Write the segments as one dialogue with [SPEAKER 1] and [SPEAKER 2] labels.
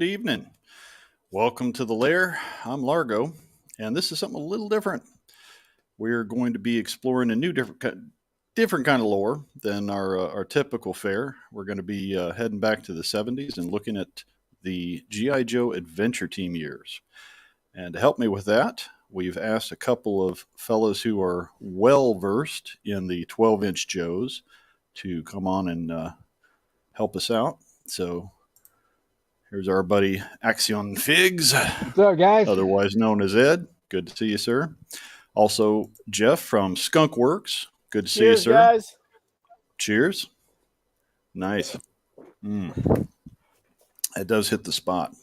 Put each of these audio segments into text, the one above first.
[SPEAKER 1] evening. Welcome to the lair. I'm Largo, and this is something a little different. We're going to be exploring a new different kind of lore than our typical fare. We're going to be heading back to the 70s and looking at the G.I. Joe Adventure Team years. And to help me with that, we've asked a couple of fellows who are well versed in the 12-inch Joes to come on and help us out. So here's our buddy Axion Figs.
[SPEAKER 2] What's up, guys?
[SPEAKER 1] Otherwise known as Ed. Good to see you, sir. Also, Jeff from Skunk Works. Good to see you, sir.
[SPEAKER 3] Guys.
[SPEAKER 1] Cheers. Nice. It does hit the spot.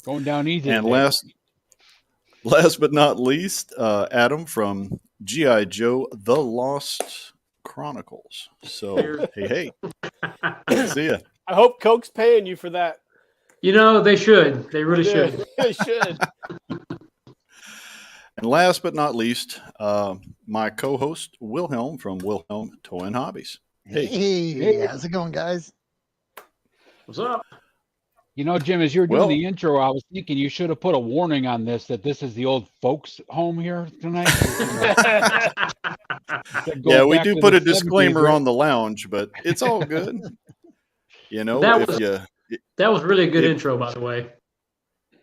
[SPEAKER 2] Going down easy.
[SPEAKER 1] And last but not least, Adam from G.I. Joe: The Lost Chronicles. So, hey. Good to see you.
[SPEAKER 3] I hope Coke's paying you for that.
[SPEAKER 4] You know, they should. They really should.
[SPEAKER 3] They should.
[SPEAKER 1] And last but not least, my co-host, Wilhelm from Wilhelm Toy and Hobbies.
[SPEAKER 5] Hey, how's it going, guys?
[SPEAKER 4] What's up?
[SPEAKER 2] You know, Jim, as you're doing the intro, I was thinking you should have put a warning on this that this is the old folks' home here tonight.
[SPEAKER 1] Yeah, we do put a disclaimer on the lounge, but it's all good. You know,
[SPEAKER 4] that was really a good intro, by the way.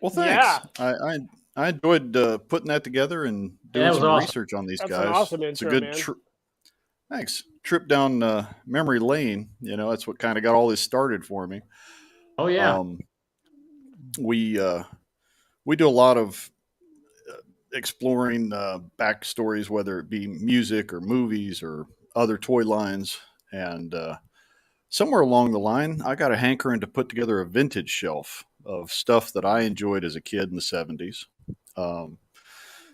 [SPEAKER 1] Well, thanks. Yeah. I enjoyed putting that together and doing some research on these guys.
[SPEAKER 3] An awesome intro,
[SPEAKER 1] it's a good thanks. Trip down memory lane. You know, that's what kind of got all this started for me.
[SPEAKER 4] Oh yeah.
[SPEAKER 1] We do a lot of exploring backstories, whether it be music or movies or other toy lines, and somewhere along the line, I got a hankering to put together a vintage shelf of stuff that I enjoyed as a kid in the 70s.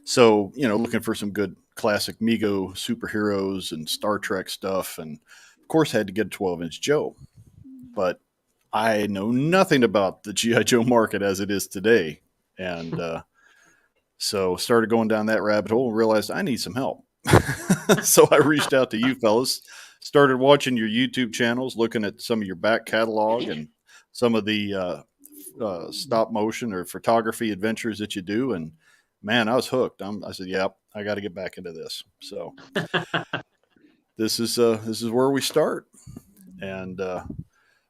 [SPEAKER 1] So, you know, looking for some good classic Mego superheroes and Star Trek stuff. And of course, had to get a 12-inch Joe. But I know nothing about the G.I. Joe market as it is today. And so started going down that rabbit hole and realized I need some help. So I reached out to you fellas, started watching your YouTube channels, looking at some of your back catalog and some of the stop motion or photography adventures that you do. And man, I was hooked. I said, yep, I got to get back into this. So this is where we start. And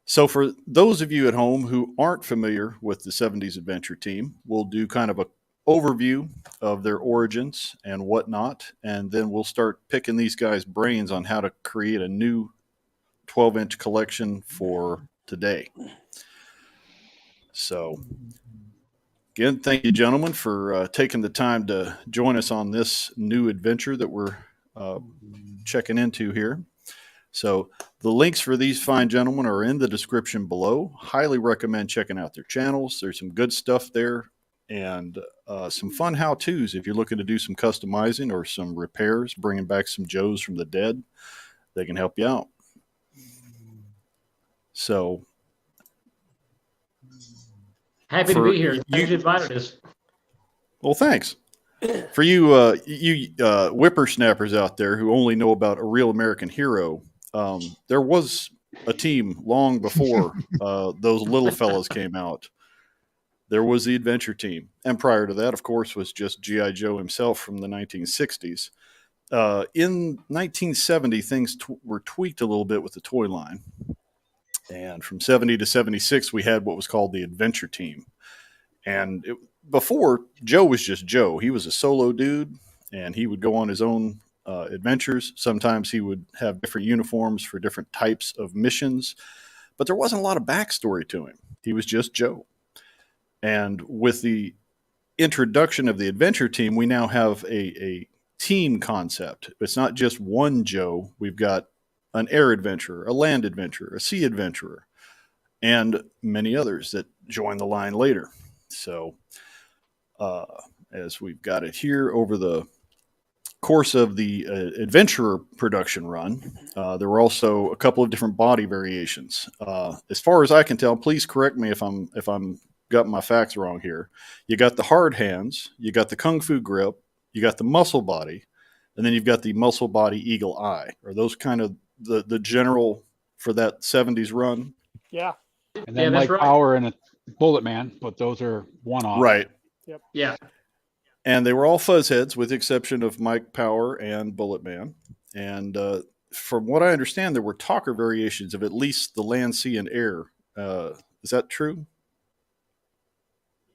[SPEAKER 1] so for those of you at home who aren't familiar with the 70s Adventure Team, we'll do kind of a overview of their origins and whatnot. And then we'll start picking these guys' brains on how to create a new 12-inch collection for today. So, again, thank you, gentlemen, for taking the time to join us on this new adventure that we're checking into here. So, the links for these fine gentlemen are in the description below. Highly recommend checking out their channels. There's some good stuff there and some fun how-tos if you're looking to do some customizing or some repairs, bringing back some Joes from the dead. They can help you out. So,
[SPEAKER 4] happy to be here. You invited us.
[SPEAKER 1] Well, thanks. For you, whippersnappers out there who only know about A Real American Hero, there was a team long before those little fellas came out. There was the Adventure Team. And prior to that, of course, was just G.I. Joe himself from the 1960s. In 1970, things were tweaked a little bit with the toy line. And from 70 to 76, we had what was called the Adventure Team. And before, Joe was just Joe. He was a solo dude, and he would go on his own adventures. Sometimes he would have different uniforms for different types of missions. But there wasn't a lot of backstory to him. He was just Joe. And with the introduction of the Adventure Team, we now have a team concept. It's not just one Joe. We've got an air adventurer, a land adventurer, a sea adventurer, and many others that join the line later. So as we've got it here over the course of the adventurer production run, there were also a couple of different body variations. As far as I can tell, please correct me if I'm got my facts wrong here. You got the hard hands, you got the kung fu grip, you got the muscle body, and then you've got the muscle body eagle eye. Are those kind of the general for that 70s run?
[SPEAKER 3] Yeah.
[SPEAKER 2] And then Mike Power in Bullet Man, but those are one-off.
[SPEAKER 1] Right.
[SPEAKER 3] Yep.
[SPEAKER 4] Yeah.
[SPEAKER 1] And they were all fuzzheads with the exception of Mike Power and Bullet Man. And from what I understand, there were talker variations of at least the land, sea, and air. Is that true?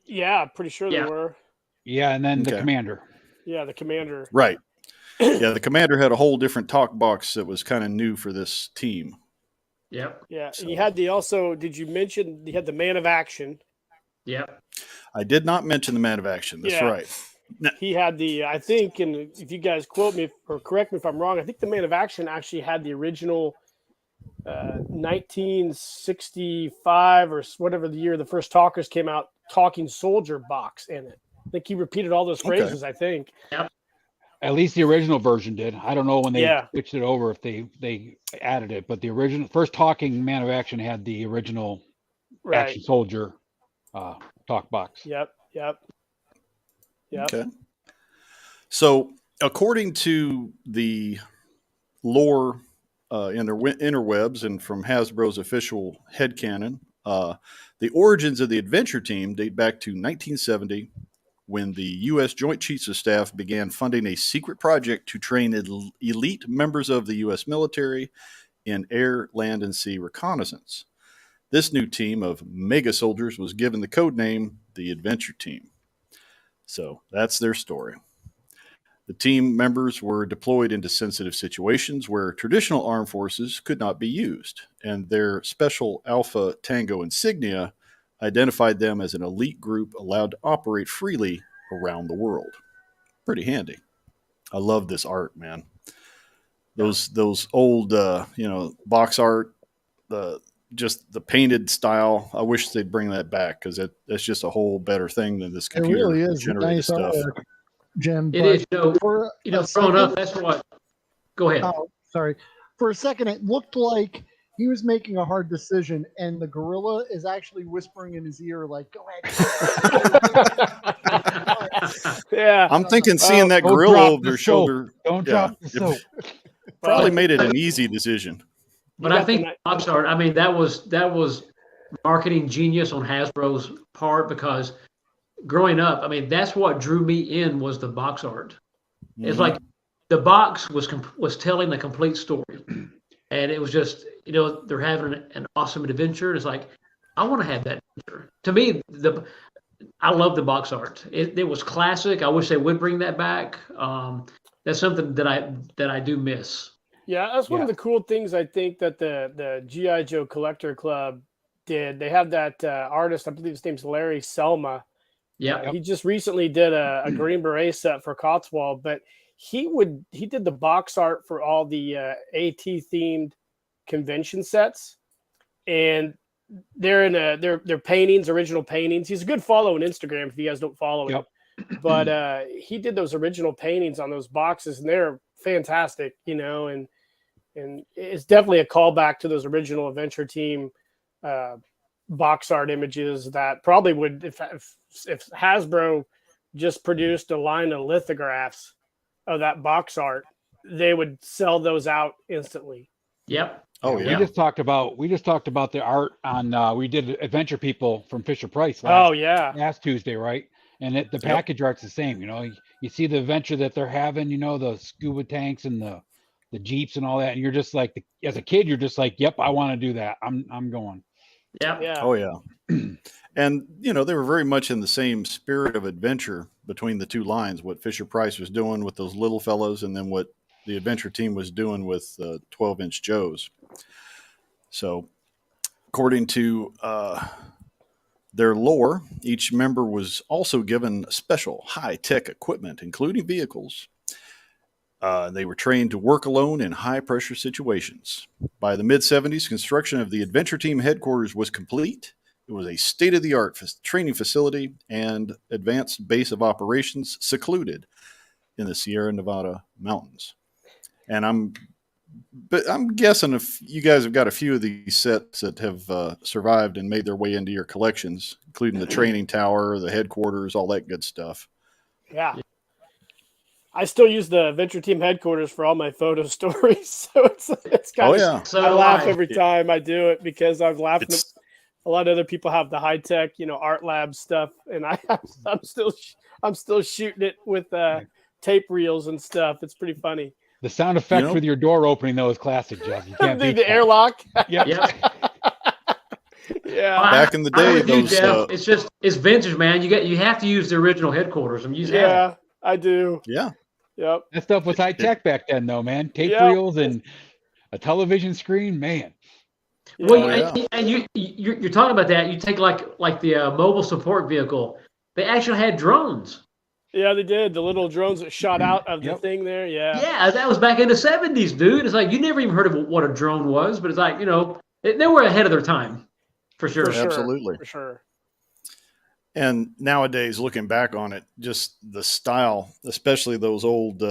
[SPEAKER 3] Yeah, pretty sure
[SPEAKER 4] Yeah.
[SPEAKER 3] they were.
[SPEAKER 2] Yeah, and then the commander.
[SPEAKER 3] Yeah, the commander.
[SPEAKER 1] Right. Yeah, the commander had a whole different talk box that was kind of new for this team.
[SPEAKER 4] Yep.
[SPEAKER 3] Yeah,
[SPEAKER 1] So-
[SPEAKER 3] and you had the also. Did you mention you had the man of action?
[SPEAKER 4] Yep.
[SPEAKER 1] I did not mention the man of action. That's
[SPEAKER 3] Yeah.
[SPEAKER 1] right.
[SPEAKER 3] He had the. I think, and if you guys quote me or correct me if I'm wrong, I think the man of action actually had the original 1965 or whatever the year the first Talkers came out, talking soldier box in it. I think he repeated all those phrases. I think.
[SPEAKER 2] At least the original version did. I don't know when they
[SPEAKER 3] Yeah.
[SPEAKER 2] switched it over if they added it, but the original first talking man of action had the original
[SPEAKER 3] Right.
[SPEAKER 2] action soldier talk box.
[SPEAKER 3] Yep.
[SPEAKER 1] Okay. So, according to the lore in their interwebs and from Hasbro's official headcanon, the origins of the adventure team date back to 1970 when the U.S. Joint Chiefs of Staff began funding a secret project to train elite members of the U.S. military in air, land, and sea reconnaissance. This new team of mega soldiers was given the code name the Adventure Team. So that's their story. The team members were deployed into sensitive situations where traditional armed forces could not be used, and their special Alpha Tango insignia identified them as an elite group allowed to operate freely around the world. Pretty handy. I love this art, man. Those old, box art, just the painted style. I wish they'd bring that back because that's just a whole better thing than this computer
[SPEAKER 5] It really is
[SPEAKER 1] generated
[SPEAKER 5] nice
[SPEAKER 1] stuff.
[SPEAKER 5] artwork, Jim.
[SPEAKER 4] It
[SPEAKER 5] but
[SPEAKER 4] is.
[SPEAKER 5] for a
[SPEAKER 4] Growing
[SPEAKER 5] second-
[SPEAKER 4] up, that's what. Go ahead.
[SPEAKER 5] Oh, sorry. For a second, it looked like he was making a hard decision, and the gorilla is actually whispering in his ear, like, "Go ahead."
[SPEAKER 3] Yeah.
[SPEAKER 1] I'm thinking seeing that
[SPEAKER 2] don't
[SPEAKER 1] gorilla
[SPEAKER 2] drop
[SPEAKER 1] over
[SPEAKER 2] the
[SPEAKER 1] their
[SPEAKER 2] soap.
[SPEAKER 1] shoulder.
[SPEAKER 2] Don't
[SPEAKER 1] yeah,
[SPEAKER 2] drop the
[SPEAKER 1] it
[SPEAKER 2] soap.
[SPEAKER 1] probably made it an easy decision.
[SPEAKER 4] But I think box art. I mean, that was marketing genius on Hasbro's part because growing up, I mean, that's what drew me in was the box art. It's like the box was telling the complete story, and it was just they're having an awesome adventure. It's like I want to have that adventure. To me, I love the box art. It was classic. I wish they would bring that back. That's something that I do miss.
[SPEAKER 3] Yeah, that's one of the cool things I think that the G.I. Joe Collector Club did. They have that artist, I believe his name's Larry Selma.
[SPEAKER 4] Yeah.
[SPEAKER 3] He just recently did a Green Beret set for Cotswold, but he did the box art for all the AT themed convention sets, and they're in they're paintings, original paintings. He's a good follow on Instagram if you guys don't follow him. But he did those original paintings on those boxes, and they're fantastic, and it's definitely a callback to those original Adventure Team box art images that probably would, if Hasbro just produced a line of lithographs of that box art, they would sell those out instantly.
[SPEAKER 4] Yep.
[SPEAKER 1] Oh
[SPEAKER 2] We
[SPEAKER 1] yeah.
[SPEAKER 2] just talked about the art on we did Adventure People from Fisher Price last Tuesday, right? And the package art's the same. You see the adventure that they're having, the scuba tanks and the Jeeps and all that, and you're just like, as a kid, you're just like, yep, I want to do that. I'm going.
[SPEAKER 4] Yep.
[SPEAKER 3] Yeah.
[SPEAKER 1] Oh yeah. And they were very much in the same spirit of adventure between the two lines. What Fisher Price was doing with those little fellows, and then what the Adventure Team was doing with 12-inch Joes. So, according to their lore, each member was also given special high-tech equipment, including vehicles. They were trained to work alone in high-pressure situations. By the mid-'70s, construction of the Adventure Team headquarters was complete. It was a state-of-the-art training facility and advanced base of operations secluded in the Sierra Nevada mountains. And I'm guessing if you guys have got a few of these sets that have survived and made their way into your collections, including the training tower, the headquarters, all that good stuff.
[SPEAKER 3] Yeah. I still use the Adventure Team headquarters for all my photo stories. So it's kind of,
[SPEAKER 1] yeah.
[SPEAKER 3] I laugh every time I do it because I'm laughing. A lot of other people have the high tech, art lab stuff, and I'm still shooting it with tape reels and stuff. It's pretty funny.
[SPEAKER 2] The sound effect with your door opening though is classic, Jeff. You can't beat
[SPEAKER 3] the airlock.
[SPEAKER 2] Yep.
[SPEAKER 3] Yeah.
[SPEAKER 1] Back in the day,
[SPEAKER 4] it's vintage, man. You have to use the original headquarters.
[SPEAKER 3] I do.
[SPEAKER 1] Yeah.
[SPEAKER 3] Yep.
[SPEAKER 2] That stuff was high tech back then, though, man. Tape reels and a television screen, man.
[SPEAKER 4] Well, and you're talking about that. You take like the mobile support vehicle. They actually had drones.
[SPEAKER 3] Yeah, they did. The little drones that shot out of the thing there. Yeah.
[SPEAKER 4] Yeah, that was back in the 70s, dude. It's like you never even heard of what a drone was, but it's like, they were ahead of their time. For sure.
[SPEAKER 1] Absolutely.
[SPEAKER 3] For sure.
[SPEAKER 1] And nowadays, looking back on it, just the style, especially those old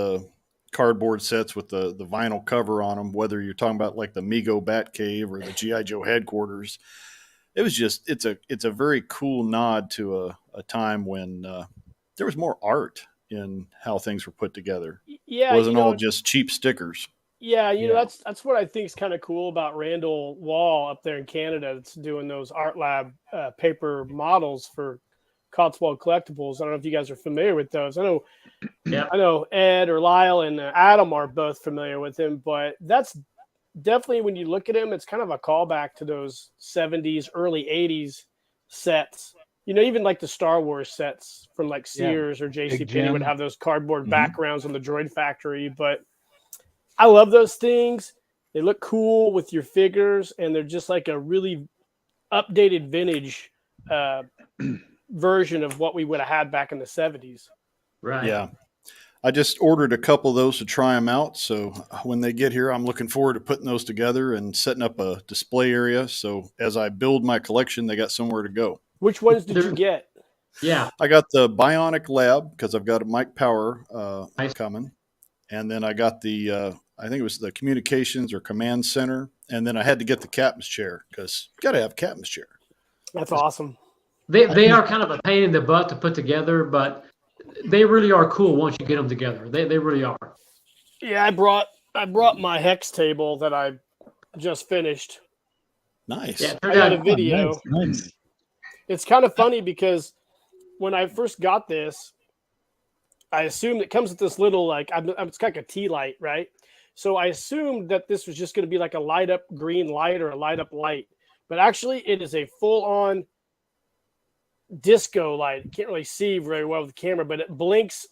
[SPEAKER 1] cardboard sets with the vinyl cover on them, whether you're talking about like the Mego Batcave or the G.I. Joe headquarters, it was just, it's a very cool nod to a time when there was more art in how things were put together.
[SPEAKER 3] Yeah.
[SPEAKER 1] It wasn't all just cheap stickers.
[SPEAKER 3] Yeah, that's what I think is kind of cool about Randall Wall up there in Canada. That's doing those Art Lab paper models for Cotswold Collectibles. I don't know if you guys are familiar with those. I know Ed or Lyle and Adam are both familiar with him, but that's definitely, when you look at him, it's kind of a callback to those 70s, early 80s sets. Even like the Star Wars sets from like Sears or JCPenney would have those cardboard backgrounds on the Droid Factory, but I love those things. They look cool with your figures, and they're just like a really updated vintage version of what we would have had back in the 70s.
[SPEAKER 4] Right.
[SPEAKER 1] Yeah. I just ordered a couple of those to try them out. So when they get here, I'm looking forward to putting those together and setting up a display area. So as I build my collection, they got somewhere to go.
[SPEAKER 3] Which ones did you get?
[SPEAKER 4] Yeah.
[SPEAKER 1] I got the Bionic Lab because I've got a Mike Power coming. And then I got the, I think it was the communications or command center. And then I had to get the captain's chair because you got to have a captain's chair.
[SPEAKER 3] That's awesome.
[SPEAKER 4] They are kind of a pain in the butt to put together, but they really are cool once you get them together. They really are.
[SPEAKER 3] Yeah, I brought my hex table that I just finished.
[SPEAKER 1] Nice.
[SPEAKER 3] Yeah, I got a video.
[SPEAKER 5] Nice.
[SPEAKER 3] It's kind of funny because when I first got this, I assumed it comes with this little, it's like a tea light, right? So I assumed that this was just going to be like a light up green light or a light up light. But actually, it is a full on disco light. You can't really see very well with the camera, but it blinks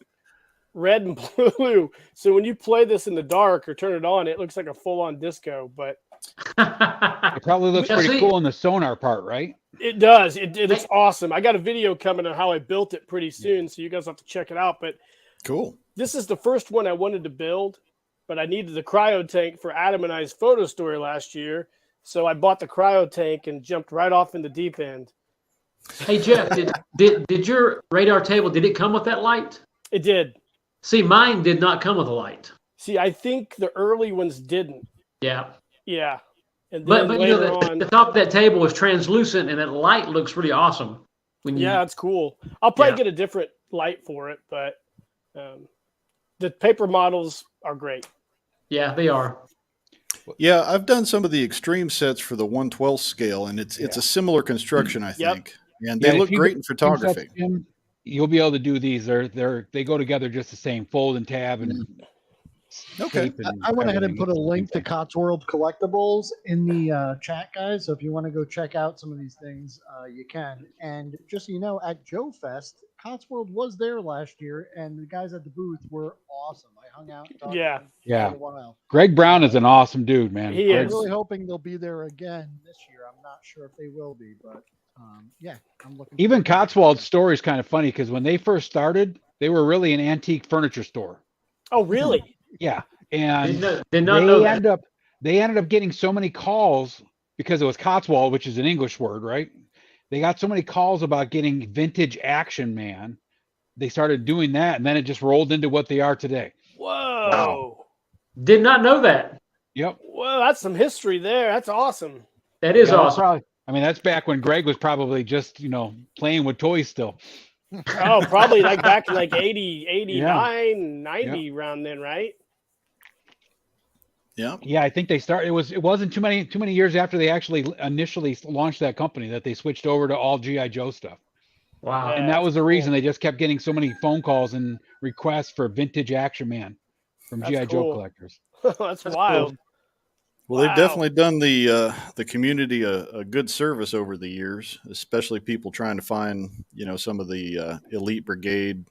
[SPEAKER 3] red and blue. So when you play this in the dark or turn it on, it looks like a full on disco. But
[SPEAKER 2] it probably looks pretty cool in the sonar part, right?
[SPEAKER 3] It does. It's awesome. I got a video coming on how I built it pretty soon, so you guys have to check it out. But
[SPEAKER 1] cool.
[SPEAKER 3] This is the first one I wanted to build, but I needed the cryo tank for Adam and I's photo story last year. So I bought the cryo tank and jumped right off in the deep end.
[SPEAKER 4] Hey Jeff, did your radar table, did it come with that light?
[SPEAKER 3] It did.
[SPEAKER 4] See, mine did not come with a light.
[SPEAKER 3] See, I think the early ones didn't.
[SPEAKER 4] Yeah.
[SPEAKER 3] Yeah. And then
[SPEAKER 4] but the top of that table is translucent, and that light looks really awesome.
[SPEAKER 3] It's cool. I'll probably get a different light for it, but the paper models are great.
[SPEAKER 4] Yeah, they are.
[SPEAKER 1] Yeah, I've done some of the extreme sets for the 1/12 scale, and it's a similar construction, I think. And they look great in photography.
[SPEAKER 2] You'll be able to do these. They go together just the same, fold and tab and.
[SPEAKER 1] Okay.
[SPEAKER 5] I went ahead and put a link to Cotswold Collectibles in the chat, guys. So if you want to go check out some of these things, you can. And just so you know, at Joe Fest, Cotswold was there last year, and the guys at the booth were awesome. I hung out and talked to them for a while.
[SPEAKER 2] Greg Brown is an awesome dude, man.
[SPEAKER 3] He is.
[SPEAKER 5] I'm really hoping they'll be there again this year. I'm not sure if they will be, but I'm looking.
[SPEAKER 2] Even Cotswold's story is kind of funny because when they first started, they were really an antique furniture store.
[SPEAKER 3] Oh, really?
[SPEAKER 2] Yeah, and they ended up getting so many calls because it was Cotswold, which is an English word, right? They got so many calls about getting vintage Action Man. They started doing that, and then it just rolled into what they are today.
[SPEAKER 3] Whoa!
[SPEAKER 4] Wow. Did not know that.
[SPEAKER 2] Yep.
[SPEAKER 3] Well, that's some history there. That's awesome.
[SPEAKER 4] That is awesome.
[SPEAKER 2] That's back when Greg was probably just playing with toys still.
[SPEAKER 3] Oh, probably like back in like 80, 89, 90 around then, right?
[SPEAKER 2] Yeah, I think they started. It wasn't too many years after they actually initially launched that company that they switched over to all GI Joe stuff.
[SPEAKER 4] Wow.
[SPEAKER 2] And that was the reason they just kept getting so many phone calls and requests for vintage Action Man from GI Joe collectors.
[SPEAKER 3] That's wild.
[SPEAKER 1] Cool. Well, they've definitely done the community a good service over the years, especially people trying to find, some of the Elite Brigade,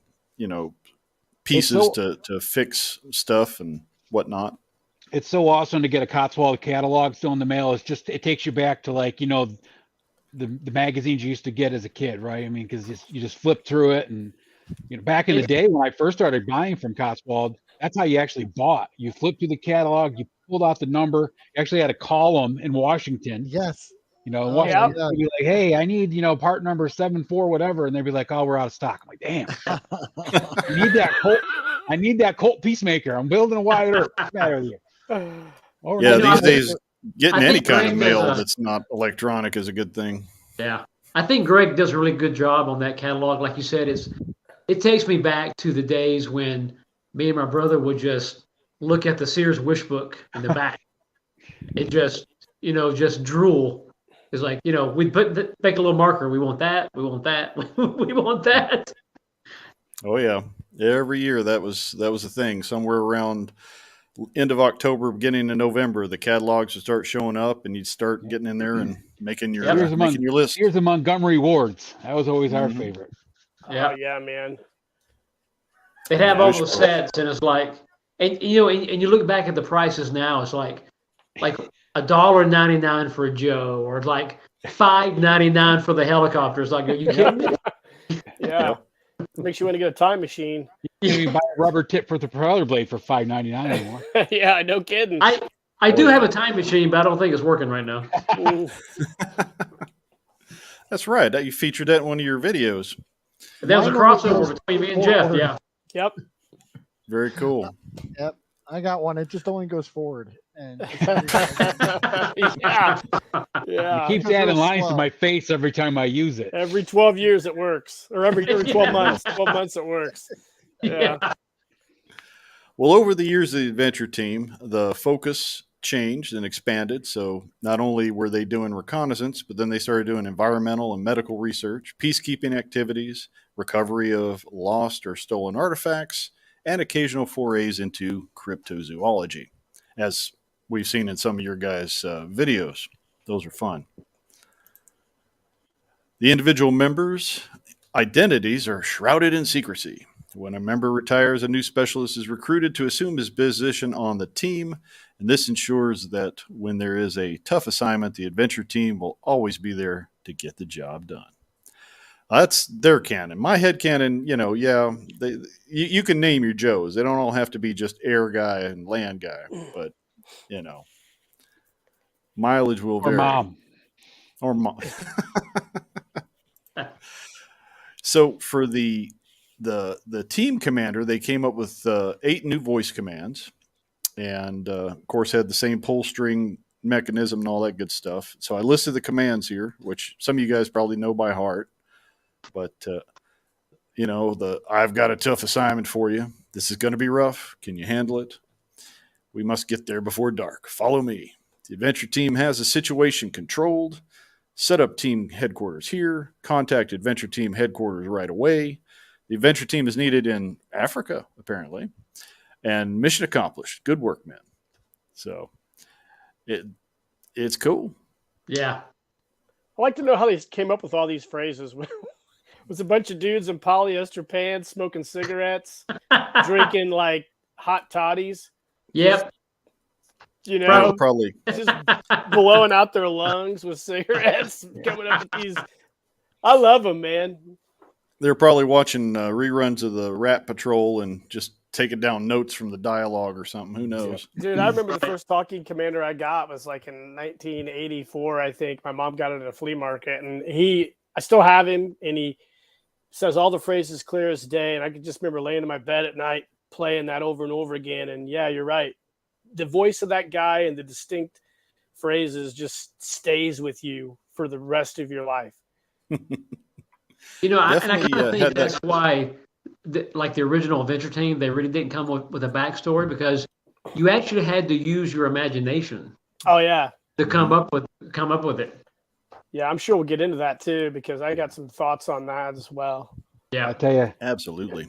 [SPEAKER 1] pieces to fix stuff and whatnot.
[SPEAKER 2] It's so awesome to get a Cotswold catalog still in the mail. It takes you back to the magazines you used to get as a kid, right? I mean, because you just flip through it, and back in the day when I first started buying from Cotswold, that's how you actually bought. You flipped through the catalog, you pulled out the number. You actually had to call them in Washington.
[SPEAKER 5] Yes.
[SPEAKER 2] Washington would be like, "Hey, I need part number 74 whatever," and they'd be like, "Oh, we're out of stock." I'm like, "Damn, I need that Colt. I need that Colt Peacemaker. I'm building a Wyatt Earp. What's the matter with you?"
[SPEAKER 1] These days, getting any kind of mail that's not electronic is a good thing.
[SPEAKER 4] Yeah, I think Greg does a really good job on that catalog. Like you said, it takes me back to the days when me and my brother would just look at the Sears wish book in the back. It just drool. It's like, we'd make a little marker. We want that. We want that. We want that.
[SPEAKER 1] Oh yeah, every year that was a thing. Somewhere around end of October, beginning of November, the catalogs would start showing up, and you'd start getting in there and making your list.
[SPEAKER 2] Here's the Montgomery Wards. That was always our favorite.
[SPEAKER 3] Yeah, yeah, man.
[SPEAKER 4] They have all those sets, and it's like, and you look back at the prices now. It's like $1.99 for a Joe, or like $5.99 for the helicopters. Like, are you kidding me?
[SPEAKER 3] Yeah. Makes you want to get a time machine.
[SPEAKER 2] You can buy a rubber tip for the propeller blade for $5.99 anymore.
[SPEAKER 3] Yeah, no kidding.
[SPEAKER 4] I do have a time machine, but I don't think it's working right now.
[SPEAKER 1] That's right. You featured that in one of your videos.
[SPEAKER 4] That was a crossover between me and Jeff. Yeah.
[SPEAKER 3] Yep.
[SPEAKER 1] Very cool.
[SPEAKER 5] Yep. I got one. It just only goes forward. And
[SPEAKER 3] yeah.
[SPEAKER 2] It keeps adding lines to my face every time I use it.
[SPEAKER 3] Every 12 years it works. Or every 12 months. 12 months it works. Yeah.
[SPEAKER 1] Well, over the years of the adventure team, the focus changed and expanded. So not only were they doing reconnaissance, but then they started doing environmental and medical research, peacekeeping activities, recovery of lost or stolen artifacts, and occasional forays into cryptozoology, as we've seen in some of your guys' videos. Those are fun. The individual members' identities are shrouded in secrecy. When a member retires, a new specialist is recruited to assume his position on the team, and this ensures that when there is a tough assignment, the adventure team will always be there to get the job done. That's their canon. My head canon, you can name your Joes. They don't all have to be just air guy and land guy, but, mileage will vary. Or mom. So for the team commander, they came up with 8 new voice commands, and of course had the same pull string mechanism and all that good stuff. So I listed the commands here, which some of you guys probably know by heart. But, I've got a tough assignment for you. This is going to be rough. Can you handle it? We must get there before dark. Follow me. The adventure team has the situation controlled. Set up team headquarters here. Contact adventure team headquarters right away. The adventure team is needed in Africa, apparently. And mission accomplished. Good work, men. So it's cool.
[SPEAKER 4] Yeah.
[SPEAKER 3] I like to know how they came up with all these phrases. It was a bunch of dudes in polyester pants, smoking cigarettes, drinking like hot toddies.
[SPEAKER 4] Yep.
[SPEAKER 1] Probably
[SPEAKER 3] just blowing out their lungs with cigarettes, coming up with these. I love them, man.
[SPEAKER 1] They're probably watching reruns of the Rat Patrol and just taking down notes from the dialogue or something. Who knows?
[SPEAKER 3] Dude, I remember the first talking commander I got was like in 1984, I think. My mom got it at a flea market, and I still have him, and he says all the phrases clear as day. And I could just remember laying in my bed at night playing that over and over again. And yeah, you're right. The voice of that guy and the distinct phrases just stays with you for the rest of your life.
[SPEAKER 4] I kind of think that's why, the original adventure team, they really didn't come with a backstory, because you actually had to use your imagination.
[SPEAKER 3] Oh yeah.
[SPEAKER 4] To come up with it.
[SPEAKER 3] Yeah, I'm sure we'll get into that too because I got some thoughts on that as well.
[SPEAKER 4] Yeah,
[SPEAKER 2] I tell you,
[SPEAKER 1] absolutely.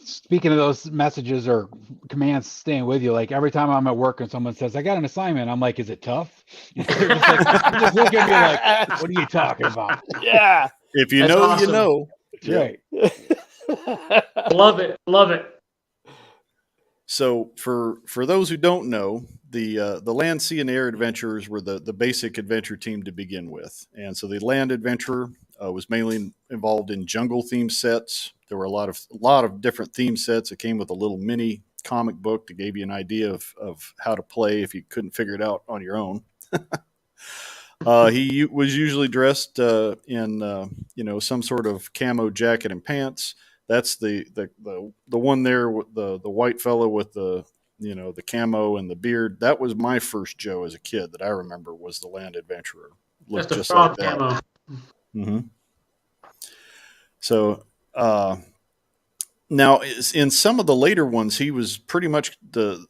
[SPEAKER 2] Speaking of those messages or commands staying with you, like every time I'm at work and someone says, I got an assignment, I'm like, is it tough? They're just looking at me like, what are you talking about?
[SPEAKER 3] Yeah.
[SPEAKER 1] If you know, awesome. You know.
[SPEAKER 2] That's
[SPEAKER 4] right. Love it.
[SPEAKER 1] So for those who don't know, the land, sea, and air adventurers were the basic adventure team to begin with. And so the land adventurer was mainly involved in jungle theme sets. There were a lot of different theme sets. It came with a little mini comic book that gave you an idea of how to play if you couldn't figure it out on your own. He was usually dressed in some sort of camo jacket and pants. That's the one there with the white fellow with the camo and the beard. That was my first Joe as a kid that I remember was the land adventurer.
[SPEAKER 4] Looked just like that. Camo.
[SPEAKER 1] Mm-hmm. So now in some of the later ones, he was pretty much the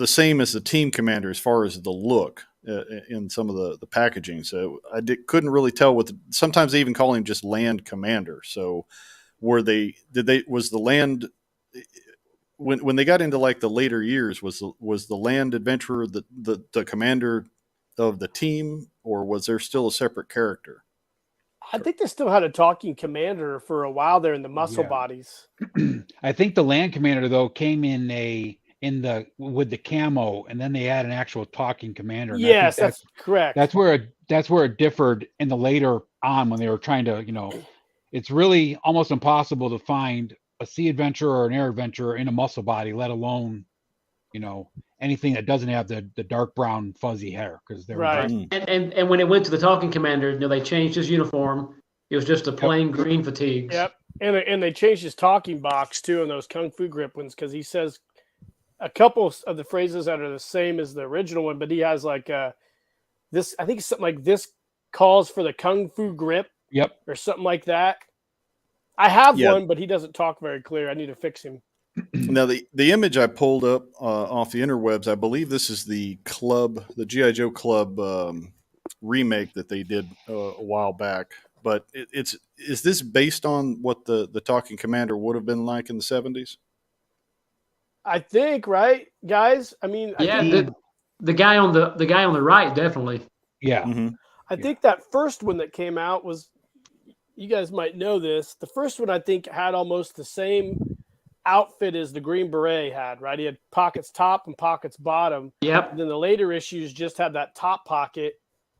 [SPEAKER 1] same as the team commander as far as the look in some of the packaging. So couldn't really tell sometimes they even call him just land commander. So was the land when they got into like the later years, was the land adventurer the commander of the team, or was there still a separate character?
[SPEAKER 3] I think they still had a talking commander for a while there in the muscle bodies.
[SPEAKER 2] I think the land commander though came with the camo, and then they had an actual talking commander. And
[SPEAKER 3] yes, that's correct.
[SPEAKER 2] That's where it differed in the later on when they were trying to, it's really almost impossible to find a sea adventurer or an air adventurer in a muscle body, let alone, anything that doesn't have the dark brown fuzzy hair, because they're
[SPEAKER 3] right.
[SPEAKER 4] And when it went to the talking commander, they changed his uniform. It was just a plain green fatigues.
[SPEAKER 3] Yep, and they changed his talking box too in those kung fu grip ones, because he says a couple of the phrases that are the same as the original one, but he has like this. I think it's something like this calls for the kung fu grip.
[SPEAKER 2] Yep,
[SPEAKER 3] or something like that. I have one, but he doesn't talk very clear. I need to fix him.
[SPEAKER 1] Now, the image I pulled up off the interwebs, I believe this is the G.I. Joe Club remake that they did a while back. But is this based on what the talking commander would have been like in the 70s?
[SPEAKER 3] I think, right, guys? I mean,
[SPEAKER 4] the guy on the right, definitely.
[SPEAKER 2] Yeah.
[SPEAKER 1] Mm-hmm.
[SPEAKER 3] I think that first one that came out was, you guys might know this. The first one I think had almost the same outfit as the Green Beret had, right? He had pockets top and pockets bottom.
[SPEAKER 4] Yep.
[SPEAKER 3] And then the later issues just had that top pocket.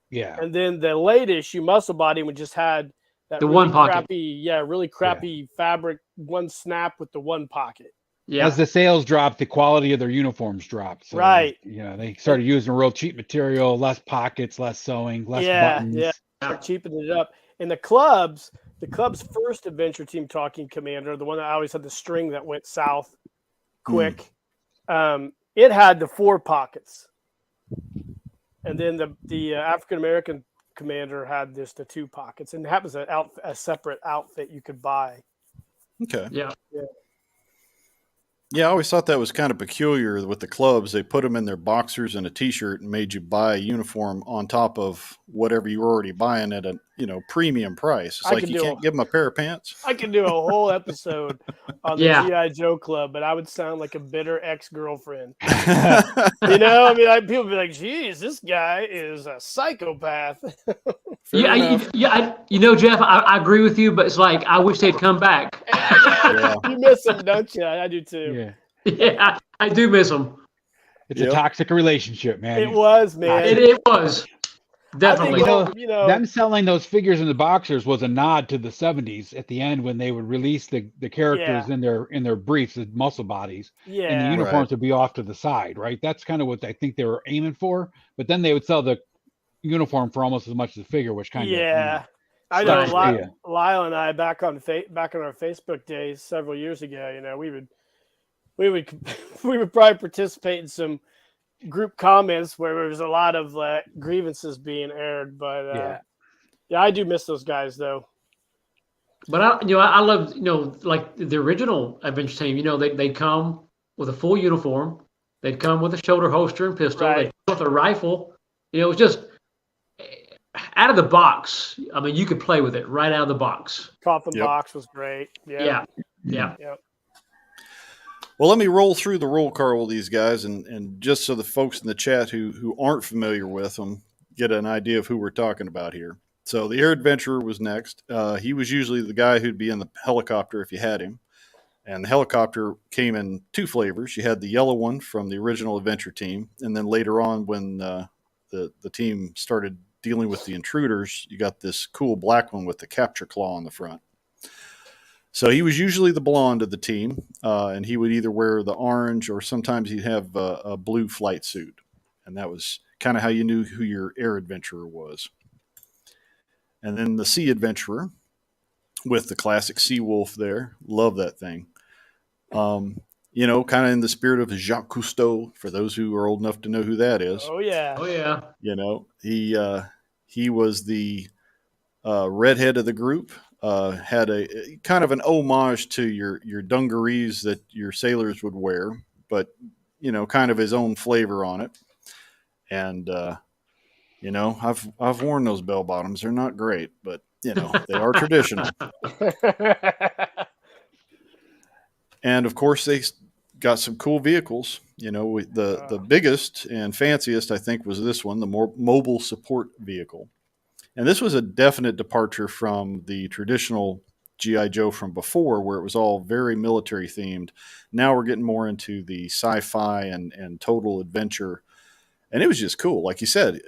[SPEAKER 2] Yeah.
[SPEAKER 3] And then the late issue Muscle Body one just had that really
[SPEAKER 4] one pocket.
[SPEAKER 3] Really crappy fabric, one snap with the one pocket.
[SPEAKER 2] Yeah. As the sales dropped, the quality of their uniforms dropped. So,
[SPEAKER 3] right.
[SPEAKER 2] They started using real cheap material, less pockets, less sewing, less buttons.
[SPEAKER 3] Yeah. Cheapened it up. And the club's first adventure team talking commander, the one that always had the string that went south quick, it had the 4 pockets. And then the African American commander had just the 2 pockets, and that was a separate outfit you could buy.
[SPEAKER 1] Okay.
[SPEAKER 4] Yeah.
[SPEAKER 1] Yeah, I always thought that was kind of peculiar with the clubs. They put them in their boxers and a T-shirt and made you buy a uniform on top of whatever you were already buying at a premium price. It's like you can't give them a pair of pants.
[SPEAKER 3] I could do a whole episode on the G.I. Joe Club, but I would sound like a bitter ex-girlfriend. People would be like, geez, this guy is a psychopath.
[SPEAKER 4] Jeff, I agree with you, but it's like, I wish they'd come back.
[SPEAKER 3] You miss them, don't you? I do too.
[SPEAKER 4] Yeah, I do miss them.
[SPEAKER 2] It's a toxic relationship, man.
[SPEAKER 3] It was, man.
[SPEAKER 4] It was. Definitely.
[SPEAKER 2] Them selling those figures in the boxers was a nod to the 70s at the end when they would release the characters in their briefs, the muscle bodies, and the uniforms would be off to the side, right? That's kind of what I think they were aiming for. But then they would sell the uniform for almost as much as the figure, which kind of
[SPEAKER 3] I know Lyle and I back on our Facebook days several years ago. We would probably participate in some group comments where there was a lot of grievances being aired, but I do miss those guys though.
[SPEAKER 4] But I love like the original adventure team. They come with a full uniform. They'd come with a shoulder holster and pistol.
[SPEAKER 3] Right.
[SPEAKER 4] They'd come with a rifle. You know, it was just out of the box. I mean, you could play with it right out of the box.
[SPEAKER 3] Coffin box was great. Yeah.
[SPEAKER 1] Well, let me roll through the roll call with these guys, and just so the folks in the chat who aren't familiar with them get an idea of who we're talking about here. So the Air Adventurer was next. He was usually the guy who'd be in the helicopter if you had him. And the helicopter came in two flavors. You had the yellow one from the original Adventure team, and then later on when the team started dealing with the intruders, you got this cool black one with the capture claw on the front. So he was usually the blonde of the team, and he would either wear the orange or sometimes he'd have a blue flight suit. And that was kind of how you knew who your Air Adventurer was. And then the Sea Adventurer with the classic Sea Wolf there. Love that thing. You know, kind of in the spirit of Jacques Cousteau, for those who are old enough to know who that is.
[SPEAKER 3] Oh, yeah.
[SPEAKER 4] Oh, yeah.
[SPEAKER 1] You know, he was the redhead of the group. Had a kind of an homage to your dungarees that your sailors would wear, but you know, kind of his own flavor on it. And you know, I've worn those bell bottoms. They're not great, but you know, they are traditional. And of course, they got some cool vehicles. You know, the biggest and fanciest, I think, was this one, the more mobile support vehicle. And this was a definite departure from the traditional G.I. Joe from before, where it was all very military themed. Now we're getting more into the sci-fi and total adventure. And it was just cool. Like you said,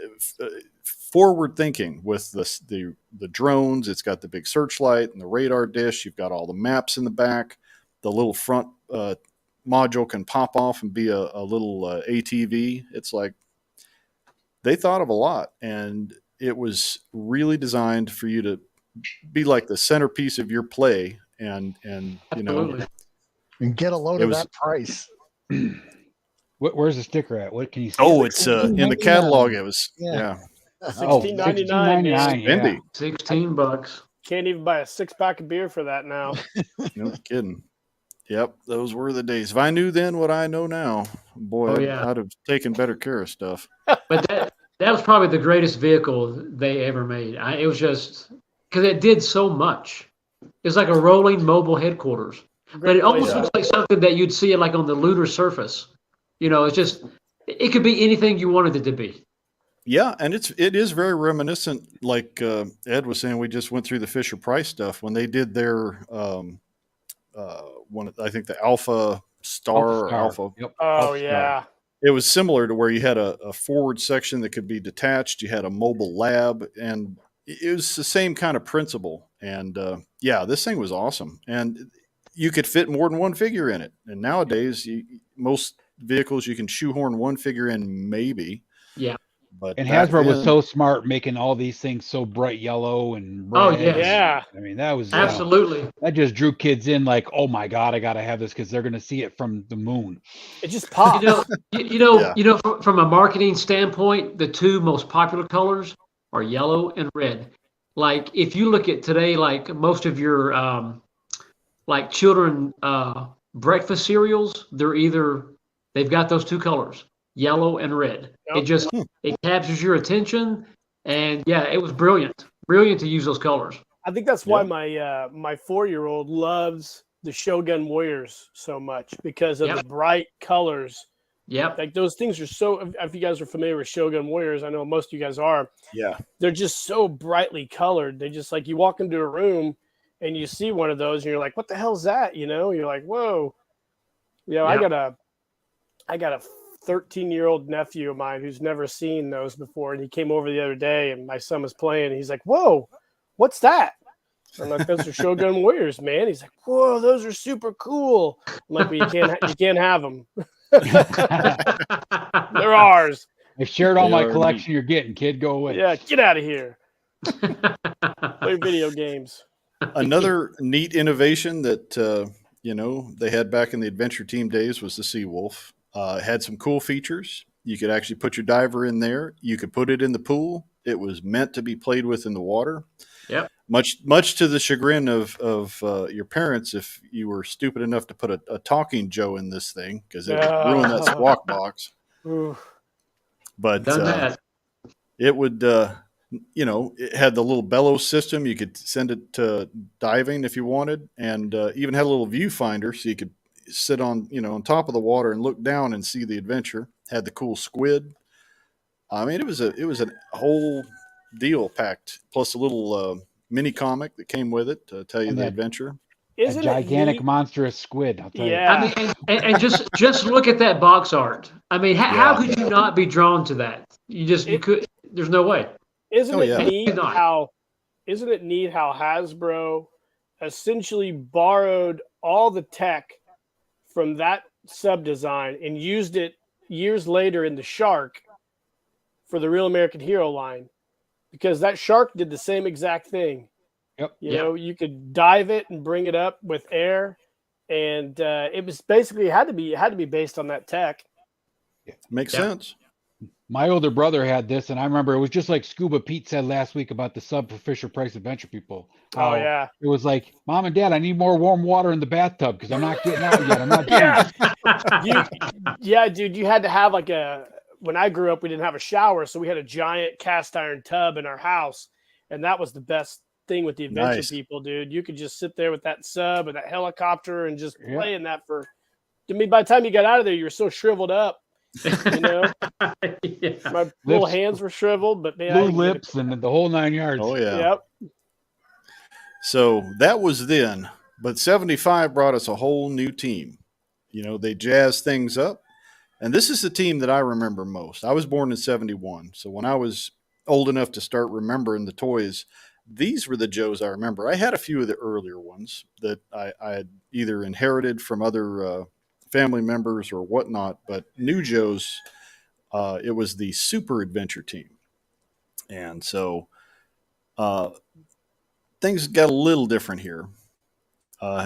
[SPEAKER 1] forward thinking with the drones. It's got the big searchlight and the radar dish. You've got all the maps in the back. The little front module can pop off and be a little ATV. It's like they thought of a lot. And it was really designed for you to be like the centerpiece of your play, and you know,
[SPEAKER 5] and get a load of that price.
[SPEAKER 2] Where's the sticker at? What can you see?
[SPEAKER 1] Oh, it's in the catalog. It was
[SPEAKER 3] $16.99.
[SPEAKER 2] Yeah.
[SPEAKER 4] $16.
[SPEAKER 3] Can't even buy a 6-pack of beer for that now.
[SPEAKER 1] No kidding. Yep, those were the days. If I knew then what I know now, boy, I'd have taken better care of stuff.
[SPEAKER 4] But that was probably the greatest vehicle they ever made. It was just because it did so much. It's like a rolling mobile headquarters, but it almost looks like something that you'd see like on the lunar surface. You know, it's just it could be anything you wanted it to be.
[SPEAKER 1] Yeah, and it is very reminiscent. Like Ed was saying, we just went through the Fisher-Price stuff when they did their one. I think the Alpha Star. Or Alpha.
[SPEAKER 2] Yep.
[SPEAKER 3] Oh yeah.
[SPEAKER 1] It was similar to where you had a forward section that could be detached. You had a mobile lab, and it was the same kind of principle. And this thing was awesome. And you could fit more than one figure in it. And nowadays, most vehicles you can shoehorn one figure in, maybe.
[SPEAKER 4] Yeah.
[SPEAKER 1] But
[SPEAKER 2] and Hasbro was so smart making all these things so bright yellow and red.
[SPEAKER 4] Oh yes.
[SPEAKER 3] Yeah.
[SPEAKER 2] I mean, that was
[SPEAKER 4] absolutely
[SPEAKER 2] that just drew kids in. Like, oh my god, I gotta have this because they're gonna see it from the moon.
[SPEAKER 3] It just popped.
[SPEAKER 4] You know, from a marketing standpoint, the two most popular colors are yellow and red. Like if you look at today, like most of your like children breakfast cereals, they've got those two colors, yellow and red. Yep. It captures your attention, and it was brilliant to use those colors.
[SPEAKER 3] I think that's why my 4-year-old loves the Shogun Warriors so much, because of the bright colors.
[SPEAKER 4] Yep.
[SPEAKER 3] Like those things are so, if you guys are familiar with Shogun Warriors, I know most of you guys are.
[SPEAKER 1] Yeah. They're
[SPEAKER 3] just so brightly colored. They just like, you walk into a room and you see one of those and you're like, what the hell is that? You know, you're like, whoa. You know, I got a 13-year-old nephew of mine who's never seen those before, and he came over the other day and my son was playing and he's like, whoa, what's that? I'm like, those are Shogun Warriors, man. He's like, whoa, those are super cool. I'm like, well, you can't have them. They're ours.
[SPEAKER 2] I shared all my collection you're getting, kid. Go away.
[SPEAKER 3] Yeah, get out of here. Play video games.
[SPEAKER 1] Another neat innovation that they had back in the Adventure Team days was the Sea Wolf. It had some cool features. You could actually put your diver in there. You could put it in the pool. It was meant to be played with in the water.
[SPEAKER 4] Yep.
[SPEAKER 1] Much to the chagrin of your parents, if you were stupid enough to put a talking Joe in this thing, because it would ruin that squawk box. But
[SPEAKER 4] Done that.
[SPEAKER 1] it would, it had the little bellows system. You could send it to diving if you wanted, and even had a little viewfinder so you could sit on top of the water and look down and see the adventure. Had the cool squid. I mean, it was a whole deal packed, plus a little mini comic that came with it to tell you the adventure.
[SPEAKER 2] A gigantic monstrous squid, I'll tell you.
[SPEAKER 4] I mean, and just look at that box art. I mean, how could you not be drawn to that? You could. There's no way.
[SPEAKER 3] Isn't it neat how Hasbro essentially borrowed all the tech from that sub design and used it years later in the Shark for the Real American Hero line, because that Shark did the same exact thing.
[SPEAKER 2] Yep.
[SPEAKER 3] You know, you could dive it and bring it up with air, and it was basically had to be based on that tech.
[SPEAKER 1] Makes sense.
[SPEAKER 2] My older brother had this, and I remember it was just like Scuba Pete said last week about the sub for Fisher Price Adventure People.
[SPEAKER 3] Oh yeah,
[SPEAKER 2] it was like, Mom and Dad, I need more warm water in the bathtub because I'm not getting out yet. I'm not getting
[SPEAKER 3] dude, you had to have like when I grew up, we didn't have a shower, so we had a giant cast iron tub in our house, and that was the best thing with the Adventure People, dude. You could just sit there with that sub and that helicopter and just play in that for. I mean, by the time you got out of there, you were so shriveled up. My little hands were shriveled, but man,
[SPEAKER 2] blue lips and the whole 9 yards.
[SPEAKER 1] Oh yeah.
[SPEAKER 3] Yep.
[SPEAKER 1] So that was then, but 75 brought us a whole new team. They jazzed things up, and this is the team that I remember most. I was born in 71, so when I was old enough to start remembering the toys, these were the Joes I remember. I had a few of the earlier ones that I had either inherited from other family members or whatnot, but new Joes, it was the Super Adventure team. And so things got a little different here.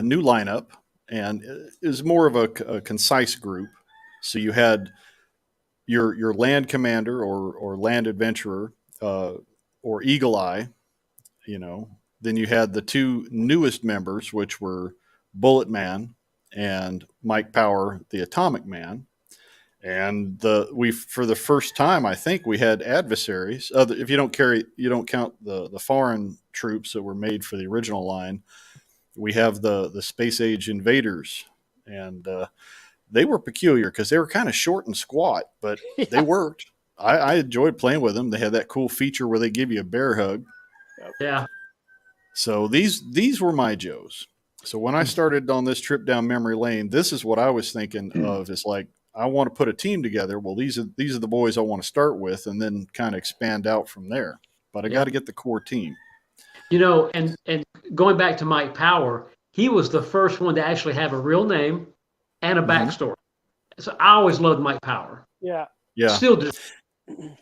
[SPEAKER 1] New lineup, and it was more of a concise group. So you had your land commander or land adventurer or Eagle Eye, Then you had the two newest members, which were Bullet Man and Mike Power, the Atomic Man. And for the first time, I think we had adversaries. If you don't count the foreign troops that were made for the original line, we have the Space Age Invaders, and they were peculiar because they were kind of short and squat, but they worked. I enjoyed playing with them. They had that cool feature where they give you a bear hug.
[SPEAKER 4] Yeah.
[SPEAKER 1] So these were my Joes. So when I started on this trip down memory lane, this is what I was thinking of. It's like, I want to put a team together. Well, these are the boys I want to start with, and then kind of expand out from there. But I got to get the core team.
[SPEAKER 4] And going back to Mike Power, he was the first one to actually have a real name and a backstory. So I always loved Mike Power.
[SPEAKER 3] Yeah.
[SPEAKER 4] Still do.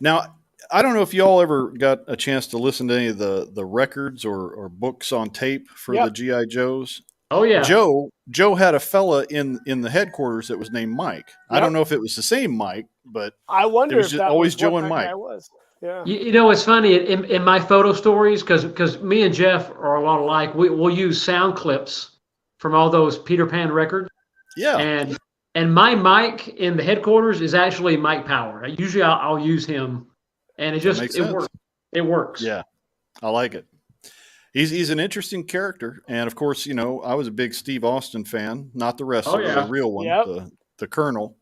[SPEAKER 1] Now, I don't know if y'all ever got a chance to listen to any of the records or books on tape for the G.I. Joes.
[SPEAKER 4] Oh yeah,
[SPEAKER 1] Joe had a fella in the headquarters that was named Mike. Yep. I don't know if it was the same Mike, but
[SPEAKER 3] I wonder if that
[SPEAKER 1] always
[SPEAKER 3] was
[SPEAKER 1] Joe
[SPEAKER 3] what
[SPEAKER 1] and
[SPEAKER 3] that
[SPEAKER 1] Mike.
[SPEAKER 3] guy was. Yeah.
[SPEAKER 4] It's funny in my photo stories because me and Jeff are a lot alike. We'll use sound clips from all those Peter Pan records.
[SPEAKER 1] Yeah.
[SPEAKER 4] And my Mike in the headquarters is actually Mike Power. Usually I'll use him, and it works. It works.
[SPEAKER 1] Yeah, I like it. He's an interesting character, and of course, I was a big Steve Austin fan, not the wrestler, the real one, the Colonel.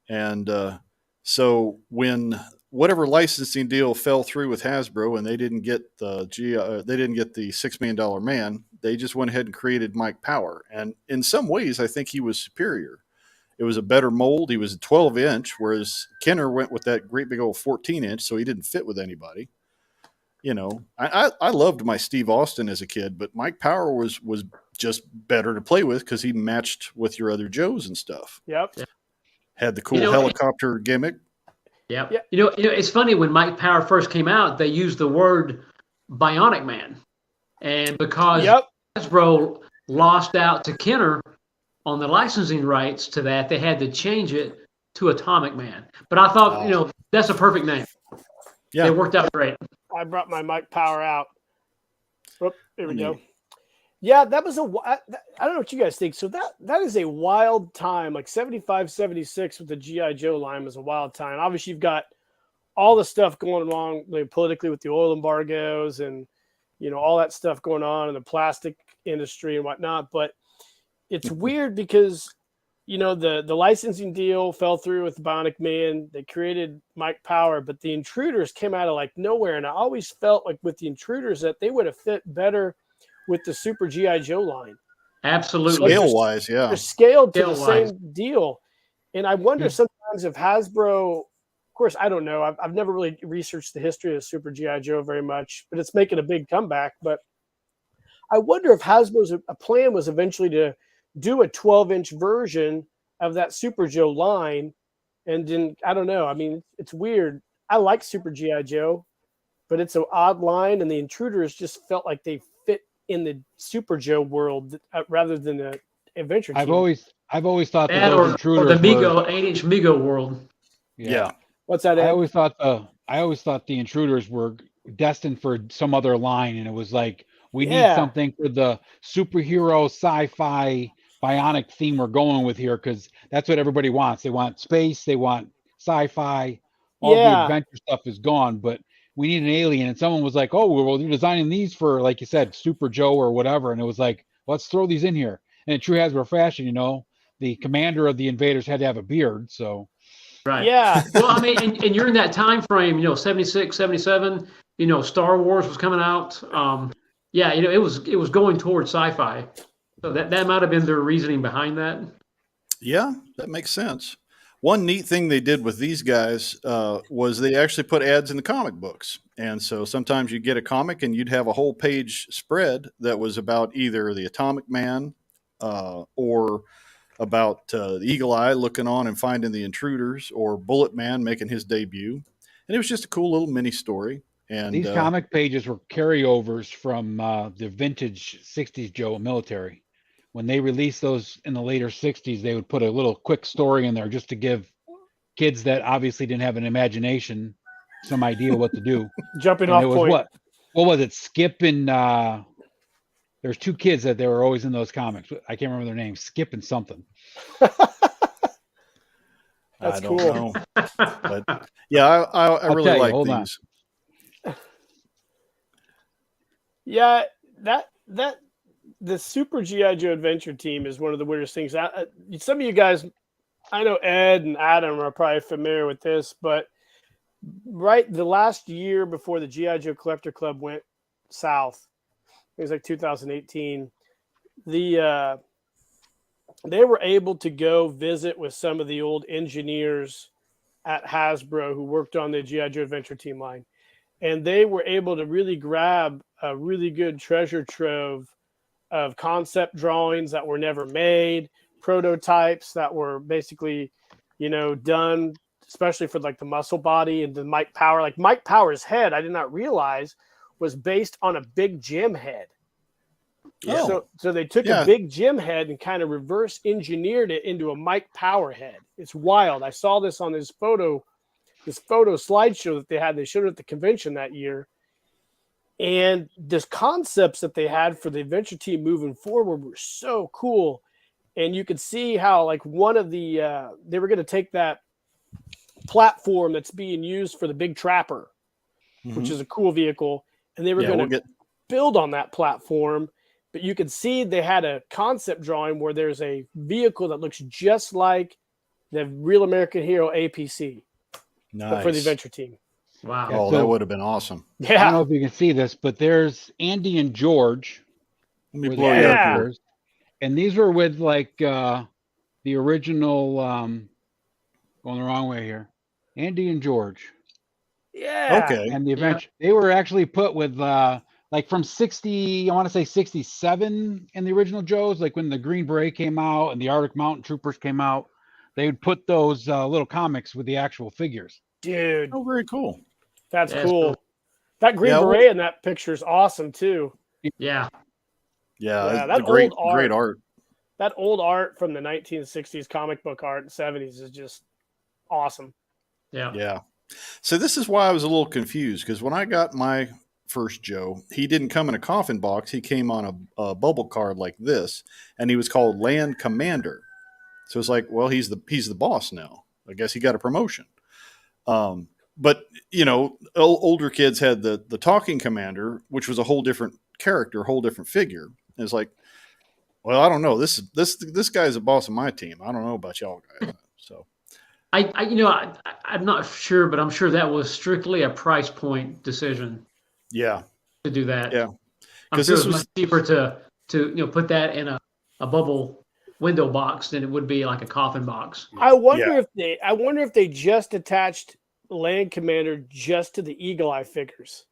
[SPEAKER 1] And so when whatever licensing deal fell through with Hasbro, and they didn't get the $6 Million Man, they just went ahead and created Mike Power. And in some ways, I think he was superior. It was a better mold. He was a 12-inch, whereas Kenner went with that great big old 14-inch, so he didn't fit with anybody. I loved my Steve Austin as a kid, but Mike Power was just better to play with because he matched with your other Joes and stuff.
[SPEAKER 3] Yep.
[SPEAKER 1] Had the cool helicopter gimmick.
[SPEAKER 4] Yep. Yeah. It's funny when Mike Power first came out, they used the word Bionic Man, and because Hasbro lost out to Kenner on the licensing rights to that, they had to change it to Atomic Man. But I thought, that's a perfect name. Yeah, it worked out great.
[SPEAKER 3] I brought my Mike Power out. Oh, there we go. Yeah, that was I don't know what you guys think. So that is a wild time. Like 75, 76 with the G.I. Joe line was a wild time. Obviously, you've got all the stuff going along politically with the oil embargoes and, all that stuff going on in the plastic industry and whatnot. But it's weird because, the licensing deal fell through with Bionic Man. They created Mike Power, but the Intruders came out of like nowhere. And I always felt like with the Intruders that they would have fit better with the Super G.I. Joe line.
[SPEAKER 4] Absolutely.
[SPEAKER 1] Scale-wise, yeah.
[SPEAKER 3] They're scaled to the same deal. And I wonder sometimes if Hasbro, of course, I don't know. I've never really researched the history of Super G.I. Joe very much, but it's making a big comeback. But I wonder if Hasbro's plan was eventually to do a 12-inch version of that Super Joe line. And then, I don't know. I mean, it's weird. I like Super G.I. Joe, but it's an odd line. And the Intruders just felt like they fit in the Super Joe world rather than the adventure team.
[SPEAKER 2] I've always thought that
[SPEAKER 4] those
[SPEAKER 2] Intruders
[SPEAKER 4] or the Mego 8-inch Mego world.
[SPEAKER 1] Yeah.
[SPEAKER 3] What's that?
[SPEAKER 2] I always thought the Intruders were destined for some other line, and it was like we need something for the superhero sci-fi bionic theme we're going with here, because that's what everybody wants. They want space, they want sci-fi. All the adventure stuff is gone, but we need an alien. And someone was like, "Oh, well, you're designing these for, like you said, Super Joe or whatever." And it was like, let's throw these in here. And in true Hasbro fashion, the commander of the invaders had to have a beard, so.
[SPEAKER 4] Right.
[SPEAKER 3] Yeah.
[SPEAKER 4] Well, I mean, and you're in that time frame, 76, 77, Star Wars was coming out. It was going towards sci-fi. So that might have been their reasoning behind that.
[SPEAKER 1] Yeah, that makes sense. One neat thing they did with these guys was they actually put ads in the comic books. And so sometimes you'd get a comic and you'd have a whole page spread that was about either the Atomic Man or about the Eagle Eye looking on and finding the Intruders, or Bullet Man making his debut. And it was just a cool little mini story. And
[SPEAKER 2] these comic pages were carryovers from the vintage 60s Joe military. When they released those in the later 60s, they would put a little quick story in there just to give kids that obviously didn't have an imagination some idea what to do.
[SPEAKER 3] Jumping off point.
[SPEAKER 2] What was it? Skip and there's two kids that they were always in those comics. I can't remember their names. Skip and something.
[SPEAKER 3] That's cool.
[SPEAKER 1] But yeah, I really like these.
[SPEAKER 3] Yeah, that the Super G.I. Joe Adventure Team is one of the weirdest things. Some of you guys, I know Ed and Adam are probably familiar with this, but the last year before the G.I. Joe Collector Club went south, it was like 2018, they were able to go visit with some of the old engineers at Hasbro who worked on the G.I. Joe Adventure Team line. And they were able to really grab a really good treasure trove of concept drawings that were never made, prototypes that were basically, done, especially for like the muscle body and the Mike Power. Like Mike Power's head, I did not realize, was based on a big Jim head.
[SPEAKER 1] Oh.
[SPEAKER 3] So they took a big Jim head and kind of reverse engineered it into a Mike Power head. It's wild. I saw this on this photo slideshow that they had. They showed it at the convention that year. And the concepts that they had for the adventure team moving forward were so cool. And you could see how, like, one of the they were going to take that platform that's being used for the Big Trapper, which is a cool vehicle, and they were going to build on that platform. But you could see they had a concept drawing where there's a vehicle that looks just like the Real American Hero APC for the adventure team.
[SPEAKER 4] Wow.
[SPEAKER 1] Oh, that would have been awesome.
[SPEAKER 2] Yeah. I don't know if you can see this, but there's Andy and George.
[SPEAKER 1] Let me blow you up here.
[SPEAKER 2] And these were with like the original going the wrong way here. Andy and George.
[SPEAKER 3] Yeah.
[SPEAKER 1] Okay.
[SPEAKER 2] And the adventure they were actually put with like from 60, I want to say 67 in the original Joes, like when the Green Beret came out and the Arctic Mountain Troopers came out, they would put those little comics with the actual figures.
[SPEAKER 3] Dude.
[SPEAKER 1] Oh, very cool.
[SPEAKER 3] That's cool. That Green Beret in that picture is awesome too.
[SPEAKER 4] Yeah.
[SPEAKER 1] Yeah, that's great art.
[SPEAKER 3] That old art from the 1960s comic book art and 70s is just awesome.
[SPEAKER 4] Yeah.
[SPEAKER 1] Yeah. So this is why I was a little confused, because when I got my first Joe, he didn't come in a coffin box. He came on a bubble card like this, and he was called Land Commander. So it's like, well, he's the boss now. I guess he got a promotion. But older kids had the talking commander, which was a whole different character, a whole different figure. And it's like, well, I don't know. This guy's a boss of my team. I don't know about y'all guys. So
[SPEAKER 4] I'm not sure, but I'm sure that was strictly a price point decision.
[SPEAKER 1] Yeah.
[SPEAKER 4] To do that.
[SPEAKER 1] Yeah.
[SPEAKER 4] I'm sure it was much cheaper to put that in a bubble window box than it would be like a coffin box.
[SPEAKER 3] I wonder if they just attached Land Commander just to the Eagle Eye figures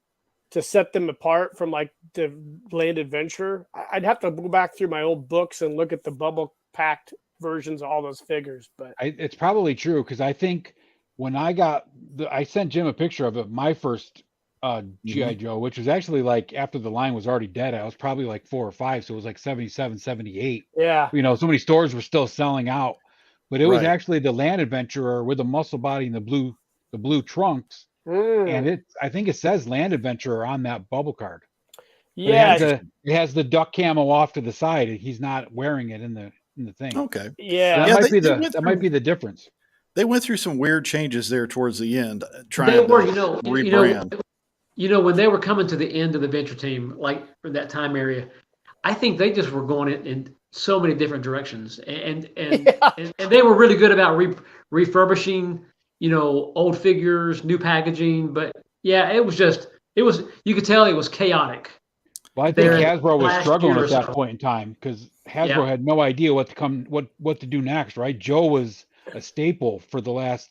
[SPEAKER 3] to set them apart from like the Land Adventurer. I'd have to go back through my old books and look at the bubble packed versions of all those figures, but
[SPEAKER 2] it's probably true, because I think when I sent Jim a picture of it, my first G.I. Joe, which was actually like after the line was already dead. I was probably like 4 or 5, so it was like 77, 78.
[SPEAKER 3] Yeah.
[SPEAKER 2] So many stores were still selling out, but it was actually the Land Adventurer with the muscle body and the blue trunks. And I think it says Land Adventurer on that bubble card.
[SPEAKER 3] Yeah.
[SPEAKER 2] It has the duck camo off to the side. He's not wearing it in the thing.
[SPEAKER 1] Okay.
[SPEAKER 3] Yeah.
[SPEAKER 2] That might be the difference.
[SPEAKER 1] They went through some weird changes there towards the end, trying
[SPEAKER 4] to
[SPEAKER 1] rebrand.
[SPEAKER 4] When they were coming to the end of the Venture team, like for that time area, I think they just were going in so many different directions, and they were really good about refurbishing, old figures, new packaging. But yeah, it was you could tell it was chaotic.
[SPEAKER 2] Well, I think Hasbro was struggling at that point in time, because Hasbro had no idea what to do next. Right, Joe was a staple for the last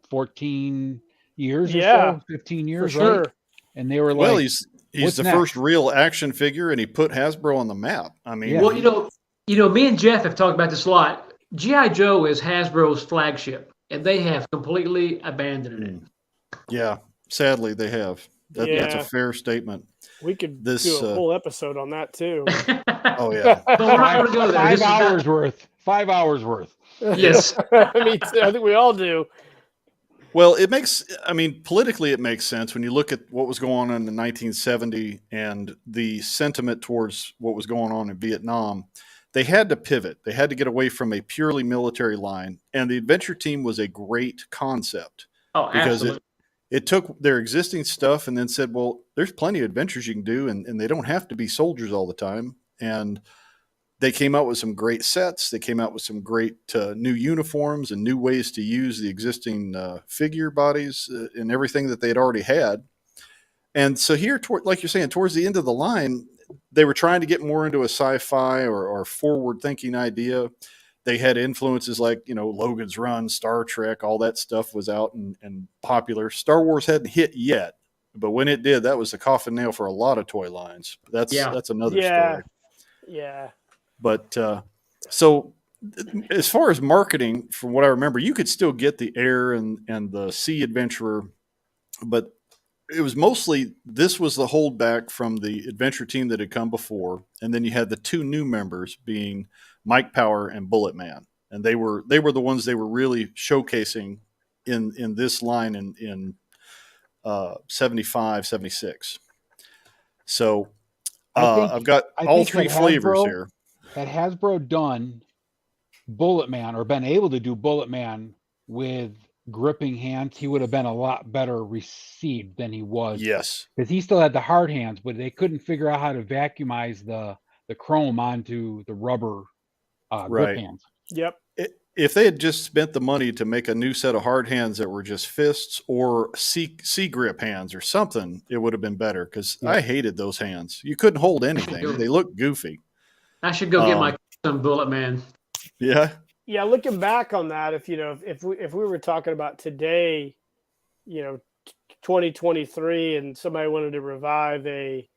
[SPEAKER 2] 14 years or so, 15 years,
[SPEAKER 3] for sure.
[SPEAKER 2] Right? And they were like,
[SPEAKER 1] well, he's the first real action figure, and he put Hasbro on the map. I mean,
[SPEAKER 4] me and Jeff have talked about this a lot. G.I. Joe is Hasbro's flagship, and they have completely abandoned it.
[SPEAKER 1] Yeah, sadly they have. That's a fair statement.
[SPEAKER 3] We could do a whole episode on that too.
[SPEAKER 1] Oh yeah,
[SPEAKER 4] but we're not going to go there.
[SPEAKER 2] 5 hours worth. 5 hours worth.
[SPEAKER 4] Yes,
[SPEAKER 3] I think we all do.
[SPEAKER 1] Well, politically it makes sense when you look at what was going on in 1970 and the sentiment towards what was going on in Vietnam. They had to pivot. They had to get away from a purely military line, and the adventure team was a great concept.
[SPEAKER 4] Oh,
[SPEAKER 1] because
[SPEAKER 4] absolutely.
[SPEAKER 1] It took their existing stuff and then said, well, there's plenty of adventures you can do, and they don't have to be soldiers all the time. And they came out with some great sets. They came out with some great new uniforms and new ways to use the existing figure bodies and everything that they had already had. And so here, like you're saying, towards the end of the line, they were trying to get more into a sci-fi or forward-thinking idea. They had influences like, Logan's Run, Star Trek, all that stuff was out and popular. Star Wars hadn't hit yet, but when it did, that was the coffin nail for a lot of toy lines. That's another story.
[SPEAKER 3] Yeah.
[SPEAKER 1] But so as far as marketing, from what I remember, you could still get the Air and the Sea Adventurer, but it was mostly, this was the holdback from the adventure team that had come before. And then you had the 2 new members being Mike Power and Bullet Man. And they were the ones they were really showcasing in this line in 75, 76. So I've got all 3 flavors here.
[SPEAKER 2] Had Hasbro done Bullet Man, or been able to do Bullet Man with gripping hands, he would have been a lot better received than he was.
[SPEAKER 1] Yes.
[SPEAKER 2] Because he still had the hard hands, but they couldn't figure out how to vacuumize the chrome onto the rubber grip hands.
[SPEAKER 3] Yep.
[SPEAKER 1] If they had just spent the money to make a new set of hard hands that were just fists or C grip hands or something, it would have been better, because I hated those hands. You couldn't hold anything. They looked goofy.
[SPEAKER 4] I should go get my custom Bullet Man.
[SPEAKER 1] Yeah.
[SPEAKER 3] Yeah, looking back on that, if we were talking about today, 2023, and somebody wanted to revive a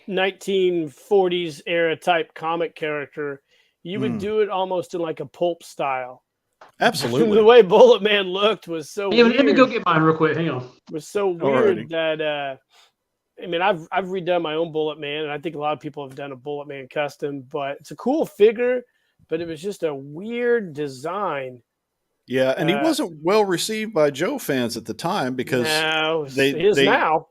[SPEAKER 3] 1940s era type comic character, you would do it almost in like a pulp style.
[SPEAKER 1] Absolutely.
[SPEAKER 3] The way Bullet Man looked was so weird.
[SPEAKER 4] Let me go get mine real quick. Hang on.
[SPEAKER 3] It was so weird that I've redone my own Bullet Man, and I think a lot of people have done a Bullet Man custom, but it's a cool figure, but it was just a weird design.
[SPEAKER 1] Yeah, and he wasn't well received by Joe fans at the time because
[SPEAKER 3] he is now.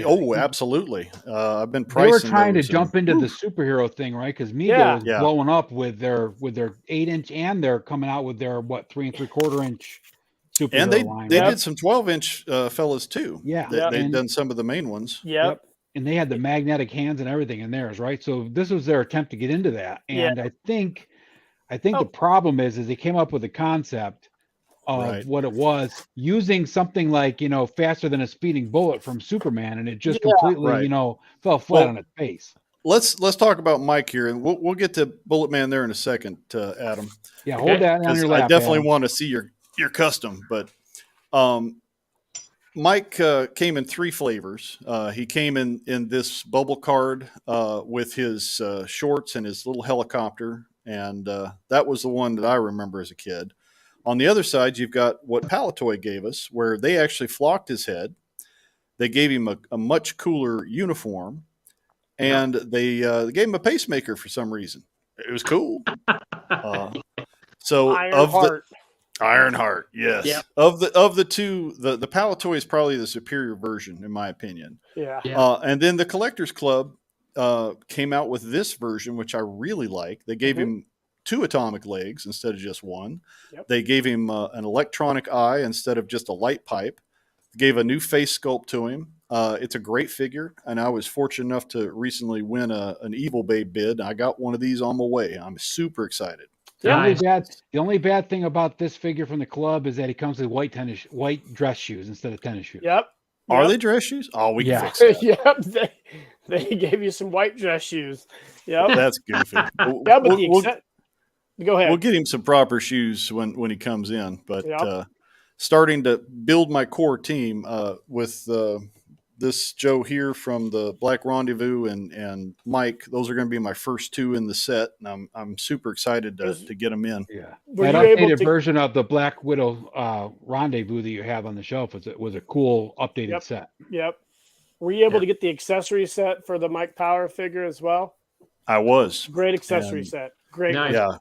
[SPEAKER 1] Oh, absolutely. I've been
[SPEAKER 2] They
[SPEAKER 1] pricing
[SPEAKER 2] were trying to
[SPEAKER 1] those
[SPEAKER 2] jump into the superhero thing, right? Because Mego is blowing up with their 8-inch, and they're coming out with their 3 3/4-inch superhero
[SPEAKER 1] and they
[SPEAKER 2] line.
[SPEAKER 1] They did some 12-inch fellas too.
[SPEAKER 2] Yeah,
[SPEAKER 1] they've done some of the main ones.
[SPEAKER 3] Yep.
[SPEAKER 2] And they had the magnetic hands and everything in theirs, right? So this was their attempt to get into that. And I think the problem is they came up with a concept of what it was, using something like, faster than a speeding bullet from Superman, and it just completely, fell flat on its face.
[SPEAKER 1] Let's talk about Mike here, and we'll get to Bullet Man there in a second, Adam.
[SPEAKER 2] Yeah, hold that on your lap.
[SPEAKER 1] I definitely want to see your custom, but Mike came in 3 flavors. He came in this bubble card with his shorts and his little helicopter, and that was the one that I remember as a kid. On the other side, you've got what Palatoy gave us, where they actually flocked his head. They gave him a much cooler uniform, and they gave him a pacemaker for some reason. It was cool. So Ironheart, yes. Yep. Of the two, the Palatoy is probably the superior version, in my opinion.
[SPEAKER 3] Yeah.
[SPEAKER 1] And then the Collectors Club came out with this version, which I really like. They gave him 2 atomic legs instead of just 1. Yep. They gave him an electronic eye instead of just a light pipe. They gave a new face sculpt to him. It's a great figure, and I was fortunate enough to recently win an Evil Babe bid. I got one of these on my way. I'm super excited.
[SPEAKER 2] The only bad thing about this figure from the club is that he comes with white dress shoes instead of tennis shoes.
[SPEAKER 3] Yep.
[SPEAKER 1] Are they dress shoes? Oh, we can fix that.
[SPEAKER 3] Yep. They gave you some white dress shoes. Yep.
[SPEAKER 1] That's goofy.
[SPEAKER 3] Go ahead.
[SPEAKER 1] We'll get him some proper shoes when he comes in. But starting to build my core team with this Joe here from the Black Rendezvous and Mike. Those are going to be my first 2 in the set, and I'm super excited to get them in.
[SPEAKER 2] Yeah, that updated version of the Black Widow Rendezvous that you have on the shelf was a cool updated set.
[SPEAKER 3] Yep. Were you able to get the accessory set for the Mike Power figure as well?
[SPEAKER 1] I was.
[SPEAKER 3] Great accessory set. Great.
[SPEAKER 4] Nice.
[SPEAKER 1] Yeah.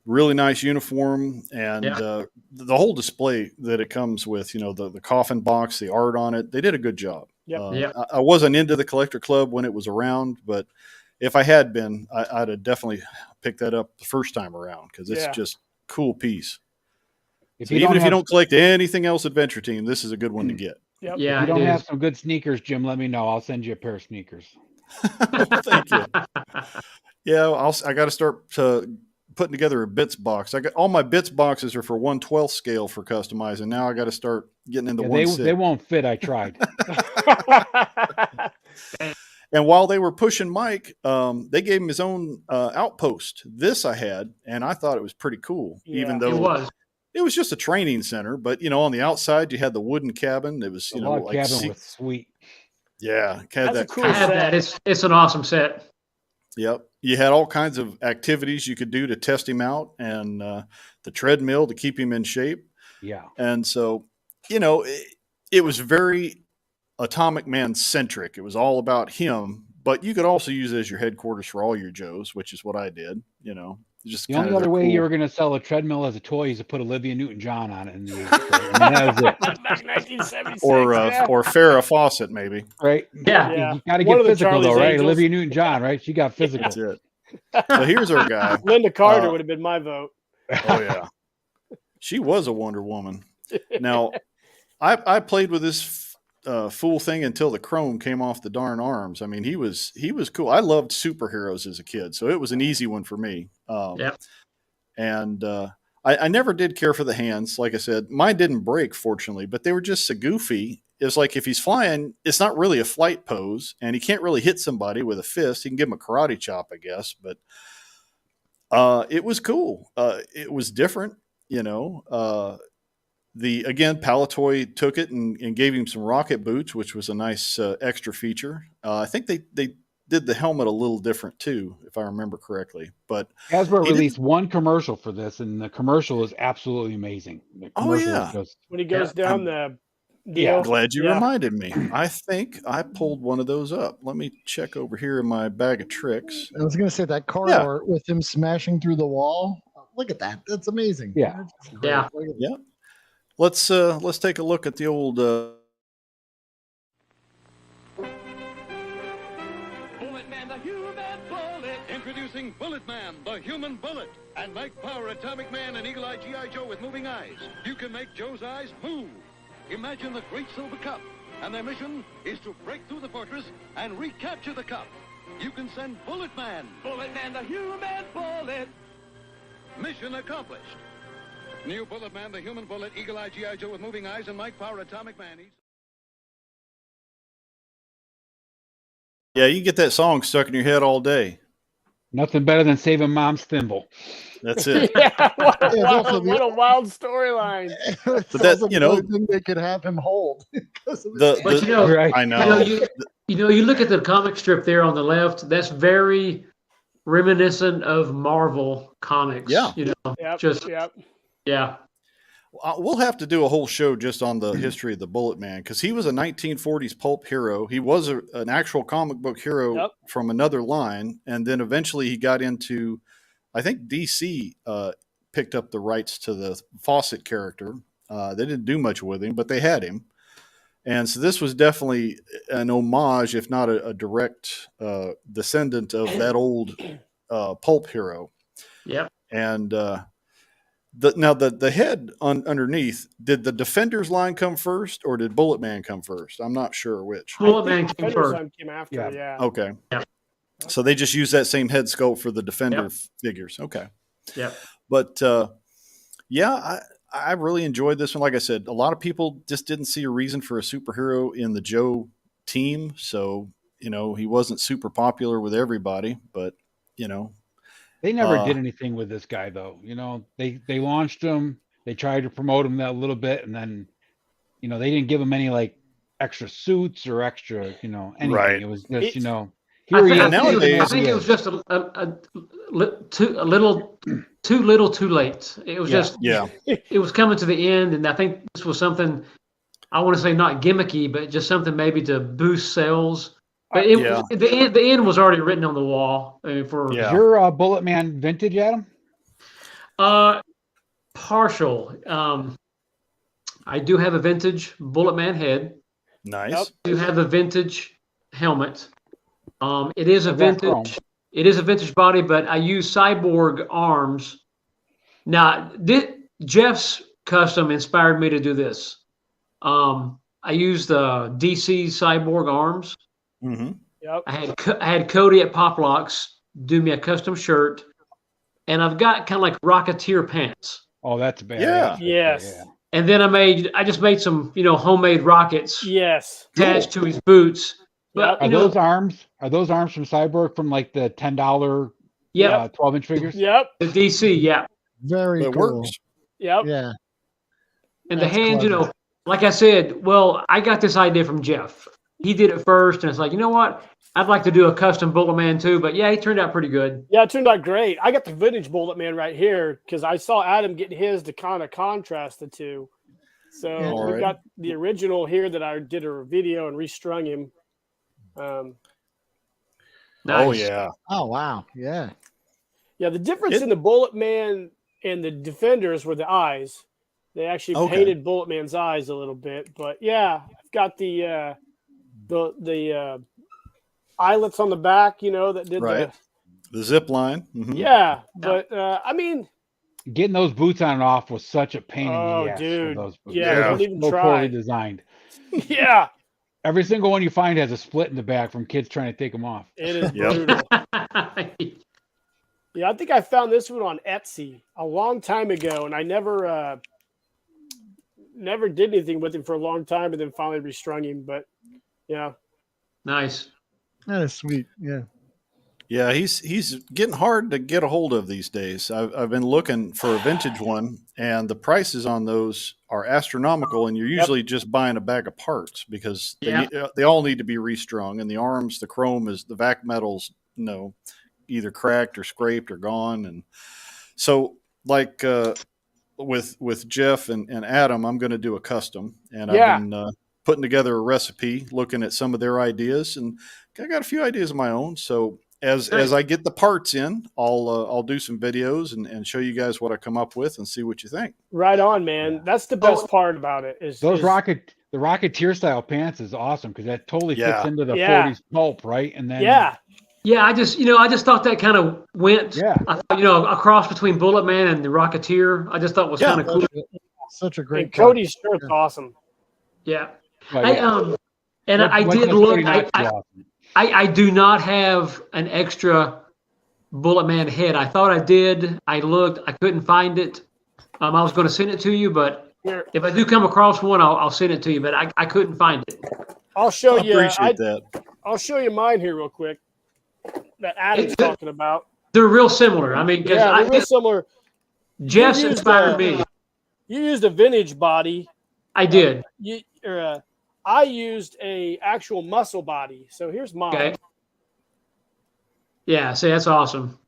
[SPEAKER 1] Really nice uniform, and the whole display that it comes with, the coffin box, the art on it, they did a good job.
[SPEAKER 3] Yep.
[SPEAKER 1] I wasn't into the Collector Club when it was around, but if I had been, I'd have definitely picked that up the first time around because it's just a cool piece. Even if you don't collect anything else Adventure Team, this is a good one to get.
[SPEAKER 3] Yep.
[SPEAKER 2] Yeah, if you don't have some good sneakers, Jim, let me know. I'll send you a pair of sneakers.
[SPEAKER 1] Thank you. Yeah, I got to start putting together a bits box. I got all my bits boxes are for 1/12 scale for customizing. Now I got to start getting into 1/6.
[SPEAKER 2] They won't fit. I tried.
[SPEAKER 1] And while they were pushing Mike, they gave him his own outpost. This I had, and I thought it was pretty cool, even though it was just a training center. But on the outside, you had the wooden cabin. It was
[SPEAKER 2] the log cabin was sweet.
[SPEAKER 1] Yeah,
[SPEAKER 3] that's a cool
[SPEAKER 4] I have that. It's an awesome set.
[SPEAKER 1] Yep. You had all kinds of activities you could do to test him out, and the treadmill to keep him in shape.
[SPEAKER 2] Yeah.
[SPEAKER 1] And so, it was very Atomic Man centric. It was all about him, but you could also use it as your headquarters for all your Joes, which is what I did, Just
[SPEAKER 2] the only other way you were going to sell a treadmill as a toy is to put Olivia Newton-John on it. And that was it.
[SPEAKER 3] Back in 1976.
[SPEAKER 1] Or Farrah Fawcett, maybe.
[SPEAKER 2] Right?
[SPEAKER 3] Yeah.
[SPEAKER 2] You got to get physical, though, right? Angels. Olivia Newton-John, right? She got physical.
[SPEAKER 1] That's it. So here's our guy.
[SPEAKER 3] Linda Carter would have been my vote.
[SPEAKER 1] Oh, yeah. She was a Wonder Woman. Now, I played with this fool thing until the chrome came off the darn arms. I mean, he was cool. I loved superheroes as a kid, so it was an easy one for me. And I never did care for the hands. Like I said, mine didn't break, fortunately, but they were just so goofy. It's like if he's flying, it's not really a flight pose, and he can't really hit somebody with a fist. He can give him a karate chop, I guess, but it was cool. It was different, Palatoy took it and gave him some rocket boots, which was a nice extra feature. I think they did the helmet a little different too, if I remember correctly. But
[SPEAKER 2] Hasbro released one commercial for this, and the commercial is absolutely amazing.
[SPEAKER 3] When he goes down the deal.
[SPEAKER 1] Yeah, glad you reminded me. I think I pulled one of those up. Let me check over here in my bag of tricks.
[SPEAKER 5] I was going to say that car art with him smashing through the wall. look at that. That's amazing.
[SPEAKER 2] Yeah.
[SPEAKER 5] That's great.
[SPEAKER 4] Yeah.
[SPEAKER 5] Look at
[SPEAKER 1] Yeah. Let's take a look at the old.
[SPEAKER 6] Bullet Man, the human bullet. Introducing Bullet Man, the human bullet. And Mike Power, Atomic Man, and Eagle Eye G.I. Joe with moving eyes. You can make Joe's eyes move. Imagine the Great Silver Cup. And their mission is to break through the fortress and recapture the cup. You can send Bullet Man. Bullet Man, the human bullet. Mission accomplished. New Bullet Man, the human bullet, Eagle Eye G.I. Joe with moving eyes, and Mike Power, Atomic Man.
[SPEAKER 1] Yeah, you get that song stuck in your head all day.
[SPEAKER 2] Nothing better than saving mom's thimble.
[SPEAKER 1] That's it.
[SPEAKER 3] Yeah, what a
[SPEAKER 5] Yeah,
[SPEAKER 3] wild,
[SPEAKER 5] also the-
[SPEAKER 3] what a wild storyline.
[SPEAKER 5] It's
[SPEAKER 1] But that,
[SPEAKER 5] also
[SPEAKER 1] you
[SPEAKER 5] the
[SPEAKER 1] know-
[SPEAKER 5] only thing they could have him hold. Because of
[SPEAKER 1] The,
[SPEAKER 4] But
[SPEAKER 1] the-
[SPEAKER 4] you know,
[SPEAKER 2] Right.
[SPEAKER 1] I know.
[SPEAKER 4] you look at the comic strip there on the left. That's very reminiscent of Marvel comics.
[SPEAKER 1] Yeah.
[SPEAKER 4] You know,
[SPEAKER 3] Yep.
[SPEAKER 4] Just-
[SPEAKER 3] yep.
[SPEAKER 4] yeah.
[SPEAKER 1] We'll have to do a whole show just on the history of the Bullet Man because he was a 1940s pulp hero. He was an actual comic book hero
[SPEAKER 3] Yep.
[SPEAKER 1] from another line, and then eventually he got into, I think DC picked up the rights to the Fawcett character. They didn't do much with him, but they had him, and so this was definitely an homage, if not a direct descendant of that old pulp hero.
[SPEAKER 4] Yep.
[SPEAKER 1] And the head underneath, did the Defenders line come first or did Bullet Man come first? I'm not sure which.
[SPEAKER 4] Bullet
[SPEAKER 3] I
[SPEAKER 4] Man
[SPEAKER 3] think
[SPEAKER 4] came
[SPEAKER 3] Defenders
[SPEAKER 4] first.
[SPEAKER 3] Line came after,
[SPEAKER 2] Yeah.
[SPEAKER 3] yeah.
[SPEAKER 1] Okay.
[SPEAKER 4] Yeah.
[SPEAKER 1] So they just use that same head sculpt for the Defender
[SPEAKER 4] Yep.
[SPEAKER 1] figures. Okay.
[SPEAKER 4] Yep.
[SPEAKER 1] But yeah, I really enjoyed this one. Like I said, a lot of people just didn't see a reason for a superhero in the Joe team. So, he wasn't super popular with everybody, but,
[SPEAKER 2] They never did anything with this guy, though. They launched him. They tried to promote him that a little bit, and then, they didn't give him any like extra suits or extra, anything.
[SPEAKER 1] Right.
[SPEAKER 2] It was just,
[SPEAKER 4] I
[SPEAKER 2] here he
[SPEAKER 4] think,
[SPEAKER 2] is.
[SPEAKER 1] nowadays-
[SPEAKER 4] I think it was just a little too little, too late. It was
[SPEAKER 2] Yeah.
[SPEAKER 4] just
[SPEAKER 1] yeah.
[SPEAKER 4] it was coming to the end, and I think this was something I want to say not gimmicky, but just something maybe to boost sales. But
[SPEAKER 1] Yeah.
[SPEAKER 4] the end was already written on the wall. I mean, for
[SPEAKER 1] Yeah.
[SPEAKER 2] Is your Bullet Man vintage, Adam?
[SPEAKER 4] partial. I do have a vintage Bullet Man head.
[SPEAKER 1] Nice.
[SPEAKER 3] Yep.
[SPEAKER 4] I do have a vintage helmet. It is a
[SPEAKER 2] Is that chrome?
[SPEAKER 4] vintage. It is a vintage body, but I use cyborg arms. Now, Jeff's custom inspired me to do this. I used the DC cyborg arms.
[SPEAKER 1] Mm-hmm.
[SPEAKER 3] Yep.
[SPEAKER 4] I had Cody at Pop Locks do me a custom shirt, and I've got kind of like Rocketeer pants.
[SPEAKER 2] Oh, that's bad.
[SPEAKER 1] Yeah.
[SPEAKER 3] Yes.
[SPEAKER 2] Yeah.
[SPEAKER 4] And then I just made some homemade rockets
[SPEAKER 3] Yes.
[SPEAKER 4] attached to his boots. But
[SPEAKER 3] Yep.
[SPEAKER 2] Are those arms from Cyborg from like the $10
[SPEAKER 4] yeah,
[SPEAKER 2] 12-inch figures?
[SPEAKER 3] Yep.
[SPEAKER 4] the DC, yeah.
[SPEAKER 5] Very
[SPEAKER 1] It
[SPEAKER 5] cool.
[SPEAKER 1] works.
[SPEAKER 3] Yep.
[SPEAKER 5] Yeah.
[SPEAKER 4] And
[SPEAKER 5] That's
[SPEAKER 4] the hand,
[SPEAKER 5] clever.
[SPEAKER 4] like I said, well, I got this idea from Jeff. He did it first, and it's like, you know what? I'd like to do a custom Bullet Man too, but yeah, he turned out pretty good.
[SPEAKER 3] Yeah, it turned out great. I got the vintage Bullet Man right here because I saw Adam getting his to kind of contrast the two. So
[SPEAKER 5] Yeah.
[SPEAKER 3] we
[SPEAKER 1] Alright.
[SPEAKER 3] got the original here that I did a video and restrung him.
[SPEAKER 4] Nice.
[SPEAKER 1] Oh, yeah.
[SPEAKER 5] Oh wow. Yeah.
[SPEAKER 3] Yeah, the difference in the Bullet Man and the Defenders were the eyes. They actually
[SPEAKER 1] Okay.
[SPEAKER 3] painted Bullet Man's eyes a little bit, but yeah, I've got the eyelets on the back. That did
[SPEAKER 1] Right. The zip line. Mhm.
[SPEAKER 3] Yeah, but I mean,
[SPEAKER 2] Getting those boots on and off was such a pain in
[SPEAKER 3] Oh,
[SPEAKER 2] the ass.
[SPEAKER 3] dude.
[SPEAKER 2] For those boots.
[SPEAKER 3] Yeah,
[SPEAKER 1] don't
[SPEAKER 2] They're
[SPEAKER 3] even
[SPEAKER 2] so
[SPEAKER 3] try.
[SPEAKER 2] poorly designed.
[SPEAKER 3] yeah,
[SPEAKER 2] Every single one you find has a split in the back from kids trying to take them off.
[SPEAKER 3] it is
[SPEAKER 1] Yep.
[SPEAKER 3] brutal. Yeah, I think I found this one on Etsy a long time ago, and I never did anything with him for a long time, and then finally restrung him. But yeah,
[SPEAKER 4] Nice.
[SPEAKER 5] That is sweet. Yeah.
[SPEAKER 1] Yeah, he's getting hard to get a hold of these days. I've been looking for a vintage one, and the prices on those are astronomical. And you're usually just buying a bag of parts because they all need to be restrung. And the arms, the chrome is the vac metals, either cracked or scraped or gone. And so, like with Jeff and Adam, I'm going to do a custom, and
[SPEAKER 3] Yeah.
[SPEAKER 1] I've been putting together a recipe, looking at some of their ideas, and I got a few ideas of my own. So as I get the parts in, I'll do some videos and show you guys what I come up with and see what you think.
[SPEAKER 3] Right on, man. That's the best part about it. Is
[SPEAKER 2] the Rocketeer style pants is awesome because that totally fits into the 40s pulp, right? And then
[SPEAKER 4] I just thought that kind of went, a cross between Bullet Man and the Rocketeer. I just thought was kind of cool.
[SPEAKER 5] Such a great.
[SPEAKER 3] And Cody's shirt's awesome.
[SPEAKER 4] Yeah.
[SPEAKER 2] Well,
[SPEAKER 4] I did look. I do not have an extra Bullet Man head. I thought I did. I looked. I couldn't find it. I was going to send it to you, but if I do come across one, I'll send it to you. But I couldn't find it.
[SPEAKER 3] I'll show you.
[SPEAKER 1] Appreciate that.
[SPEAKER 3] I'll show you mine here real quick. That Adam's talking about.
[SPEAKER 4] They're real similar. I mean,
[SPEAKER 3] they're real similar.
[SPEAKER 4] Jeff's inspired me.
[SPEAKER 3] You used a vintage body.
[SPEAKER 4] I did.
[SPEAKER 3] I used a actual muscle body. So here's mine.
[SPEAKER 4] Okay. Yeah, see, that's awesome.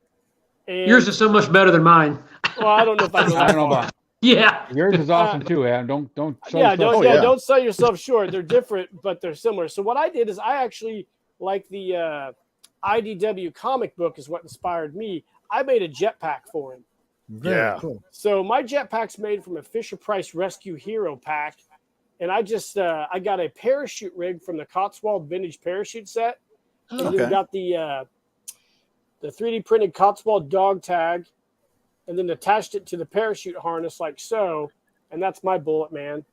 [SPEAKER 3] And,
[SPEAKER 4] yours is so much better than mine.
[SPEAKER 3] Well, I don't know if I don't know about.
[SPEAKER 4] Yeah,
[SPEAKER 2] yours is awesome too, Adam. Don't
[SPEAKER 3] sell yourself short. They're different, but they're similar. So what I did is I actually like the IDW comic book is what inspired me. I made a jetpack for him.
[SPEAKER 1] Very
[SPEAKER 5] cool.
[SPEAKER 3] So my jetpack's made from a Fisher-Price Rescue Hero pack. And I just I got a parachute rig from the Cotswold vintage parachute set. And you've got the 3D printed Cotswold dog tag, and then attached it to the parachute harness like so. And that's my Bullet Man.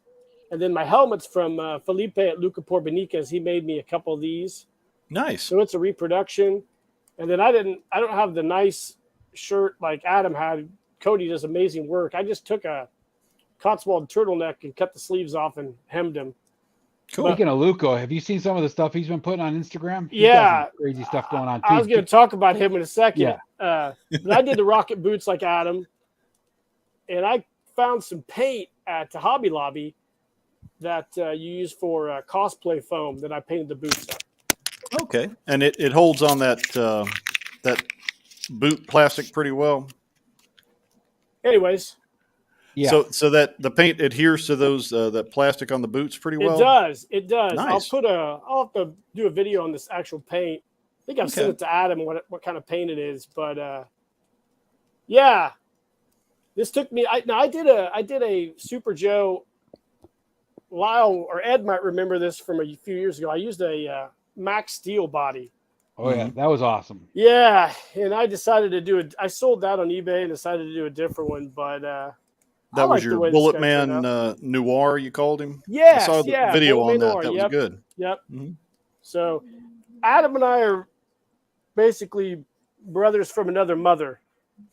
[SPEAKER 3] And then my helmet's from Felipe at Luca Porbenicas. He made me a couple of these.
[SPEAKER 1] Nice.
[SPEAKER 3] So it's a reproduction. And then I don't have the nice shirt like Adam had. Cody does amazing work. I just took a Cotswold turtleneck and cut the sleeves off and hemmed him.
[SPEAKER 2] Cool. Speaking of Luca, have you seen some of the stuff he's been putting on Instagram? He's
[SPEAKER 3] got
[SPEAKER 2] some crazy stuff going on too.
[SPEAKER 3] I was going to talk about him in a second. But I did the rocket boots like Adam, and I found some paint at the Hobby Lobby that you use for cosplay foam that I painted the boots up.
[SPEAKER 1] Okay, and it holds on that boot plastic pretty well.
[SPEAKER 3] Anyways.
[SPEAKER 2] Yeah.
[SPEAKER 1] So that the paint adheres to those that plastic on the boots pretty well.
[SPEAKER 3] It does.
[SPEAKER 1] Nice.
[SPEAKER 3] I'll have to do a video on this actual paint. I think I've sent it to Adam what kind of paint it is, but this took me. I did a Super Joe. Lyle or Ed might remember this from a few years ago. I used a Max Steel body.
[SPEAKER 2] Oh yeah, that was awesome.
[SPEAKER 3] Yeah, and I decided to do it. I sold that on eBay and decided to do a different one, but.
[SPEAKER 1] That was your Bullet Man Noir, you called him?
[SPEAKER 3] Yes,
[SPEAKER 1] I saw the video on that. That was good.
[SPEAKER 3] Yep. Mm-hmm. So Adam and I are basically brothers from another mother.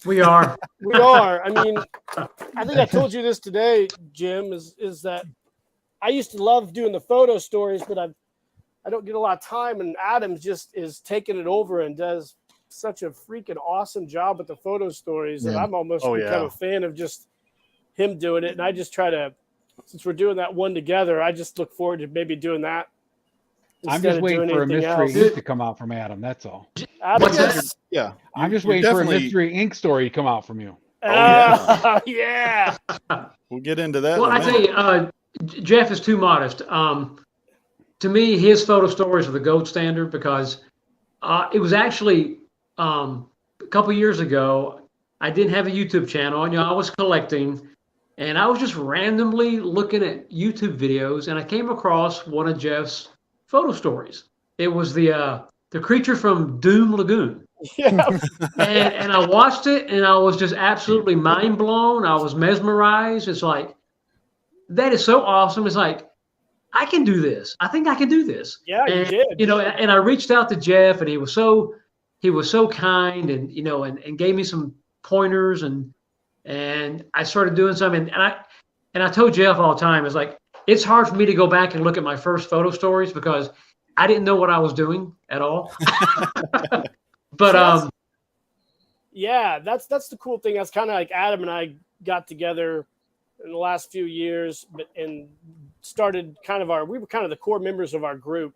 [SPEAKER 4] We are.
[SPEAKER 3] We are. I mean, I think I told you this today, Jim, is that I used to love doing the photo stories, but I don't get a lot of time, and Adam just is taking it over and does such a freaking awesome job with the photo stories that I'm almost become a fan of just him doing it. And I just try to, since we're doing that one together, I just look forward to maybe doing that.
[SPEAKER 2] I'm just waiting for a Mystery Inc. to come out from Adam. That's all.
[SPEAKER 3] Adam,
[SPEAKER 2] I'm just waiting for a Mystery Inc. story to come out from you.
[SPEAKER 3] Yeah.
[SPEAKER 1] We'll get into that.
[SPEAKER 4] Well, I tell you, Jeff is too modest. To me, his photo stories are the gold standard because it was actually a couple years ago. I didn't have a YouTube channel, and I was collecting. And I was just randomly looking at YouTube videos, and I came across one of Jeff's photo stories. It was the creature from Doom Lagoon.
[SPEAKER 3] Yeah.
[SPEAKER 4] and I watched it, and I was just absolutely mind blown. I was mesmerized. It's like, that is so awesome. It's like, I can do this. I think I can do this.
[SPEAKER 3] Yeah,
[SPEAKER 4] and,
[SPEAKER 3] you did.
[SPEAKER 4] And I reached out to Jeff, and he was so kind, and and gave me some pointers, and I started doing something, and I told Jeff all the time, it's like, it's hard for me to go back and look at my first photo stories because I didn't know what I was doing at all. But
[SPEAKER 3] that's the cool thing. That's kind of like Adam and I got together in the last few years, and started we were kind of the core members of our group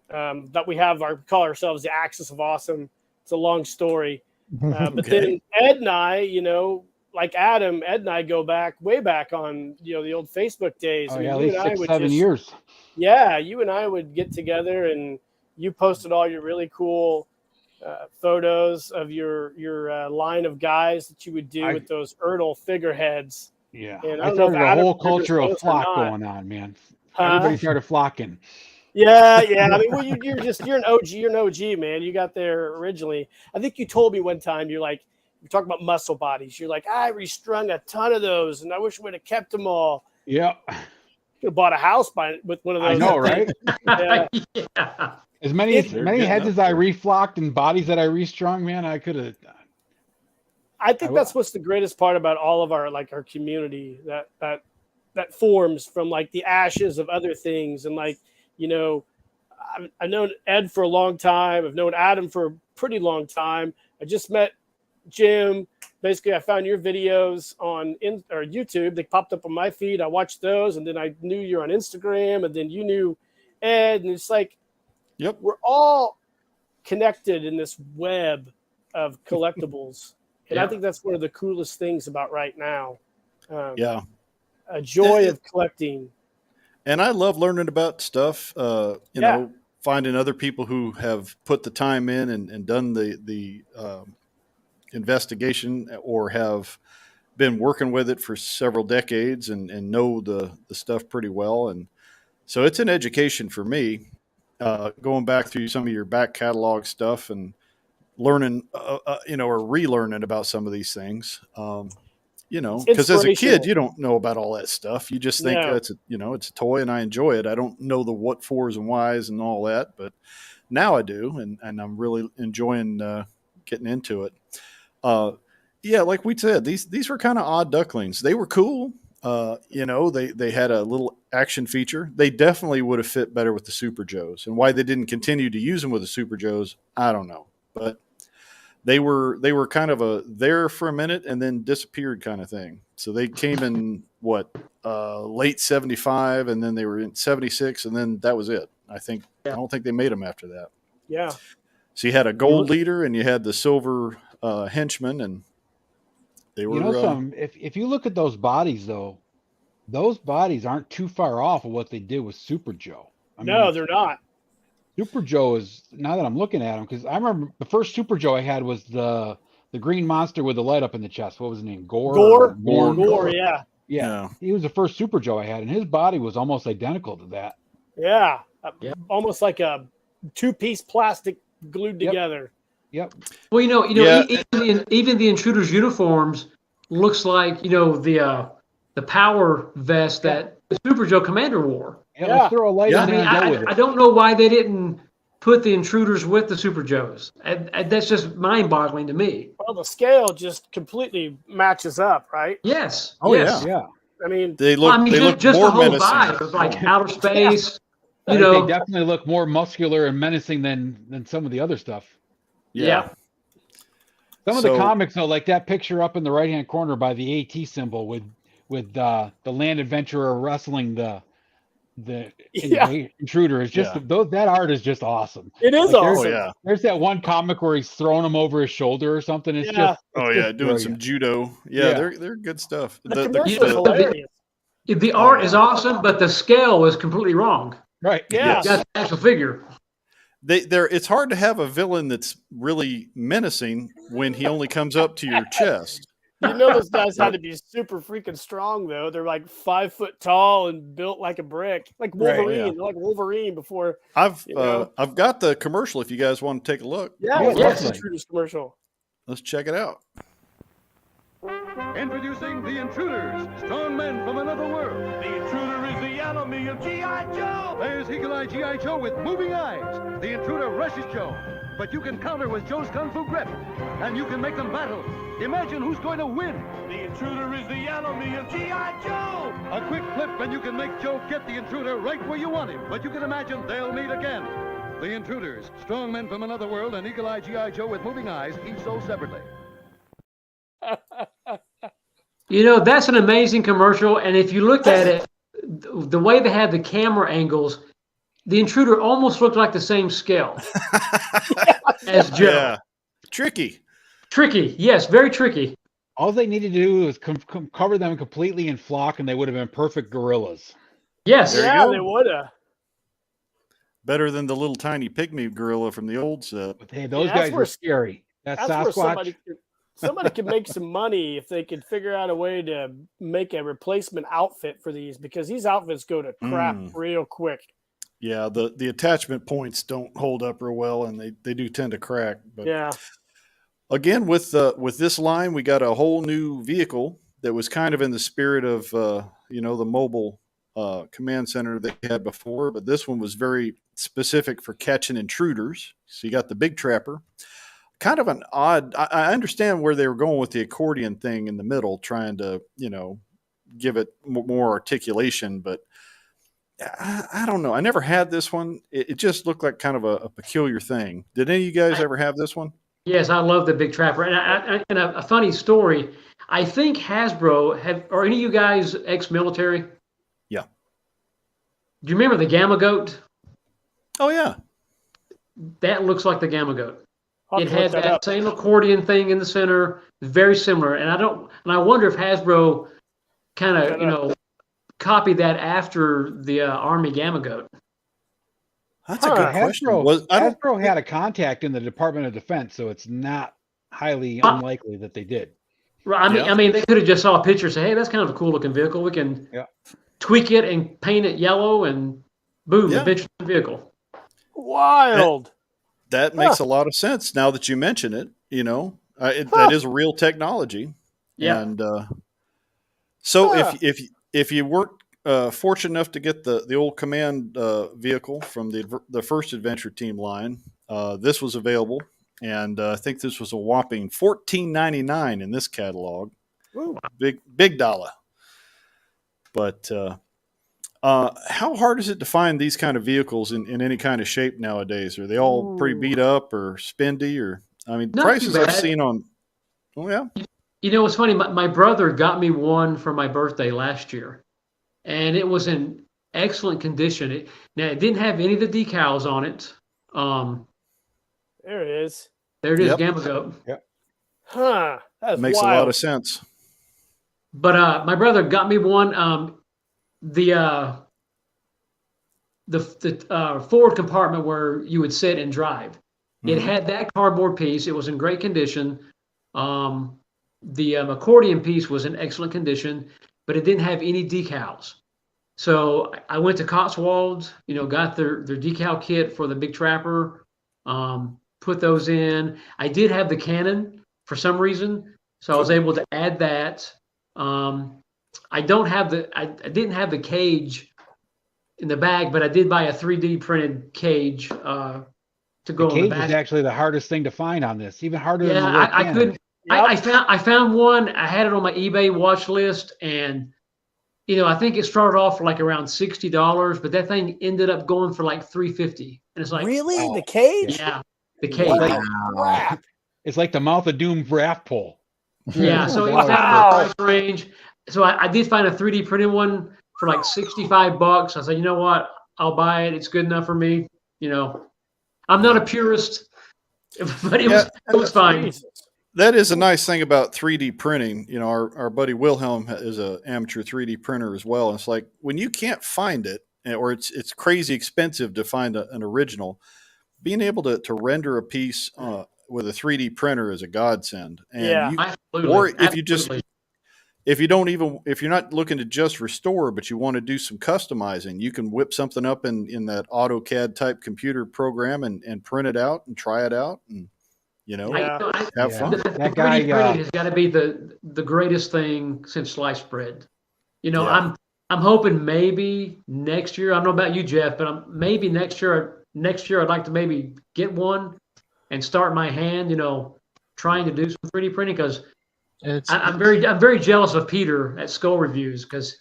[SPEAKER 3] that we call ourselves the Axis of Awesome. It's a long story. But then Ed and I, like Adam, Ed and I go way back on, the old Facebook days.
[SPEAKER 2] Oh, at least 6-7 years.
[SPEAKER 3] Yeah, you and I would get together, and you posted all your really cool photos of your line of guys that you would do with those Erdl figureheads.
[SPEAKER 2] Yeah,
[SPEAKER 3] and
[SPEAKER 2] I started a whole culture of flock going on, man. Everybody started flocking.
[SPEAKER 3] Yeah. I mean, well, you're an OG. You're an OG, man. You got there originally. I think you told me one time, you're talking about muscle bodies. You're like, I restrung a ton of those, and I wish we would have kept them all.
[SPEAKER 2] Yeah.
[SPEAKER 3] Could have bought a house with one of those.
[SPEAKER 2] I know, right?
[SPEAKER 4] Yeah.
[SPEAKER 2] As many heads as I reflocked and bodies that I restrung, man, I could have.
[SPEAKER 3] I think that's what's the greatest part about all of our community that forms from the ashes of other things. And I've known Ed for a long time. I've known Adam for a pretty long time. I just met Jim. Basically, I found your videos on YouTube. They popped up on my feed. I watched those, and then I knew you were on Instagram, and then you knew Ed, and it's
[SPEAKER 1] yep,
[SPEAKER 3] we're all connected in this web of collectibles. And I think that's one of the coolest things about right now. A joy of collecting.
[SPEAKER 1] And I love learning about stuff, finding other people who have put the time in and done the investigation or have been working with it for several decades and know the stuff pretty well. And so it's an education for me, going back through some of your back catalog stuff and learning, or relearning about some of these things. Because as a kid, you don't know about all that stuff. You just think it's a toy and I enjoy it. I don't know the what fors and whys and all that, but now I do. And I'm really enjoying getting into it. Like we said, these were kind of odd ducklings. They were cool. They had a little action feature. They definitely would have fit better with the Super Joes, and why they didn't continue to use them with the Super Joes, I don't know. But they were kind of there for a minute and then disappeared kind of thing. So they came in late 75, and then they were in 76, and then that was it. I don't think they made them after that.
[SPEAKER 3] Yeah.
[SPEAKER 1] So you had a gold leader and you had the silver henchman, and they were.
[SPEAKER 2] If you look at those bodies, though, those bodies aren't too far off of what they did with Super Joe.
[SPEAKER 3] No, they're not.
[SPEAKER 2] Super Joe is, now that I'm looking at him, because I remember the first Super Joe I had was the green monster with the light up in the chest. What was his name? Gore,
[SPEAKER 3] yeah.
[SPEAKER 2] Yeah. He was the first Super Joe I had, and his body was almost identical to that.
[SPEAKER 3] Yeah. Almost like a two-piece plastic glued together.
[SPEAKER 2] Yep.
[SPEAKER 4] Well, even the Intruders uniforms looks like, the power vest that the Super Joe Commander wore.
[SPEAKER 2] Yeah. Let's throw a light on there and go with it.
[SPEAKER 4] I don't know why they didn't put the Intruders with the Super Joes. And that's just mind-boggling to me.
[SPEAKER 3] Well, the scale just completely matches up, right?
[SPEAKER 4] Yes.
[SPEAKER 1] Oh,
[SPEAKER 4] yes.
[SPEAKER 2] Yeah.
[SPEAKER 3] I mean,
[SPEAKER 1] they look
[SPEAKER 4] just
[SPEAKER 1] more
[SPEAKER 4] the whole
[SPEAKER 1] menacing.
[SPEAKER 4] vibe of outer space.
[SPEAKER 2] They definitely look more muscular and menacing than some of the other stuff.
[SPEAKER 4] Yeah.
[SPEAKER 2] Some of the comics, though, like that picture up in the right-hand corner by the AT symbol with the land adventurer wrestling the intruder is just that art is just awesome.
[SPEAKER 3] It is awesome.
[SPEAKER 2] There's that one comic where he's throwing him over his shoulder or something. It's
[SPEAKER 1] doing
[SPEAKER 2] brilliant.
[SPEAKER 1] some judo. They're good stuff.
[SPEAKER 3] Hilarious.
[SPEAKER 4] The art is awesome, but the scale is completely wrong.
[SPEAKER 2] Right.
[SPEAKER 3] Yeah.
[SPEAKER 4] That's the actual figure.
[SPEAKER 1] It's hard to have a villain that's really menacing when he only comes up to your chest.
[SPEAKER 3] Those guys had to be super freaking strong, though. They're 5 foot tall and built like a brick, like Wolverine.
[SPEAKER 1] Right, yeah.
[SPEAKER 3] They're like Wolverine before.
[SPEAKER 1] I've got the commercial if you guys want to take a look.
[SPEAKER 3] Yes, Intruders commercial.
[SPEAKER 1] Let's check it out.
[SPEAKER 6] Introducing the Intruders, strong men from another world. The Intruder is the enemy of G.I. Joe. There's Eagle-Eye G.I. Joe with moving eyes. The Intruder rushes Joe, but you can counter with Joe's Kung Fu grip, and you can make them battle. Imagine who's going to win. The Intruder is the enemy of G.I. Joe. A quick flip, and you can make Joe get the Intruder right where you want him, but you can imagine they'll meet again. The Intruders, strong men from another world, and Eagle-Eye G.I. Joe with moving eyes, each sold separately.
[SPEAKER 4] That's an amazing commercial, and if you looked at it, the way they had the camera angles, the Intruder almost looked like the same scale as Joe.
[SPEAKER 1] Yeah. Tricky,
[SPEAKER 4] yes, very tricky.
[SPEAKER 2] All they needed to do was cover them completely in flock, and they would have been perfect gorillas.
[SPEAKER 4] Yes,
[SPEAKER 3] they would have.
[SPEAKER 1] Better than the little tiny pygmy gorilla from the old set.
[SPEAKER 2] But hey, those guys were scary.
[SPEAKER 3] That's where somebody could make some money if they could figure out a way to make a replacement outfit for these, because these outfits go to crap real quick.
[SPEAKER 1] Yeah, the attachment points don't hold up real well, and they do tend to crack. But
[SPEAKER 3] yeah.
[SPEAKER 1] Again, with this line, we got a whole new vehicle that was kind of in the spirit of the mobile command center they had before, but this one was very specific for catching intruders. So you got the big trapper. Kind of an odd. I understand where they were going with the accordion thing in the middle, trying to give it more articulation, but I don't know. I never had this one. It just looked like kind of a peculiar thing. Did any of you guys ever have this one?
[SPEAKER 4] Yes, I love the big trapper. And a funny story. I think Hasbro are any of you guys ex-military?
[SPEAKER 1] Yeah.
[SPEAKER 4] Do you remember the Gamma Goat?
[SPEAKER 1] Oh yeah.
[SPEAKER 4] That looks like the Gamma Goat. It had that same accordion thing in the center, very similar. And I wonder if Hasbro kind of copied that after the Army Gamma Goat.
[SPEAKER 1] That's a good question.
[SPEAKER 2] Hasbro had a contact in the Department of Defense, so it's not highly unlikely that they did.
[SPEAKER 4] Right. I mean, they could have just saw a picture and say, "Hey, that's kind of a cool looking vehicle. We can tweak it and paint it yellow, and boom, adventure vehicle."
[SPEAKER 3] Wild.
[SPEAKER 1] That makes a lot of sense now that you mention it. That is a real technology.
[SPEAKER 4] Yeah.
[SPEAKER 1] And so if you weren't fortunate enough to get the old command vehicle from the first adventure team line, this was available, and I think this was a whopping $14.99 in this catalog.
[SPEAKER 3] Ooh.
[SPEAKER 1] Big dollar. But how hard is it to find these kind of vehicles in any kind of shape nowadays? Are they all pretty beat up or spendy? Or prices I've seen on. Oh yeah.
[SPEAKER 4] It's funny. My brother got me one for my birthday last year, and it was in excellent condition. It didn't have any of the decals on it.
[SPEAKER 3] There it is.
[SPEAKER 4] There it is, Gamma Goat.
[SPEAKER 2] Yep.
[SPEAKER 3] Huh. That
[SPEAKER 1] makes
[SPEAKER 3] wild.
[SPEAKER 1] a lot of sense.
[SPEAKER 4] But my brother got me one. The forward compartment where you would sit and drive. It had that cardboard piece. It was in great condition. The accordion piece was in excellent condition, but it didn't have any decals. So I went to Cotswolds, got their decal kit for the big trapper, put those in. I did have the cannon for some reason, so I was able to add that. I didn't have the cage in the bag, but I did buy a 3D printed cage to go
[SPEAKER 2] the
[SPEAKER 4] on the
[SPEAKER 2] cage
[SPEAKER 4] back.
[SPEAKER 2] is actually the hardest thing to find on this, even harder than the
[SPEAKER 4] I couldn't. I found one. I had it on my eBay watch list, and I think it started off for like around $60, but that thing ended up going for like $350. And it's like,
[SPEAKER 3] really, the cage?
[SPEAKER 4] Yeah, the cage.
[SPEAKER 3] Wow.
[SPEAKER 2] It's like the Mouth of Doom raft pole.
[SPEAKER 4] Yeah, so it was out of the price range. So I did find a 3D printed one for like $65. I said, you know what? I'll buy it. It's good enough for me. I'm not a purist, but it was fine.
[SPEAKER 1] That is a nice thing about 3D printing. Our buddy Wilhelm is an amateur 3D printer as well. And it's like when you can't find it, or it's crazy expensive to find an original, being able to render a piece with a 3D printer is a godsend. And
[SPEAKER 4] absolutely.
[SPEAKER 1] Or if you're not looking to just restore, but you want to do some customizing, you can whip something up in that AutoCAD type computer program and print it out and try it out and have fun.
[SPEAKER 4] The 3D printing has got to be the greatest thing since sliced bread. I'm hoping maybe next year. I don't know about you, Jeff, but maybe next year I'd like to maybe get one and start my hand. Trying to do some 3D printing because I'm very jealous of Peter at Skull Reviews because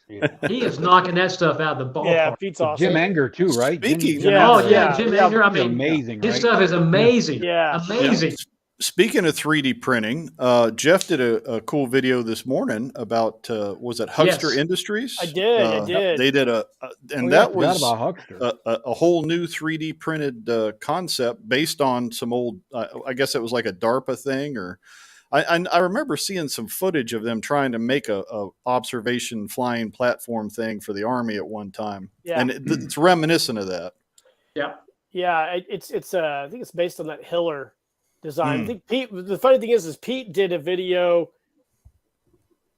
[SPEAKER 4] he is knocking that stuff out of the ballpark.
[SPEAKER 3] Yeah, Pete's awesome.
[SPEAKER 2] Jim Enger too, right?
[SPEAKER 1] Jim
[SPEAKER 4] Enger. I mean,
[SPEAKER 2] amazing.
[SPEAKER 4] His stuff is amazing.
[SPEAKER 3] Yeah,
[SPEAKER 4] amazing.
[SPEAKER 1] Speaking of 3D printing, Jeff did a cool video this morning about was it Huckster Industries?
[SPEAKER 3] I did.
[SPEAKER 1] They did that was a whole new 3D printed concept based on some old. I guess it was like a DARPA thing, or I remember seeing some footage of them trying to make a observation flying platform thing for the Army at one time, and it's reminiscent of that.
[SPEAKER 4] Yeah.
[SPEAKER 3] Yeah, it's I think it's based on that Hiller design. I think Pete. The funny thing is Pete did a video,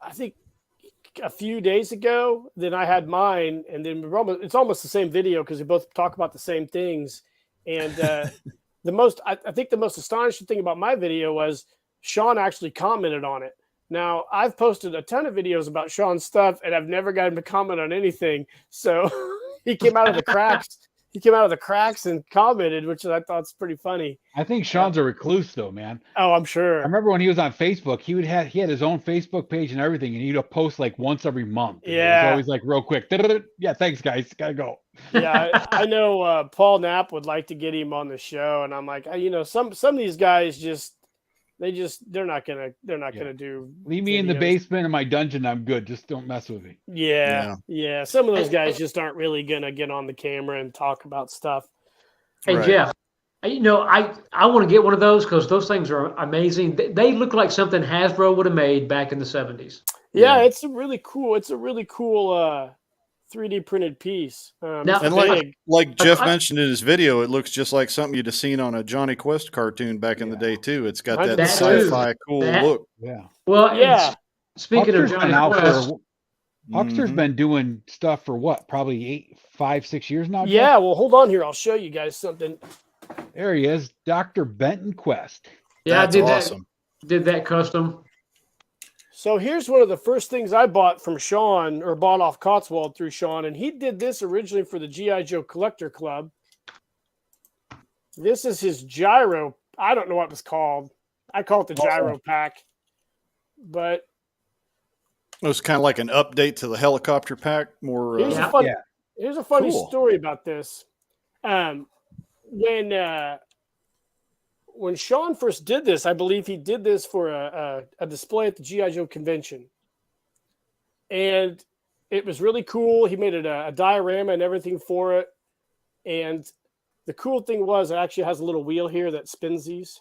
[SPEAKER 3] I think, a few days ago. Then I had mine, and then it's almost the same video because we both talk about the same things. And I think the most astonishing thing about my video was Sean actually commented on it. Now, I've posted a ton of videos about Sean's stuff, and I've never gotten him to comment on anything. So he came out of the cracks. He came out of the cracks and commented, which I thought is pretty funny.
[SPEAKER 2] I think Sean's a recluse, though, man.
[SPEAKER 3] Oh, I'm sure.
[SPEAKER 2] I remember when he was on Facebook, he had his own Facebook page and everything, and he'd post like once every month.
[SPEAKER 3] Yeah,
[SPEAKER 2] it was always like real quick. Yeah, thanks, guys. Gotta go.
[SPEAKER 3] Yeah, I know Paul Knapp would like to get him on the show, and I'm like, some of these guys they're not gonna do.
[SPEAKER 2] Leave me in the basement in my dungeon. I'm good. Just don't mess with me.
[SPEAKER 3] Yeah. Some of those guys just aren't really gonna get on the camera and talk about stuff.
[SPEAKER 4] Hey, right. Jeff, I want to get one of those because those things are amazing. They look like something Hasbro would have made back in the 70s.
[SPEAKER 3] Yeah, it's a really cool 3D printed piece.
[SPEAKER 1] Now, and like Jeff mentioned in his video, it looks just like something you'd have seen on a Johnny Quest cartoon back in the day too. It's got that sci-fi cool look.
[SPEAKER 2] Yeah.
[SPEAKER 4] Well,
[SPEAKER 3] yeah.
[SPEAKER 4] Speaking of Johnny Quest,
[SPEAKER 2] Huckster's been doing stuff for what? Probably 5-6 years now.
[SPEAKER 3] Yeah. Well, hold on here. I'll show you guys something.
[SPEAKER 2] There he is, Dr. Benton Quest.
[SPEAKER 4] Yeah,
[SPEAKER 1] that's awesome.
[SPEAKER 4] Did that custom.
[SPEAKER 3] So here's one of the first things I bought from Sean, or bought off Cotswold through Sean, and he did this originally for the G.I. Joe Collector Club. This is his gyro. I don't know what it was called. I call it the gyro pack. But
[SPEAKER 1] it was kind of like an update to the helicopter pack. More.
[SPEAKER 3] Here's a funny story about this. When Sean first did this, I believe he did this for a display at the G.I. Joe convention. And it was really cool. He made it a diorama and everything for it. And the cool thing was it actually has a little wheel here that spins these.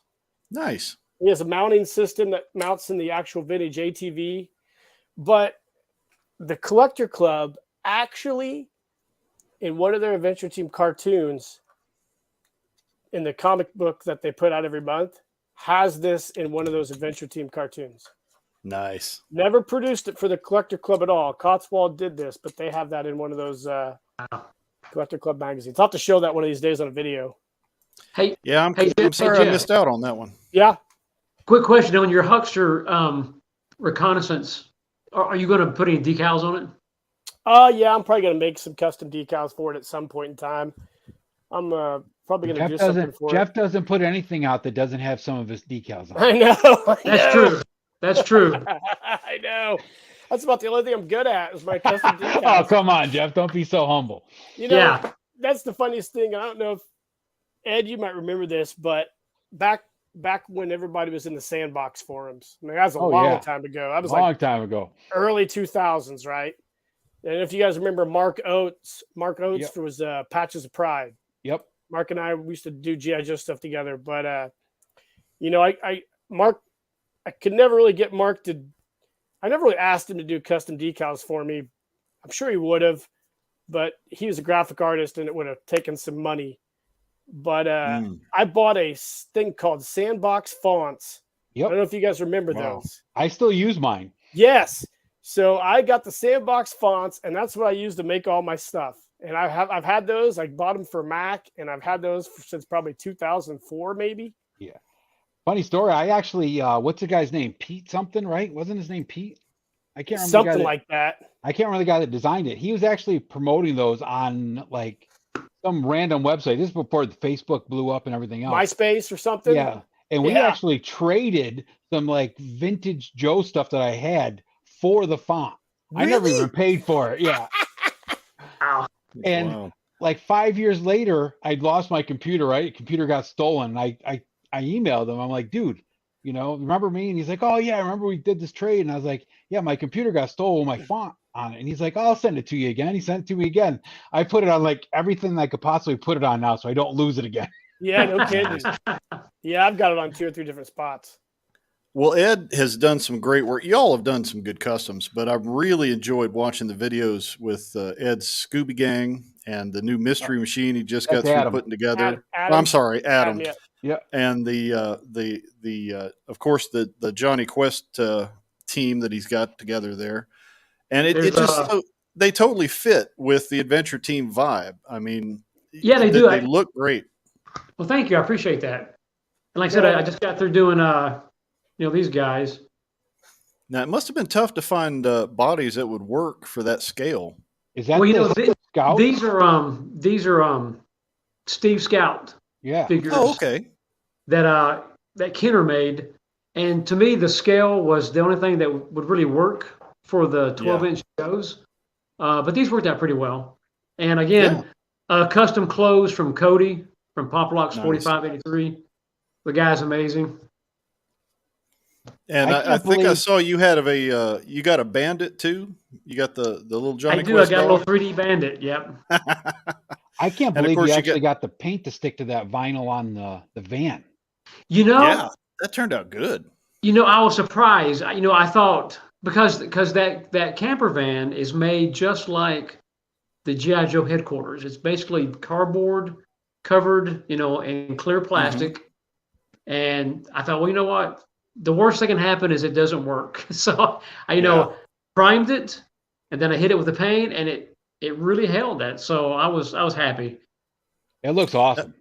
[SPEAKER 1] Nice.
[SPEAKER 3] He has a mounting system that mounts in the actual vintage ATV. But the Collector Club actually, in one of their Adventure Team cartoons, in the comic book that they put out every month, has this in one of those Adventure Team cartoons.
[SPEAKER 1] Nice.
[SPEAKER 3] Never produced it for the Collector Club at all. Cotswold did this, but they have that in one of those Collector Club magazines. I'll have to show that one of these days on a video.
[SPEAKER 4] Hey,
[SPEAKER 1] yeah, I'm sorry I missed out on that one.
[SPEAKER 3] Yeah.
[SPEAKER 4] Quick question on your Huckster reconnaissance. Are you going to put any decals on it?
[SPEAKER 3] Yeah, I'm probably going to make some custom decals for it at some point in time. I'm probably going to do something for it.
[SPEAKER 2] Jeff doesn't put anything out that doesn't have some of his decals on.
[SPEAKER 3] I know.
[SPEAKER 4] That's true.
[SPEAKER 3] I know. That's about the only thing I'm good at is my custom decals.
[SPEAKER 2] Oh, come on, Jeff. Don't be so humble.
[SPEAKER 3] That's the funniest thing. I don't know if, Ed, you might remember this, but back when everybody was in the sandbox forums. I mean, that was a long time ago. That was
[SPEAKER 2] time ago.
[SPEAKER 3] Early 2000s, right? And if you guys remember Mark Oates was Patches of Pride.
[SPEAKER 2] Yep.
[SPEAKER 3] Mark and I, we used to do G.I. Joe stuff together. But, I could never really get Mark to – I never really asked him to do custom decals for me. I'm sure he would have, but he was a graphic artist and it would have taken some money. But I bought a thing called Sandbox Fonts.
[SPEAKER 2] Yep.
[SPEAKER 3] I don't know if you guys remember those.
[SPEAKER 2] I still use mine.
[SPEAKER 3] Yes. So I got the Sandbox Fonts, and that's what I use to make all my stuff. And I've had those. I bought them for Mac, and I've had those since probably 2004, maybe.
[SPEAKER 2] Yeah. Funny story. I actually, what's the guy's name? Pete something, right? Wasn't his name Pete? I can't remember.
[SPEAKER 3] Something like that.
[SPEAKER 2] I can't remember the guy that designed it. He was actually promoting those on like some random website. This is before Facebook blew up and everything else.
[SPEAKER 3] MySpace or something.
[SPEAKER 2] Yeah. And we actually traded some like vintage Joe stuff that I had for the font.
[SPEAKER 3] Really?
[SPEAKER 2] I never even paid for it. Yeah.
[SPEAKER 4] Wow.
[SPEAKER 2] And like 5 years later, I'd lost my computer, right? Computer got stolen. I emailed him. I'm like, dude, remember me? And he's like, oh yeah, I remember we did this trade. And I was like, yeah, my computer got stolen with my font on it. And he's like, I'll send it to you again. He sent it to me again. I put it on like everything I could possibly put it on now so I don't lose it again.
[SPEAKER 3] Yeah, no kidding. Yeah, I've got it on 2 or 3 different spots.
[SPEAKER 1] Well, Ed has done some great work. Y'all have done some good customs, but I've really enjoyed watching the videos with Ed's Scooby Gang and the new mystery machine he just got
[SPEAKER 2] That's
[SPEAKER 1] through
[SPEAKER 2] Adam.
[SPEAKER 1] putting together.
[SPEAKER 3] Adam.
[SPEAKER 1] I'm sorry, Adam.
[SPEAKER 2] Yeah.
[SPEAKER 1] And the of course the Johnny Quest team that he's got together there, and it just they totally fit with the adventure team vibe. I mean,
[SPEAKER 4] yeah, they do.
[SPEAKER 1] They look great.
[SPEAKER 4] Well, thank you. I appreciate that. And like I said, I just got through doing these guys.
[SPEAKER 1] Now it must have been tough to find bodies that would work for that scale.
[SPEAKER 2] Is that
[SPEAKER 4] Scout? These are Steve Scout figures.
[SPEAKER 1] Oh, okay.
[SPEAKER 4] That Kenner made, and to me the scale was the only thing that would really work for the 12-inch shows. But these worked out pretty well. And again, custom clothes from Cody from Poplocks 4583. The guy's amazing.
[SPEAKER 1] And I think I saw you had you got a bandit too. You got the little Johnny.
[SPEAKER 4] I do. I got a little 3D bandit. Yep.
[SPEAKER 2] I can't believe you actually got the paint to stick to that vinyl on the van.
[SPEAKER 1] Yeah, that turned out good.
[SPEAKER 4] I was surprised. I thought because that camper van is made just like the G.I. Joe headquarters. It's basically cardboard covered, in clear plastic. Mm-hmm. And I thought, well, you know what? The worst that can happen is it doesn't work. So I, primed it, and then I hit it with the paint, and it really held that. So I was happy.
[SPEAKER 2] It looks awesome.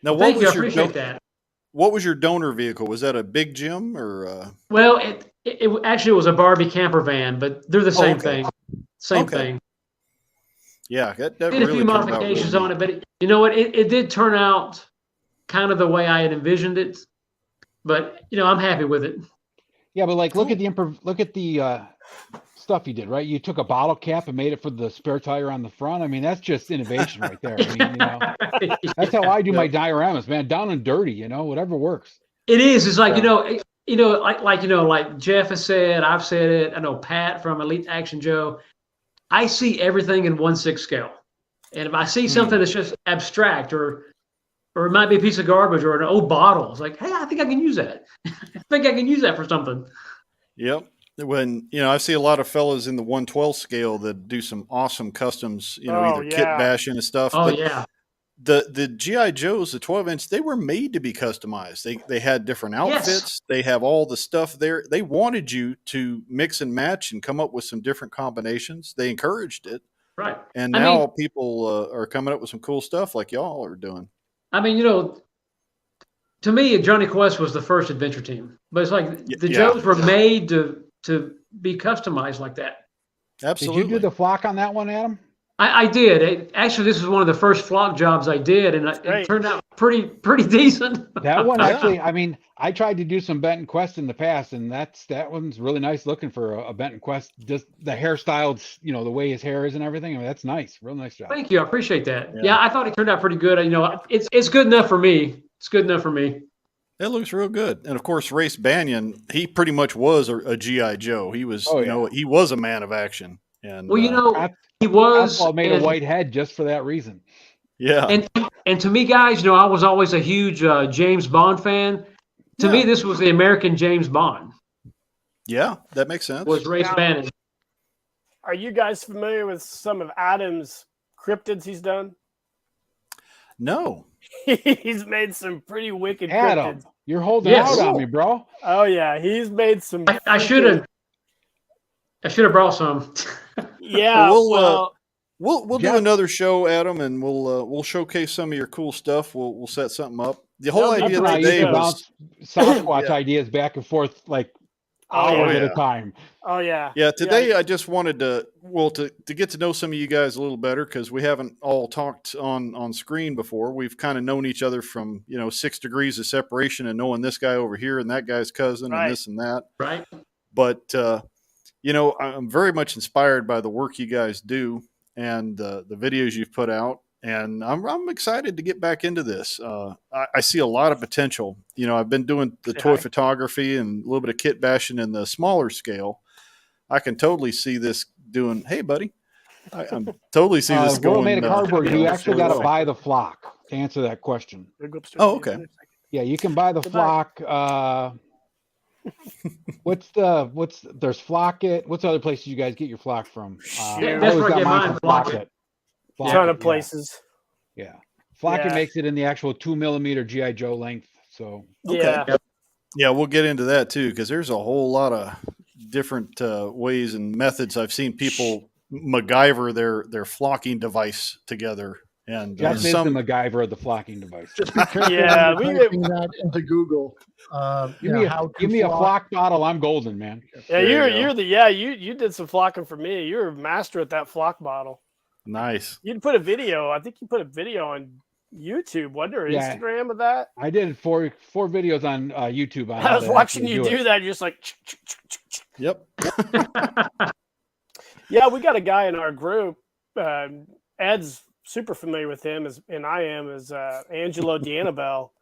[SPEAKER 1] Now,
[SPEAKER 4] thank you. I appreciate that.
[SPEAKER 1] What was your donor vehicle? Was that a big Jim or?
[SPEAKER 4] Well, it actually was a Barbie camper van, but they're the same thing. Same thing.
[SPEAKER 1] Yeah, that
[SPEAKER 4] did
[SPEAKER 1] really
[SPEAKER 4] a few modifications on it, but you know what? It did turn out kind of the way I had envisioned it. But I'm happy with it.
[SPEAKER 2] Yeah, but look at the stuff you did, right? You took a bottle cap and made it for the spare tire on the front. I mean, that's just innovation right there. I mean, that's how I do my dioramas, man. Down and dirty, whatever works.
[SPEAKER 4] It is. It's like like Jeff has said. I've said it. I know Pat from Elite Action Joe. I see everything in 1/6 scale, and if I see something that's just abstract or it might be a piece of garbage or an old bottle, it's like, hey, I think I can use that. I think I can use that for something.
[SPEAKER 1] Yep. When I see a lot of fellas in the 1/12 scale that do some awesome customs, either kit bashing and stuff.
[SPEAKER 4] Oh, yeah.
[SPEAKER 1] The G.I. Joes, the 12-inch, they were made to be customized. They had different outfits. Yes. They have all the stuff there. They wanted you to mix and match and come up with some different combinations. They encouraged it.
[SPEAKER 4] Right.
[SPEAKER 1] And now people are coming up with some cool stuff like y'all are doing.
[SPEAKER 4] I mean, to me, Johnny Quest was the first adventure team, but it's like the Joes were made to be customized like that.
[SPEAKER 1] Absolutely.
[SPEAKER 2] Did you do the flock on that one, Adam?
[SPEAKER 4] I did. Actually, this was one of the first flock jobs I did, and it turned out pretty decent.
[SPEAKER 2] That one actually, I mean, I tried to do some Benton Quest in the past, and that one's really nice looking for a Benton Quest. Just the hairstyle, the way his hair is and everything. I mean, that's nice. Real nice job.
[SPEAKER 4] Thank you. I appreciate that. Yeah, I thought it turned out pretty good. It's good enough for me. It's good enough for me.
[SPEAKER 1] It looks real good. And of course, Race Banyan, he pretty much was a G.I. Joe. He was, he was a man of action. And
[SPEAKER 4] he was.
[SPEAKER 2] I made a white head just for that reason.
[SPEAKER 1] Yeah.
[SPEAKER 4] And to me, guys, I was always a huge James Bond fan. To me, this was the American James Bond.
[SPEAKER 1] Yeah, that makes sense.
[SPEAKER 4] Was Race Banyan.
[SPEAKER 3] Are you guys familiar with some of Adam's cryptids he's done?
[SPEAKER 1] No.
[SPEAKER 3] He's made some pretty wicked cryptids.
[SPEAKER 2] You're holding out on me, bro.
[SPEAKER 3] Oh yeah, he's made some.
[SPEAKER 4] I should have brought some.
[SPEAKER 3] Yeah.
[SPEAKER 1] We'll do another show, Adam, and we'll showcase some of your cool stuff. We'll set something up. The whole idea today was
[SPEAKER 2] Sasquatch ideas back and forth hours at a time.
[SPEAKER 3] Oh yeah.
[SPEAKER 1] Yeah. Today I just wanted to get to know some of you guys a little better because we haven't all talked on screen before. We've kind of known each other from 6 degrees of separation and knowing this guy over here and that guy's cousin and this and that.
[SPEAKER 4] Right.
[SPEAKER 1] But I'm very much inspired by the work you guys do and the videos you've put out. And I'm excited to get back into this. I see a lot of potential. I've been doing the toy photography and a little bit of kit bashing in the smaller scale. I can totally see this doing. Hey, buddy, I'm totally see this going.
[SPEAKER 2] Made a cardboard. You actually got to buy the flock to answer that question.
[SPEAKER 1] Oh, okay.
[SPEAKER 2] Yeah, you can buy the flock. There's Flocket. What's the other places you guys get your flock from?
[SPEAKER 4] That's where I get mine. Flocket.
[SPEAKER 3] ton of places.
[SPEAKER 2] Yeah. Flocking
[SPEAKER 3] Yeah.
[SPEAKER 2] makes it in the actual 2mm GI Joe length. So
[SPEAKER 3] Yeah.
[SPEAKER 1] Yeah, we'll get into that too, because there's a whole lot of different ways and methods. I've seen people MacGyver their flocking device together, and
[SPEAKER 2] Jeff is the MacGyver of the flocking device.
[SPEAKER 5] Just be careful
[SPEAKER 3] Yeah,
[SPEAKER 5] when you're typing that into Google.
[SPEAKER 2] Give me a flock bottle. I'm golden, man.
[SPEAKER 3] Yeah, you did some flocking for me. You're a master at that flock bottle.
[SPEAKER 1] Nice.
[SPEAKER 3] You'd put a video. I think you put a video on YouTube, wasn't there? Instagram of that.
[SPEAKER 2] I did four videos on YouTube. On
[SPEAKER 3] I was watching you do that. You're just like,
[SPEAKER 1] yep.
[SPEAKER 3] Yeah, we got a guy in our group. Ed's super familiar with him, and I am, is Angelo D'Annabelle.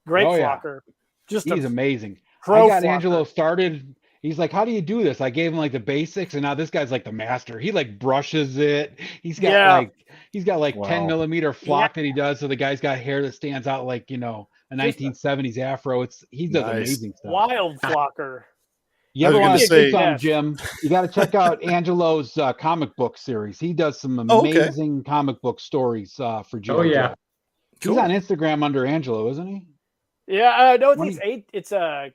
[SPEAKER 3] Great flocker.
[SPEAKER 2] He's amazing. I got Angelo started. He's like, how do you do this? I gave him like the basics, and now this guy's like the master. He like brushes it. He's got like 10mm flock that he does. So the guy's got hair that stands out like, a 1970s afro. He does amazing stuff.
[SPEAKER 3] Wild flocker.
[SPEAKER 2] You ever want to see something, Jim? You got to check out Angelo's comic book series. He does some amazing comic book stories for Joe.
[SPEAKER 4] Oh yeah,
[SPEAKER 2] he's on Instagram under Angelo, isn't he?
[SPEAKER 3] Yeah, no, it's a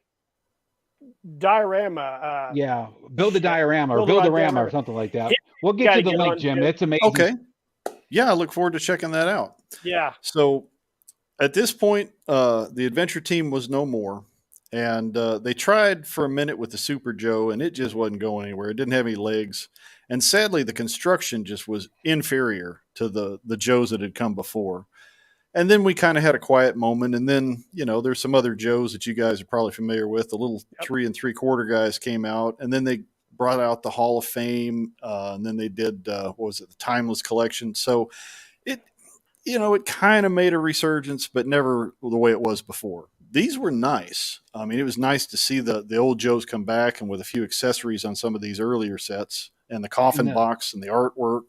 [SPEAKER 3] diorama.
[SPEAKER 2] Build a diorama or build a rama or something like that. We'll get you the link, Jim. It's amazing.
[SPEAKER 1] Okay. Yeah, I look forward to checking that out.
[SPEAKER 3] Yeah.
[SPEAKER 1] So at this point, the adventure team was no more. And they tried for a minute with the Super Joe, and it just wasn't going anywhere. It didn't have any legs. And sadly, the construction just was inferior to the Joes that had come before. And then we kind of had a quiet moment. And then, there's some other Joes that you guys are probably familiar with. The little 3 3/4 guys came out, and then they brought out the Hall of Fame. And then they did, the Timeless Collection. So it kind of made a resurgence, but never the way it was before. These were nice. I mean, it was nice to see the old Joes come back, and with a few accessories on some of these earlier sets, and the coffin box and the artwork.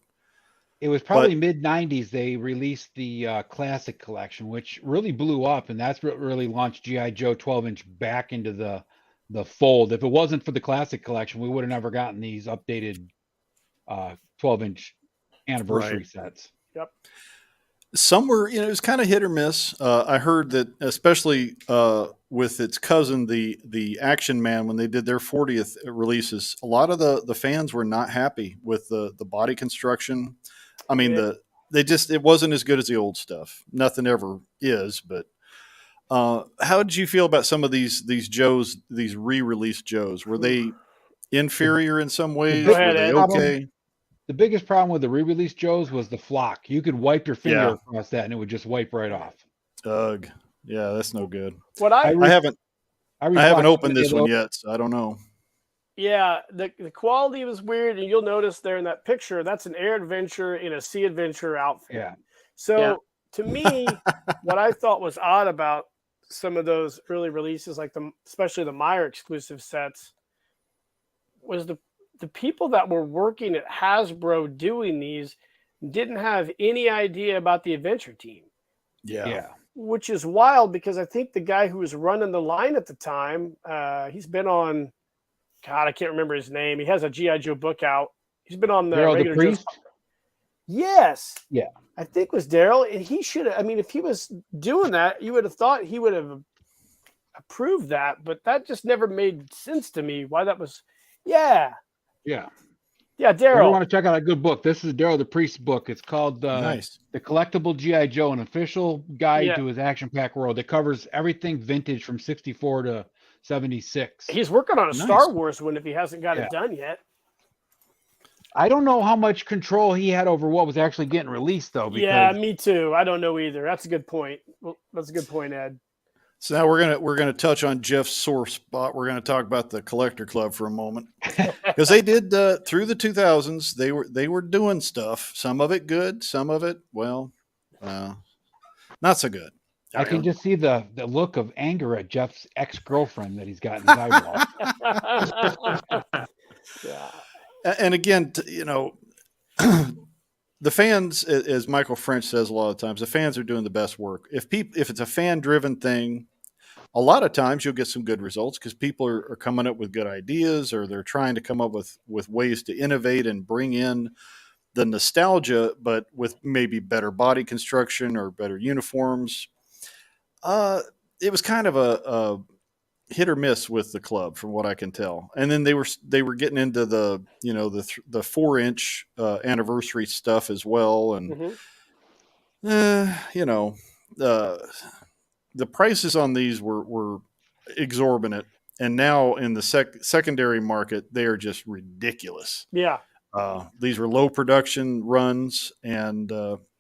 [SPEAKER 2] It was probably mid-90s they released the Classic Collection, which really blew up, and that's what really launched G.I. Joe 12-inch back into the fold. If it wasn't for the Classic Collection, we would have never gotten these updated 12-inch anniversary sets.
[SPEAKER 3] Yep.
[SPEAKER 1] Some were, it was kind of hit or miss. I heard that, especially with its cousin, the Action Man, when they did their 40th releases, a lot of the fans were not happy with the body construction. I mean, it wasn't as good as the old stuff. Nothing ever is, but how did you feel about some of these Joes, these re-released Joes? Were they inferior in some ways? Were they okay?
[SPEAKER 2] The biggest problem with the re-release Joes was the flock. You could wipe your finger across that and it would just wipe right off.
[SPEAKER 1] Ugh. Yeah, that's no good.
[SPEAKER 3] I
[SPEAKER 1] haven't opened this one yet, so I don't know.
[SPEAKER 3] Yeah, the quality was weird, and you'll notice there in that picture, that's an Air Adventure in a Sea Adventure outfit.
[SPEAKER 2] Yeah.
[SPEAKER 3] So to me, what I thought was odd about some of those early releases, like especially the Meyer exclusive sets, was the people that were working at Hasbro doing these didn't have any idea about the adventure team.
[SPEAKER 1] Yeah.
[SPEAKER 3] Which is wild, because I think the guy who was running the line at the time, he's been on, God, I can't remember his name. He has a G.I. Joe book out. He's been on the
[SPEAKER 2] Daryl
[SPEAKER 3] regular
[SPEAKER 2] the Priest?
[SPEAKER 3] Yes.
[SPEAKER 2] Yeah.
[SPEAKER 3] I think it was Daryl. And he should have, I mean, if he was doing that, you would have thought he would have approved that, but that just never made sense to me why that was. Yeah, Daryl.
[SPEAKER 2] You want to check out a good book. This is Daryl the Priest book. It's called The Collectible G.I. Joe, an official guide to his action-packed world. It covers everything vintage from 64 to 76.
[SPEAKER 3] He's working on a Star Wars one if he hasn't got it done yet.
[SPEAKER 2] I don't know how much control he had over what was actually getting released, though.
[SPEAKER 3] Yeah, me too. I don't know either. That's a good point. Well, that's a good point, Ed.
[SPEAKER 1] So now we're gonna touch on Jeff's sore spot. We're gonna talk about the Collector Club for a moment, because they did through the 2000s. They were doing stuff. Some of it good, some of it not so good.
[SPEAKER 2] I can just see the look of anger at Jeff's ex-girlfriend that he's got in his eyeball.
[SPEAKER 1] And again, the fans, as Michael French says a lot of times, the fans are doing the best work. If it's a fan-driven thing, a lot of times you'll get some good results because people are coming up with good ideas, or they're trying to come up with ways to innovate and bring in the nostalgia, but with maybe better body construction or better uniforms. It was kind of a hit or miss with the club, from what I can tell. And then they were getting into the the 4-inch anniversary stuff as well, and the prices on these were exorbitant, and now in the secondary market they are just ridiculous.
[SPEAKER 3] Yeah.
[SPEAKER 1] These were low production runs, and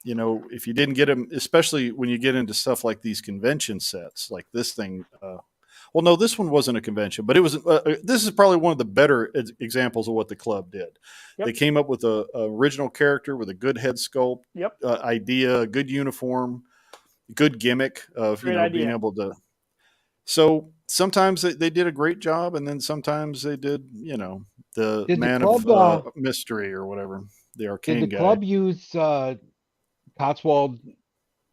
[SPEAKER 1] if you didn't get them, especially when you get into stuff like these convention sets, like this thing. Well, no, this one wasn't a convention, but it was. This is probably one of the better examples of what the club did.
[SPEAKER 3] Yep.
[SPEAKER 1] They came up with a original character with a good head sculpt, idea, good uniform, good gimmick of being able to. So sometimes they did a great job, and then sometimes they did the man of mystery or whatever, the arcane guy.
[SPEAKER 2] Did the club use Cotswold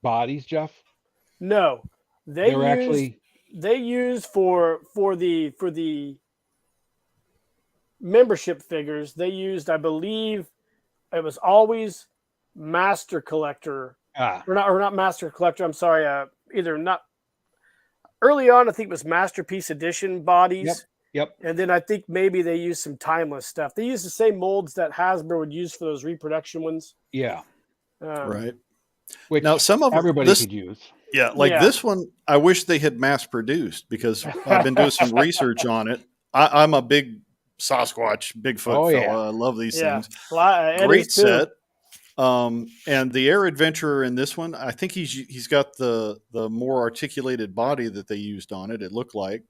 [SPEAKER 2] bodies, Jeff?
[SPEAKER 3] No, they used for the membership figures. They used, I believe, it was always Master Collector, or not Master Collector. I'm sorry, either not. Early on, I think it was Masterpiece Edition bodies.
[SPEAKER 2] Yep.
[SPEAKER 3] And then I think maybe they used some timeless stuff. They used the same molds that Hasbro would use for those reproduction ones.
[SPEAKER 2] Yeah.
[SPEAKER 1] Right.
[SPEAKER 2] Which
[SPEAKER 1] now some of
[SPEAKER 2] everybody could use.
[SPEAKER 1] Yeah, this one, I wish they had mass produced, because I've been doing some research on it. I'm a big Sasquatch, Bigfoot fella.
[SPEAKER 2] Yeah.
[SPEAKER 1] I love these things.
[SPEAKER 3] Great
[SPEAKER 1] set. And the Air Adventurer in this one, I think he's got the more articulated body that they used on it. It looked like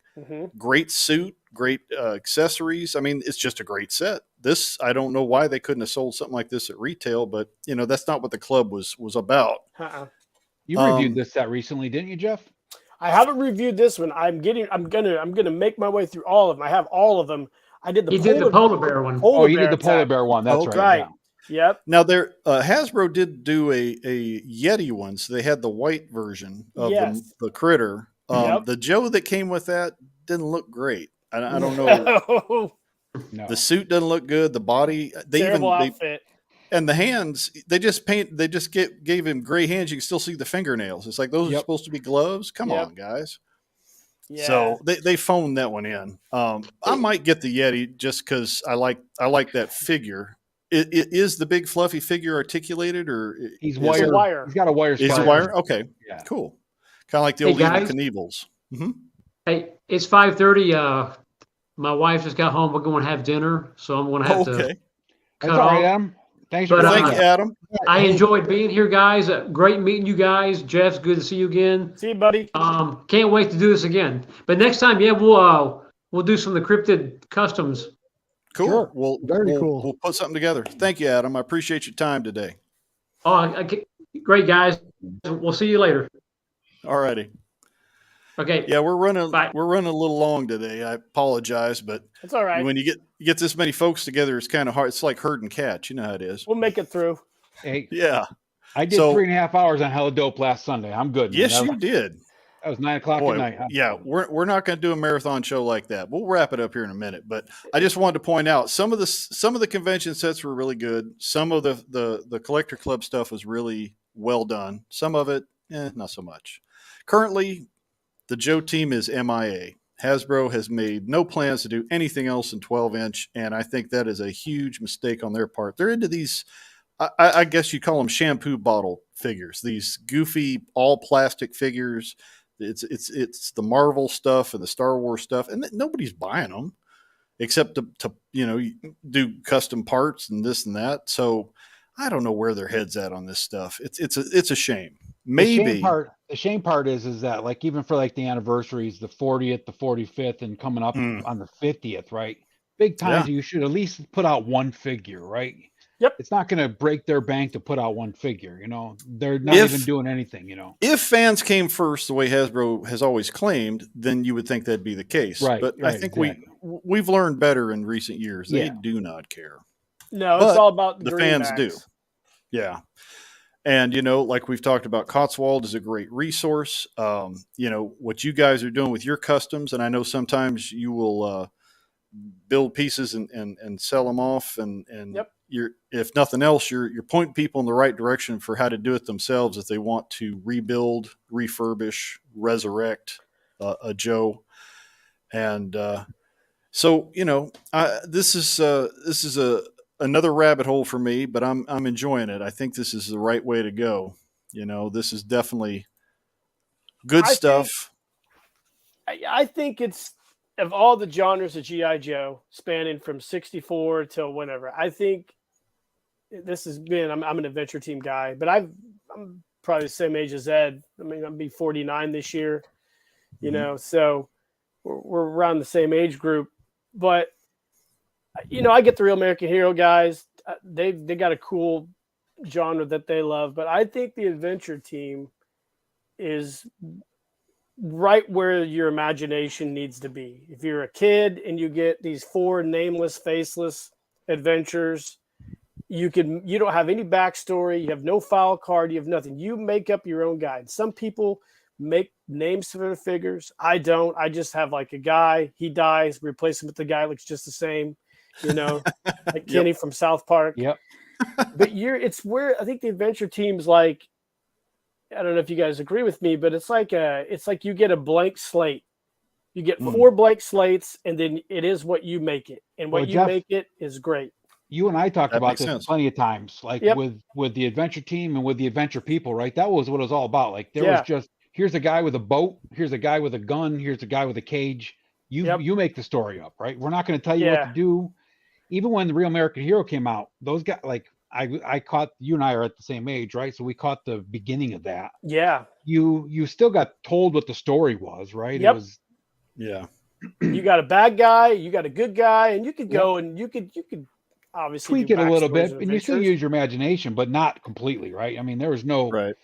[SPEAKER 1] great suit, great accessories. I mean, it's just a great set. This, I don't know why they couldn't have sold something like this at retail, but that's not what the club was about.
[SPEAKER 2] You reviewed this set recently, didn't you, Jeff?
[SPEAKER 3] I haven't reviewed this one. I'm gonna make my way through all of them. I have all of them. I did the
[SPEAKER 4] polar bear one.
[SPEAKER 2] You did the polar bear one. That's right.
[SPEAKER 3] Yeah. Yep.
[SPEAKER 1] Now Hasbro did do a Yeti one, so they had the white version of the critter. The Joe that came with that didn't look great. I don't know.
[SPEAKER 2] No.
[SPEAKER 1] The suit doesn't look good. The body,
[SPEAKER 3] outfit.
[SPEAKER 1] And the hands, they just gave him gray hands. You can still see the fingernails. It's like those are supposed to be gloves. Come on, guys. Yeah. So they phoned that one in. I might get the Yeti just because I like that figure. Is the big fluffy figure articulated, or
[SPEAKER 2] he's wire? He's got a wire.
[SPEAKER 1] Is it wire? Okay, cool. Kind of like the old Evil Knievel's. Mm-hmm.
[SPEAKER 4] Hey, it's 5:30. My wife just got home. We're going to have dinner, so I'm going to have to cut off.
[SPEAKER 2] Right, Adam. Thanks
[SPEAKER 1] for thank you, Adam.
[SPEAKER 4] I enjoyed being here, guys. Great meeting you guys. Jeff's good to see you again.
[SPEAKER 3] See you, buddy.
[SPEAKER 4] Can't wait to do this again. But next time, we'll do some of the cryptid customs.
[SPEAKER 1] Cool.
[SPEAKER 5] Sure.
[SPEAKER 1] Cool. We'll put something together. Thank you, Adam. I appreciate your time today.
[SPEAKER 4] Great, guys. We'll see you later.
[SPEAKER 1] All righty.
[SPEAKER 4] Okay.
[SPEAKER 1] Yeah, we're running a little long today. I apologize, but
[SPEAKER 3] it's all right.
[SPEAKER 1] When you get this many folks together, it's kind of hard. It's like herding cats. You know how it is.
[SPEAKER 3] We'll make it through.
[SPEAKER 2] Hey,
[SPEAKER 1] yeah.
[SPEAKER 2] I did 3.5 hours on Hella Dope last Sunday. I'm good. Man.
[SPEAKER 1] Yes, you did.
[SPEAKER 2] That was 9 o'clock at night.
[SPEAKER 1] Yeah, we're not going to do a marathon show like that. We'll wrap it up here in a minute. But I just wanted to point out some of the convention sets were really good. Some of the collector club stuff was really well done. Some of it, not so much. Currently, the Joe team is MIA. Hasbro has made no plans to do anything else in 12-inch, and I think that is a huge mistake on their part. They're into these, I guess you call them shampoo bottle figures, these goofy all plastic figures. It's the Marvel stuff and the Star Wars stuff, and nobody's buying them except to do custom parts and this and that. So I don't know where their head's at on this stuff. It's a shame. Maybe
[SPEAKER 2] the shame part is that, like, even for like the anniversaries, the 40th, the 45th, and coming up on the 50th, right? Big times, you should at least put out one figure, right?
[SPEAKER 3] Yep.
[SPEAKER 2] It's not going to break their bank to put out one figure. They're not even doing anything.
[SPEAKER 1] If fans came first, the way Hasbro has always claimed, then you would think that'd be the case.
[SPEAKER 2] Right.
[SPEAKER 1] But I think we've learned better in recent years. They do not care.
[SPEAKER 3] No, it's all about
[SPEAKER 1] the fans do. Yeah. And, like we've talked about, Cotswold is a great resource. What you guys are doing with your customs, and I know sometimes you will build pieces and sell them off, and
[SPEAKER 3] Yep.
[SPEAKER 1] you're, if nothing else, you're pointing people in the right direction for how to do it themselves if they want to rebuild, refurbish, resurrect a Joe. And so, this is another rabbit hole for me, but I'm enjoying it. I think this is the right way to go. This is definitely good stuff.
[SPEAKER 3] I think it's, of all the genres of G.I. Joe, spanning from 64 till whenever, I think this has been, I'm an adventure team guy, but I'm probably the same age as Ed. I mean, I'll be 49 this year, so we're around the same age group. But, I get the Real American Hero guys. They got a cool genre that they love, but I think the adventure team is right where your imagination needs to be. If you're a kid and you get these 4 nameless, faceless adventures, you don't have any backstory, you have no file card, you have nothing. You make up your own guide. Some people make names for their figures. I don't. I just have like a guy, he dies, replace him with the guy looks just the same, like Kenny from South Park.
[SPEAKER 2] Yep.
[SPEAKER 3] But it's where I think the adventure team's like, I don't know if you guys agree with me, but it's like you get a blank slate. You get 4 blank slates, and then it is what you make it. And what you make it is great.
[SPEAKER 2] You and I talked about this plenty of times, like with the adventure team and with the adventure people, right? That was what it was all about. Like there was just, here's a guy with a boat, here's a guy with a gun, here's a guy with a cage. You make the story up, right? We're not going to tell you what to do. Even when the Real American Hero came out, those guys, like I caught, you and I are at the same age, right? So we caught the beginning of that.
[SPEAKER 3] Yeah.
[SPEAKER 2] You still got told what the story was, right?
[SPEAKER 3] Yep.
[SPEAKER 2] It was,
[SPEAKER 3] you got a bad guy, you got a good guy, and you could go and you could obviously
[SPEAKER 2] tweak it a little bit, and you still use your imagination, but not completely, right? I mean, there was no
[SPEAKER 1] right.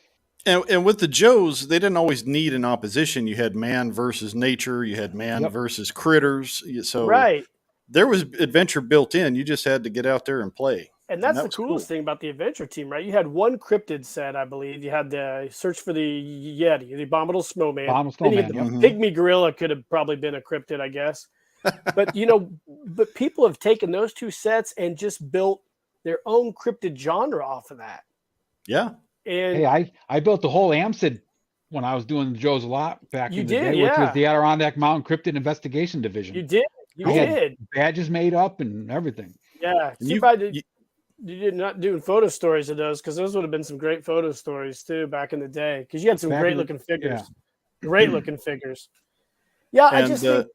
[SPEAKER 1] And with the Joes, they didn't always need an opposition. You had man versus nature, you had man versus critters. So there was adventure built in. You just had to get out there and play.
[SPEAKER 3] And that's the coolest thing about the adventure team, right? You had one cryptid set, I believe. You had the search for the Yeti, the abominable snowman. Then you had the pygmy gorilla, could have probably been a cryptid, I guess. But but people have taken those 2 sets and just built their own cryptid genre off of that.
[SPEAKER 1] Yeah.
[SPEAKER 3] And
[SPEAKER 2] hey, I built the whole AMSID when I was doing the Joe's a lot back in the day, which was the Adirondack Mountain Cryptid Investigation Division.
[SPEAKER 3] You did. You did.
[SPEAKER 2] Badges made up and everything.
[SPEAKER 3] Yeah. You did not doing photo stories of those, because those would have been some great photo stories too back in the day, because you had some great looking figures. Great looking figures. Yeah,
[SPEAKER 1] and,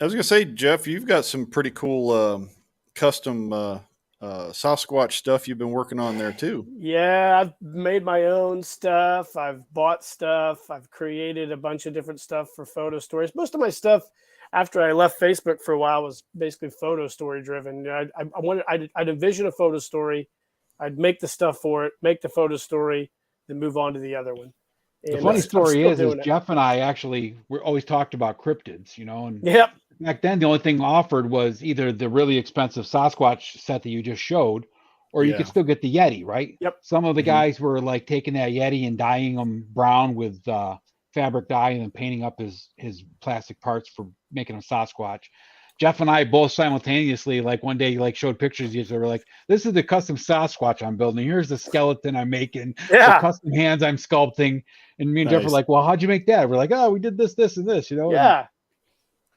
[SPEAKER 1] I was going to say, Jeff, you've got some pretty cool custom Sasquatch stuff you've been working on there too.
[SPEAKER 3] Yeah, I've made my own stuff. I've bought stuff. I've created a bunch of different stuff for photo stories. Most of my stuff after I left Facebook for a while was basically photo story driven. I'd envision a photo story, I'd make the stuff for it, make the photo story, then move on to the other one.
[SPEAKER 2] And the funny story is Jeff and I actually were always talked about cryptids, and back then the only thing offered was either the really expensive Sasquatch set that you just showed, or you could still get the Yeti, right?
[SPEAKER 3] Yep.
[SPEAKER 2] Some of the guys were like taking that Yeti and dyeing them brown with fabric dye and then painting up his plastic parts for making a Sasquatch. Jeff and I both simultaneously, like one day, like showed pictures. You were like, "This is the custom Sasquatch I'm building. Here's the skeleton I'm making. The custom hands I'm sculpting." And me and Jeff were like, "Well, how'd you make that?" We're like, "Oh, we did this, this, and this."
[SPEAKER 3] Yeah.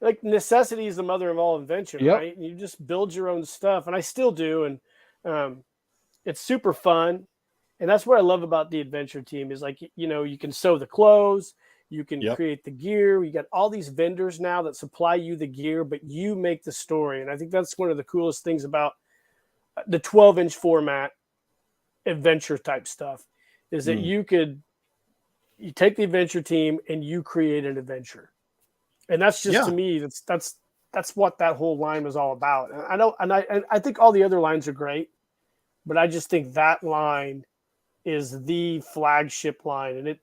[SPEAKER 3] Like necessity is the mother of all invention, right? And you just build your own stuff, and I still do, and it's super fun. And that's what I love about the adventure team is, like, you can sew the clothes. You can create the gear. You got all these vendors now that supply you the gear, but you make the story. And I think that's one of the coolest things about the 12-inch format adventure type stuff is that you take the adventure team and you create an adventure. And that's just, to me, that's what that whole line was all about. And I know, and I think all the other lines are great, but I just think that line is the flagship line. And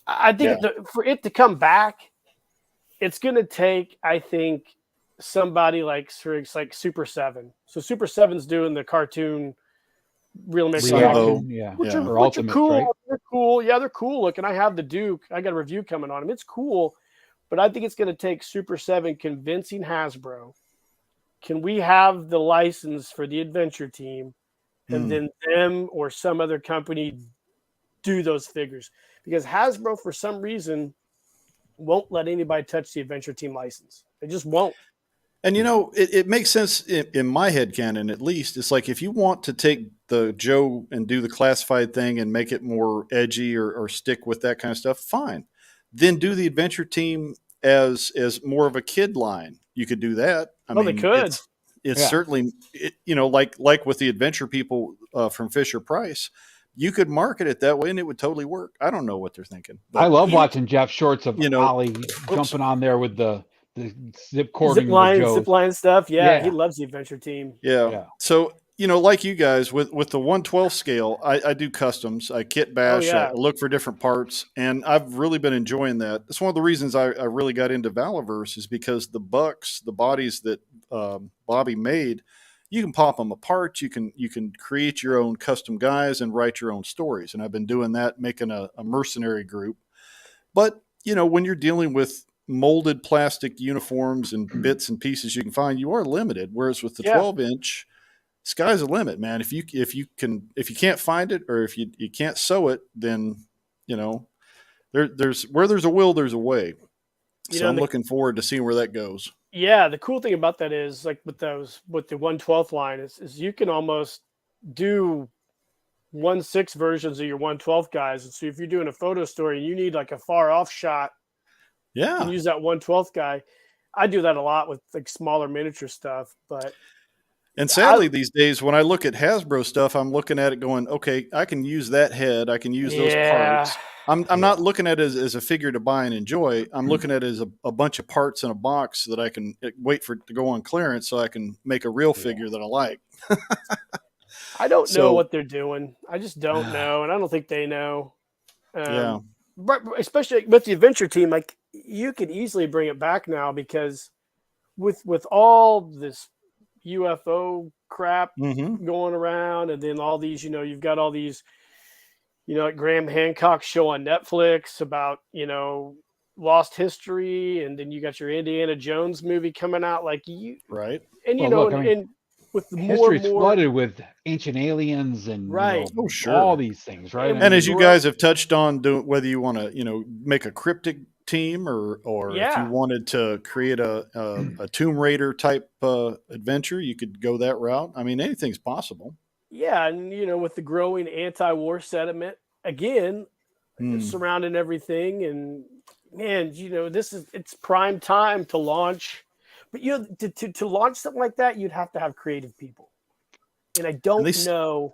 [SPEAKER 3] I think for it to come back, it's going to take, I think, somebody like Super 7. So Super 7's doing the cartoon Real American Hero, which are cool. Right? They're cool. Yeah, they're cool looking. I have the Duke. I got a review coming on them. It's cool, but I think it's going to take Super 7 convincing Hasbro. Can we have the license for the adventure team, and then them or some other company do those figures? Because Hasbro, for some reason, won't let anybody touch the adventure team license. They just won't.
[SPEAKER 1] And it makes sense in my head canon, at least. It's like, if you want to take the Joe and do the classified thing and make it more edgy or stick with that kind of stuff, fine. Then do the adventure team as more of a kid line. You could do that. I mean,
[SPEAKER 3] they could.
[SPEAKER 1] It's certainly, like with the adventure people from Fisher Price, you could market it that way and it would totally work. I don't know what they're thinking.
[SPEAKER 2] I love watching Jeff Shorts of Ollie jumping on there with the zip cording,
[SPEAKER 3] zip line stuff. Yeah, he loves the adventure team.
[SPEAKER 1] Yeah. So, like you guys with the 1/12 scale, I do customs. I kit bash. I look for different parts, and I've really been enjoying that. That's one of the reasons I really got into Valaverse, is because the bodies that Bobby made, you can pop them apart. You can create your own custom guys and write your own stories. And I've been doing that, making a mercenary group. But when you're dealing with molded plastic uniforms and bits and pieces you can find, you are limited. Whereas with the 12-inch, sky's the limit, man. If you can't find it, or if you can't sew it, then there's where there's a will, there's a way. So I'm looking forward to seeing where that goes.
[SPEAKER 3] Yeah, the cool thing about that is, like with the 1/12 line, is you can almost do 1/6 versions of your 1/12 guys. And so if you're doing a photo story and you need like a far off shot, you can use that 1/12 guy. I do that a lot with like smaller miniature stuff,
[SPEAKER 1] and sadly these days when I look at Hasbro stuff, I'm looking at it going, okay, I can use that head, I can use those parts. I'm not looking at it as a figure to buy and enjoy. I'm looking at it as a bunch of parts in a box that I can wait for it to go on clearance so I can make a real figure that I like.
[SPEAKER 3] I don't know what they're doing. I just don't know, and I don't think they know. But especially with the adventure team, like, you could easily bring it back now, because with all this UFO crap going around, and then all these, you've got all these, like Graham Hancock's show on Netflix about, lost history, and then you got your Indiana Jones movie coming out, like
[SPEAKER 1] right.
[SPEAKER 3] And and with
[SPEAKER 2] history's flooded with ancient aliens and all these things, right?
[SPEAKER 1] And as you guys have touched on, whether you want to make a cryptic team or if you wanted to create a Tomb Raider type adventure, you could go that route. I mean, anything's possible.
[SPEAKER 3] Yeah, and with the growing anti-war sentiment again surrounding everything, and man, it's prime time to launch. But to launch something like that, you'd have to have creative people, and I don't know.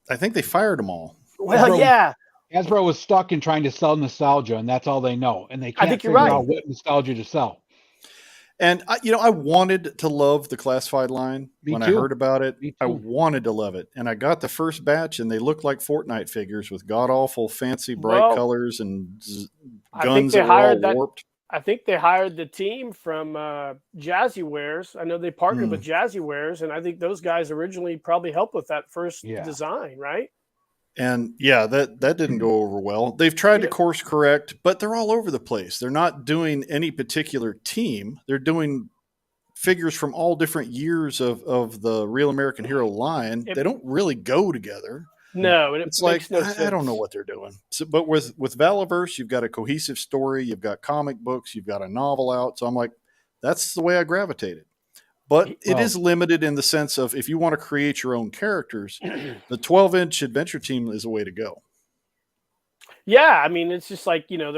[SPEAKER 1] I think they fired them all.
[SPEAKER 3] Well,
[SPEAKER 2] Hasbro was stuck in trying to sell nostalgia, and that's all they know, and they can't figure out what nostalgia to sell.
[SPEAKER 1] And I wanted to love the classified line when I heard about it. I wanted to love it, and I got the first batch, and they looked like Fortnite figures with god awful fancy bright colors and guns that were all warped.
[SPEAKER 3] I think they hired the team from Jazzy Wares. I know they partnered with Jazzy Wares, and I think those guys originally probably helped with that first design, right?
[SPEAKER 1] And that didn't go over well. They've tried to course correct, but they're all over the place. They're not doing any particular team. They're doing figures from all different years of the Real American Hero line. They don't really go together.
[SPEAKER 3] No,
[SPEAKER 1] it's like, I don't know what they're doing. So, but with Valaverse, you've got a cohesive story, you've got comic books, you've got a novel out. So I'm like, that's the way I gravitated. But it is limited in the sense of, if you want to create your own characters, the 12-inch adventure team is a way to go.
[SPEAKER 3] Yeah, I mean, it's just like, they're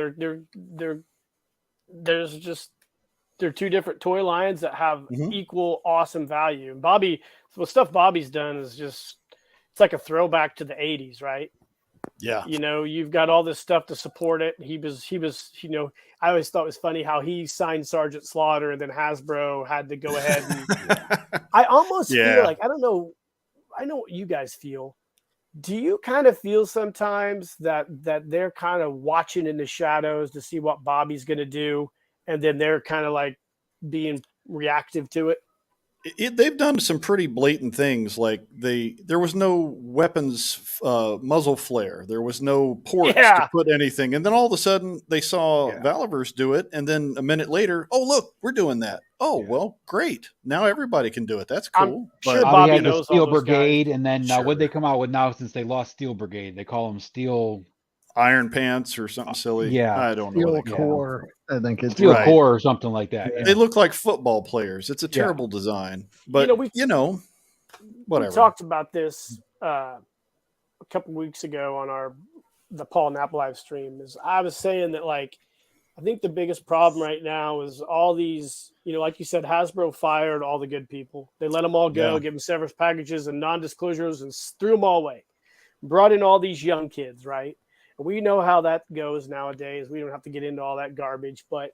[SPEAKER 3] two different toy lines that have equal awesome value. And Bobby's done is just, it's like a throwback to the 80s, right?
[SPEAKER 1] Yeah.
[SPEAKER 3] You've got all this stuff to support it. He was, I always thought it was funny how he signed Sergeant Slaughter, and then Hasbro had to go ahead. And I almost feel like, I know what you guys feel. Do you kind of feel sometimes that they're kind of watching in the shadows to see what Bobby's going to do, and then they're kind of like being reactive to it?
[SPEAKER 1] they've done some pretty blatant things. Like there was no weapons muzzle flare, there was no ports to put anything, and then all of a sudden they saw Valivers do it, and then a minute later, oh look, we're doing that. Oh well, great. Now everybody can do it. That's cool.
[SPEAKER 3] Sure,
[SPEAKER 2] Bobby
[SPEAKER 3] Bobby
[SPEAKER 2] had the
[SPEAKER 3] knows
[SPEAKER 2] Steel
[SPEAKER 3] all those
[SPEAKER 2] Brigade,
[SPEAKER 3] guys.
[SPEAKER 2] and then what they come out with now since they lost Steel Brigade? They call them Steel
[SPEAKER 1] Iron Pants or something silly.
[SPEAKER 2] Yeah,
[SPEAKER 1] I don't know.
[SPEAKER 5] Steel
[SPEAKER 1] What they call
[SPEAKER 5] Core. I think it's
[SPEAKER 2] Steel
[SPEAKER 1] Right.
[SPEAKER 2] Core or something like that.
[SPEAKER 1] They look like football players. It's a terrible design, but whatever.
[SPEAKER 3] We talked about this a couple weeks ago on the Paul Knapp live stream. I was saying that, like, I think the biggest problem right now is all these, like you said, Hasbro fired all the good people. They let them all go, give them severance packages and non-disclosures, and threw them all away. Brought in all these young kids, right? And we know how that goes nowadays. We don't have to get into all that garbage, but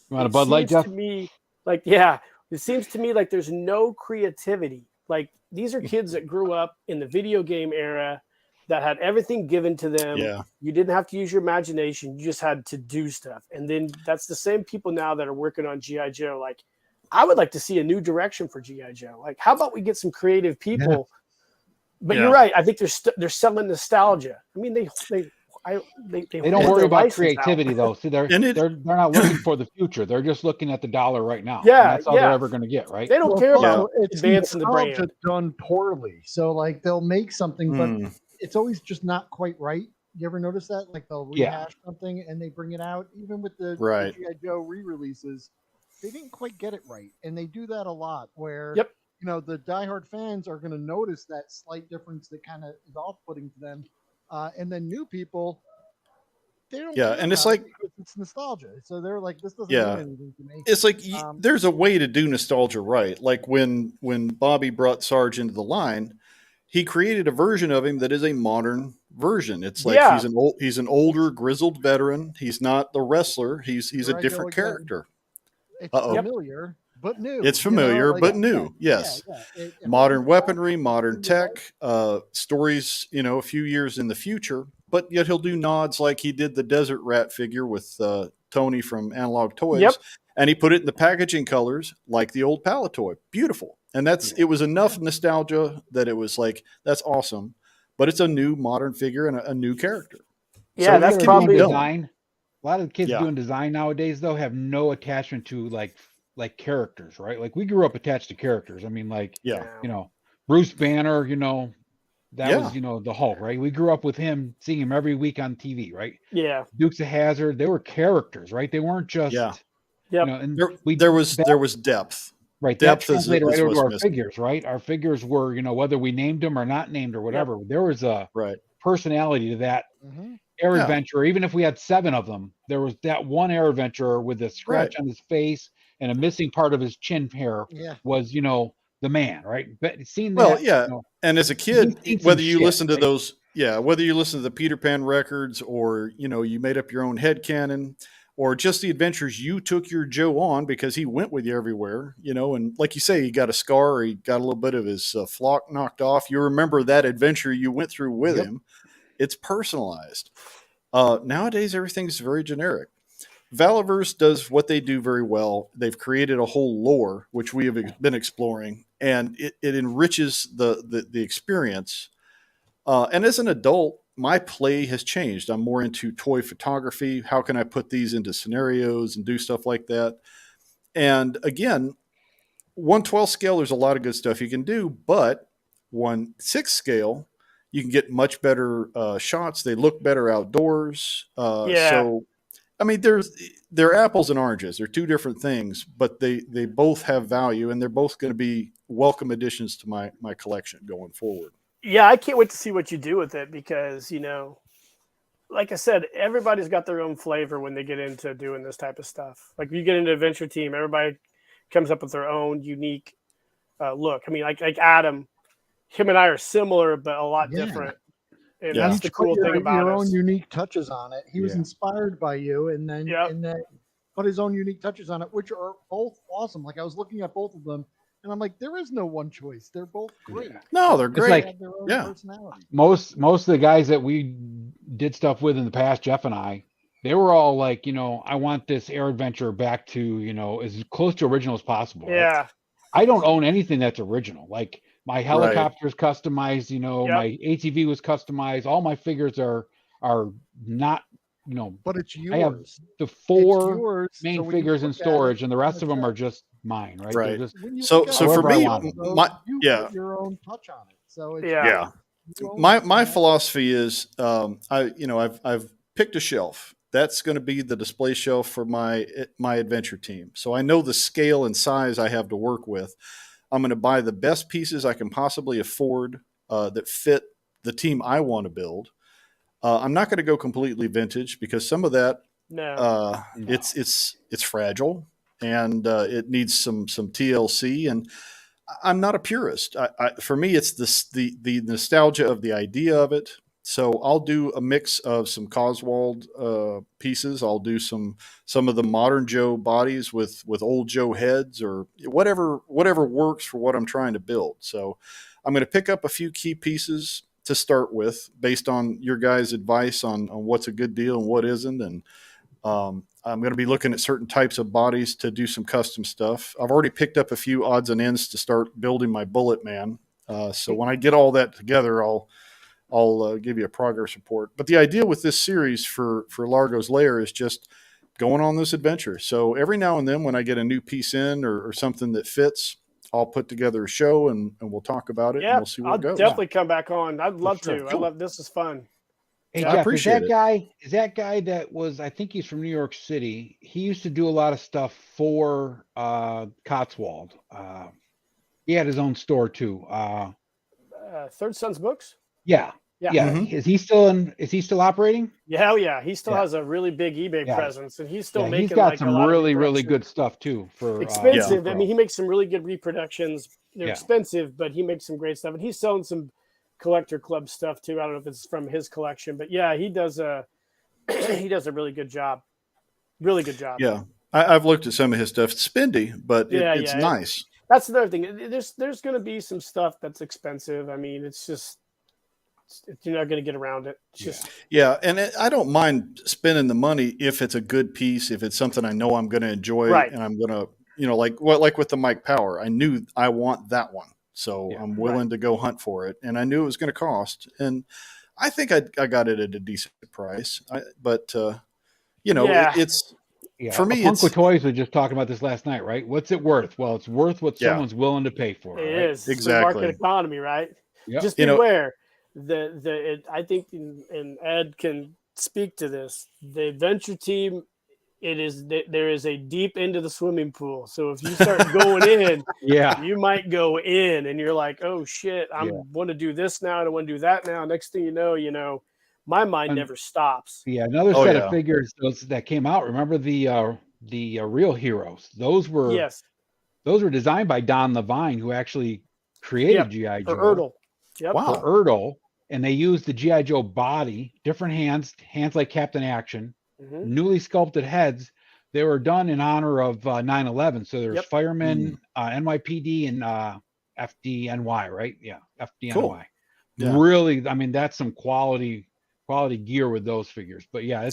[SPEAKER 2] you want a Bud Light, Jeff?
[SPEAKER 3] It seems to me like there's no creativity. Like, these are kids that grew up in the video game era that had everything given to them.
[SPEAKER 1] Yeah.
[SPEAKER 3] You didn't have to use your imagination. You just had to do stuff. And then that's the same people now that are working on G.I. Joe. Like, I would like to see a new direction for G.I. Joe. Like, how about we get some creative people? Yeah. But you're right. I think they're selling nostalgia. I mean, they
[SPEAKER 2] don't worry about creativity though. See, they're not looking for the future. They're just looking at the dollar right now.
[SPEAKER 3] Yeah,
[SPEAKER 2] and that's all they're ever going to get, right?
[SPEAKER 3] They don't care about advancing the brand.
[SPEAKER 5] It's done poorly. So like they'll make something, but it's always just not quite right. You ever notice that? Like they'll rehash something and they bring it out. Even with the G.I. Joe re-releases, they didn't quite get it right, and they do that a lot. Where the diehard fans are going to notice that slight difference that kind of is off-putting to them. And then new people, they don't.
[SPEAKER 1] Yeah, and it's like
[SPEAKER 5] it's nostalgia. So they're like, this doesn't mean anything to me.
[SPEAKER 1] It's like there's a way to do nostalgia right. Like when Bobby brought Sarge into the line, he created a version of him that is a modern version. It's like he's an older, grizzled veteran. He's not the wrestler. He's a different character.
[SPEAKER 5] It's familiar. But new.
[SPEAKER 1] It's familiar, but new. Yes. Modern weaponry, modern tech, stories, a few years in the future, but yet he'll do nods like he did the Desert Rat figure with Tony from Analog Toys. And he put it in the packaging colors like the old Palatoy. Beautiful. And it was enough nostalgia that it was like, that's awesome. But it's a new modern figure and a new character.
[SPEAKER 3] Yeah, so that's probably
[SPEAKER 2] design. A lot of the kids doing design nowadays, though, have no attachment to like characters, right? Like we grew up attached to characters. I mean, like, Bruce Banner, that was, the Hulk, right? We grew up with him, seeing him every week on TV, right?
[SPEAKER 3] Yeah.
[SPEAKER 2] Dukes of Hazzard, they were characters, right? They weren't just,
[SPEAKER 1] and there was depth.
[SPEAKER 2] Right.
[SPEAKER 1] Depth
[SPEAKER 2] that translated right over to our figures, right? Our figures were, whether we named them or not named or whatever, there was a personality to that air adventurer. Even if we had 7 of them, there was that one air adventurer with a scratch on his face and a missing part of his chin hair was, the man, right? But seeing that,
[SPEAKER 1] and as a kid, whether you listen to those, whether you listen to the Peter Pan records or, you made up your own headcanon or just the adventures you took your Joe on because he went with you everywhere, and like you say, he got a scar or he got a little bit of his flock knocked off. You remember that adventure you went through with him. It's personalized. Nowadays, everything's very generic. Valivers does what they do very well. They've created a whole lore, which we have been exploring, and it enriches the experience. And as an adult, my play has changed. I'm more into toy photography. How can I put these into scenarios and do stuff like that? And again, 1/12 scale, there's a lot of good stuff you can do, but 1/6 scale, you can get much better shots. They look better outdoors. So, I mean, they're apples and oranges. They're two different things, but they both have value, and they're both going to be welcome additions to my collection going forward.
[SPEAKER 3] Yeah, I can't wait to see what you do with it because, like I said, everybody's got their own flavor when they get into doing this type of stuff. Like you get into Adventure Team, everybody comes up with their own unique look. I mean, like Adam, him and I are similar, but a lot different. And that's the cool thing about
[SPEAKER 5] your own unique touches on it. He was inspired by you, and then put his own unique touches on it, which are both awesome. Like I was looking at both of them, and I'm like, there is no one choice. They're both great.
[SPEAKER 1] No, they're great.
[SPEAKER 2] Like, most of the guys that we did stuff with in the past, Jeff and I, they were all like, I want this air adventure back to, as close to original as possible.
[SPEAKER 3] Yeah.
[SPEAKER 2] Right? I don't own anything that's original. Like my helicopter is customized, my ATV was customized. All my figures are not,
[SPEAKER 5] but it's yours.
[SPEAKER 2] I have the 4 main figures in storage, and the rest of them are just mine, right?
[SPEAKER 1] Right.
[SPEAKER 2] Just
[SPEAKER 1] so for me,
[SPEAKER 5] put your own touch on it. So it's,
[SPEAKER 3] yeah.
[SPEAKER 1] My philosophy is, I've picked a shelf. That's going to be the display shelf for my adventure team. So I know the scale and size I have to work with. I'm going to buy the best pieces I can possibly afford that fit the team I want to build. I'm not going to go completely vintage because some of that, it's fragile and it needs some TLC. And I'm not a purist. For me, it's the nostalgia of the idea of it. So I'll do a mix of some Coswald pieces. I'll do some of the modern Joe bodies with old Joe heads, or whatever works for what I'm trying to build. So I'm going to pick up a few key pieces to start with based on your guys' advice on what's a good deal and what isn't. And I'm going to be looking at certain types of bodies to do some custom stuff. I've already picked up a few odds and ends to start building my Bullet Man. So when I get all that together, I'll give you a progress report. But the idea with this series for Largo's Lair is just going on this adventure. So every now and then when I get a new piece in or something that fits, I'll put together a show and we'll talk about it.
[SPEAKER 3] Yeah,
[SPEAKER 1] and we'll see where it goes.
[SPEAKER 3] I'll definitely come back on. I'd love to. Cool. This is fun.
[SPEAKER 2] Hey, Jeff, is that guy that was, I think he's from New York City. He used to do a lot of stuff for Cotswold. He had his own store too.
[SPEAKER 3] Third Sons Books?
[SPEAKER 2] Yeah. Mm-hmm. Is he still operating?
[SPEAKER 3] Yeah, hell yeah. He still has a really big eBay presence, and he's still making.
[SPEAKER 2] He's got some really good stuff too. For
[SPEAKER 3] expensive. I mean, he makes some really good reproductions. They're expensive, but he makes some great stuff, and he's selling some collector club stuff too. I don't know if it's from his collection, but yeah, he does a really good job. Really good job.
[SPEAKER 1] Yeah, I've looked at some of his stuff. It's spendy, but it's nice.
[SPEAKER 3] That's another thing. There's going to be some stuff that's expensive. I mean, it's just. You're not going to get around it.
[SPEAKER 1] And I don't mind spending the money if it's a good piece, if it's something I know I'm going to enjoy, and I'm going to, like with the Mike Power, I knew I want that one, so I'm willing to go hunt for it, and I knew it was going to cost, and I think I got it at a decent price, it's.
[SPEAKER 2] Yeah.
[SPEAKER 1] For me,
[SPEAKER 2] Punk with Toys was just talking about this last night, right? What's it worth? Well, it's worth what someone's willing to pay for.
[SPEAKER 3] It
[SPEAKER 2] right?
[SPEAKER 3] is
[SPEAKER 1] exactly
[SPEAKER 3] the market economy, right?
[SPEAKER 2] Yep.
[SPEAKER 3] Just beware. I think, and Ed can speak to this. The adventure team, there is a deep into the swimming pool. So if you start going in, you might go in, and you're like, oh shit, I want to do this now, and I want to do that now. Next thing you know, my mind never stops.
[SPEAKER 2] Yeah, another set of figures that came out. Remember the Real Heroes? Those were designed by Don Levine, who actually created G.I. Joe.
[SPEAKER 3] Erdl.
[SPEAKER 2] Yep. Wow. For Erdl, and they used the G.I. Joe body, different hands like Captain Action, newly sculpted heads. They were done in honor of 9/11. So there's firemen, NYPD, and FDNY, right? Yeah, FDNY. Cool. Yeah. Really, I mean, that's some quality gear with those figures. But yeah,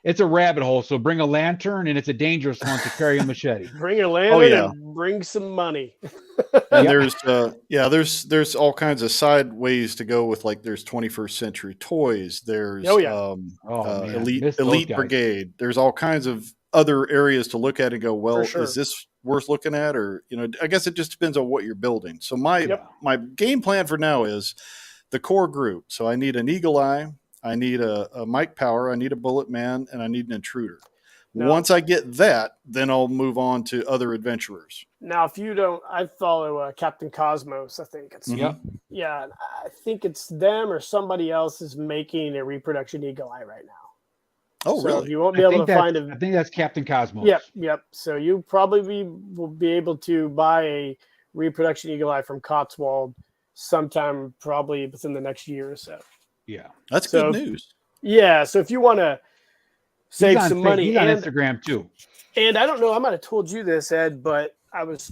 [SPEAKER 2] it's a rabbit hole. So bring a lantern, and it's a dangerous one to carry a machete.
[SPEAKER 3] Bring a lantern and bring some money.
[SPEAKER 1] And there's all kinds of side ways to go with, like, there's 21st Century Toys. There's Elite Brigade. There's all kinds of other areas to look at and go, well, is this worth looking at? Or, I guess it just depends on what you're building. So my game plan for now is the core group. So I need an Eagle Eye. I need a Mike Power, I need a Bullet Man, and I need an Intruder. Now, once I get that, then I'll move on to other adventurers.
[SPEAKER 3] Now, if you don't, I follow Captain Cosmos, I think it's. Yeah, I think it's them or somebody else is making a reproduction Eagle Eye right now.
[SPEAKER 1] Oh,
[SPEAKER 3] so
[SPEAKER 1] really?
[SPEAKER 3] You won't be able to find
[SPEAKER 2] I think that's Captain Cosmos.
[SPEAKER 3] Yep. So you probably will be able to buy a reproduction Eagle Eye from Cotswold sometime probably within the next year or so.
[SPEAKER 2] Yeah,
[SPEAKER 1] that's good news.
[SPEAKER 3] Yeah, so if you want to save some money,
[SPEAKER 2] he's on Instagram too.
[SPEAKER 3] And I don't know, I might have told you this, Ed, but I was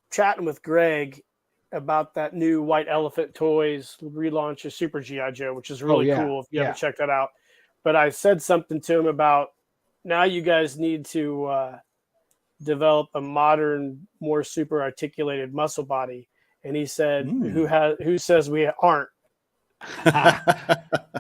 [SPEAKER 3] chatting with Greg about that new White Elephant Toys relaunch of Super G.I. Joe, which is really cool if you haven't checked that out. But I said something to him about now you guys need to develop a modern, more super articulated muscle body. And he said, who says we aren't?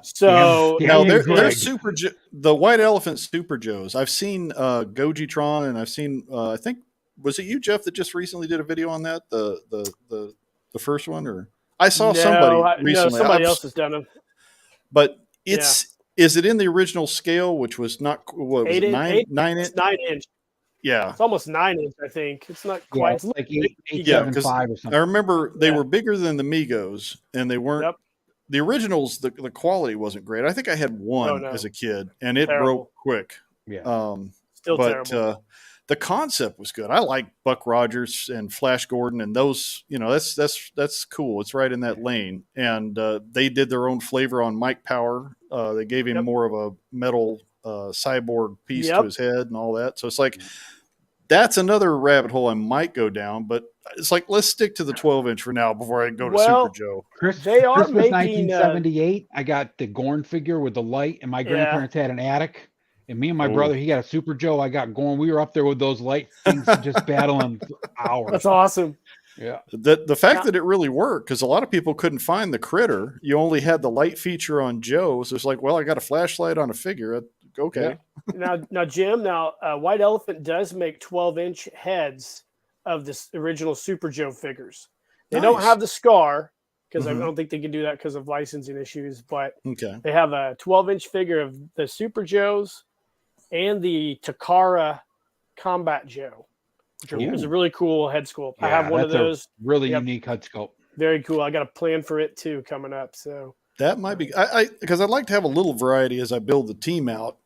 [SPEAKER 3] So
[SPEAKER 1] now they're the White Elephant Super Joes. I've seen Gojitron, and I've seen I think, was it you, Jeff, that just recently did a video on that, the first one? Or I saw somebody recently.
[SPEAKER 3] No, somebody else has done them.
[SPEAKER 1] But is it in the original scale, which was not, what was it, 9 inch?
[SPEAKER 3] 9 inch.
[SPEAKER 1] Yeah,
[SPEAKER 3] it's almost 9 inch. I think it's not quite.
[SPEAKER 2] It's like 8.75 or something.
[SPEAKER 1] I remember they were bigger than the Migos, and they weren't. The originals, the quality wasn't great. I think I had one as a kid, and it broke quick.
[SPEAKER 2] Yeah,
[SPEAKER 3] still terrible.
[SPEAKER 1] The concept was good. I like Buck Rogers and Flash Gordon, and those, that's cool. It's right in that lane. And they did their own flavor on Mike Power. They gave him more of a metal cyborg piece to his head and all that. So it's like, that's another rabbit hole I might go down, but it's like, let's stick to the 12-inch for now before I go to Super Joe.
[SPEAKER 3] They are
[SPEAKER 2] Christmas
[SPEAKER 3] making
[SPEAKER 2] 1978. I got the Gorn figure with the light, and my grandparents had an attic. And me and my brother, he got a Super Joe. I got Gorn. We were up there with those light things, just battling hours.
[SPEAKER 3] That's awesome.
[SPEAKER 2] Yeah.
[SPEAKER 1] The fact that it really worked, because a lot of people couldn't find the critter. You only had the light feature on Joe. So it's like, well, I got a flashlight on a figure. Okay.
[SPEAKER 3] Yeah. Now, Jim, White Elephant does make 12-inch heads of the original Super Joe figures. They don't have the scar, because I don't think they can do that because of licensing issues, but they have a 12-inch figure of the Super Joes and the Takara Combat Joe, which is a really cool head sculpt. I have one of those.
[SPEAKER 2] Really unique head sculpt.
[SPEAKER 3] Very cool. I got a plan for it too coming up. So
[SPEAKER 1] that might be because I'd like to have a little variety as I build the team out,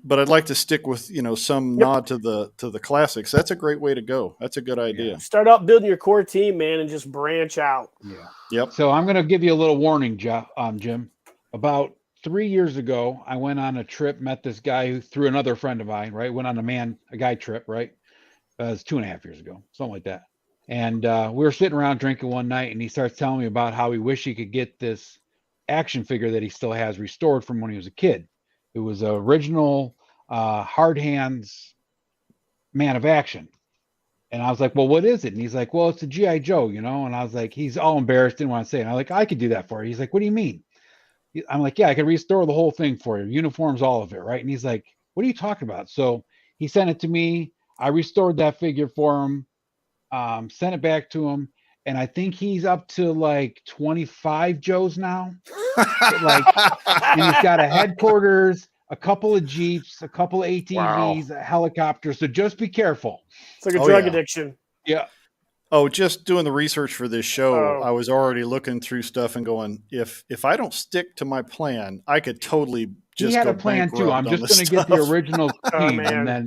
[SPEAKER 1] but I'd like to stick with some nod to the classics. That's a great way to go. That's a good idea.
[SPEAKER 3] Start out building your core team, man, and just branch out.
[SPEAKER 2] Yeah.
[SPEAKER 1] Yep.
[SPEAKER 2] So I'm going to give you a little warning, Jim. About 3 years ago, I went on a trip, met this guy who, through another friend of mine, right? Went on a guy trip, right? It was 2.5 years ago, something like that. And we were sitting around drinking one night, and he starts telling me about how he wished he could get this action figure that he still has restored from when he was a kid. It was an original hard hands Man of Action. And I was like, well, what is it? And he's like, well, it's a G.I. Joe, And I was like, he's all embarrassed, didn't want to say it. I'm like, I could do that for you. He's like, what do you mean? I'm like, yeah, I could restore the whole thing for you. Uniforms, all of it, right? And he's like, what are you talking about? So he sent it to me. I restored that figure for him, sent it back to him. And I think he's up to like 25 Joes now. And he's got a headquarters, a couple of Jeeps, a couple of ATVs, a helicopter. So just be careful.
[SPEAKER 3] It's like a drug addiction.
[SPEAKER 2] Yeah.
[SPEAKER 1] Oh, just doing the research for this show, I was already looking through stuff and going, if I don't stick to my plan, I could totally just.
[SPEAKER 2] He had a plan too. I'm just going to get the original team, and then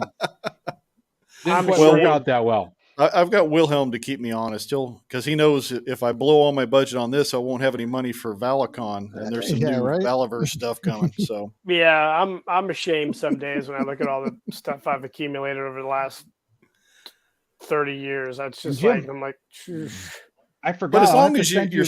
[SPEAKER 2] didn't work out that well.
[SPEAKER 1] I've got Wilhelm to keep me honest still, because he knows if I blow all my budget on this, I won't have any money for Valicon, and there's some new Valaverse stuff coming. So
[SPEAKER 3] I'm ashamed some days when I look at all the stuff I've accumulated over the last 30 years. That's just I'm like,
[SPEAKER 2] I forgot.
[SPEAKER 1] But as long as you're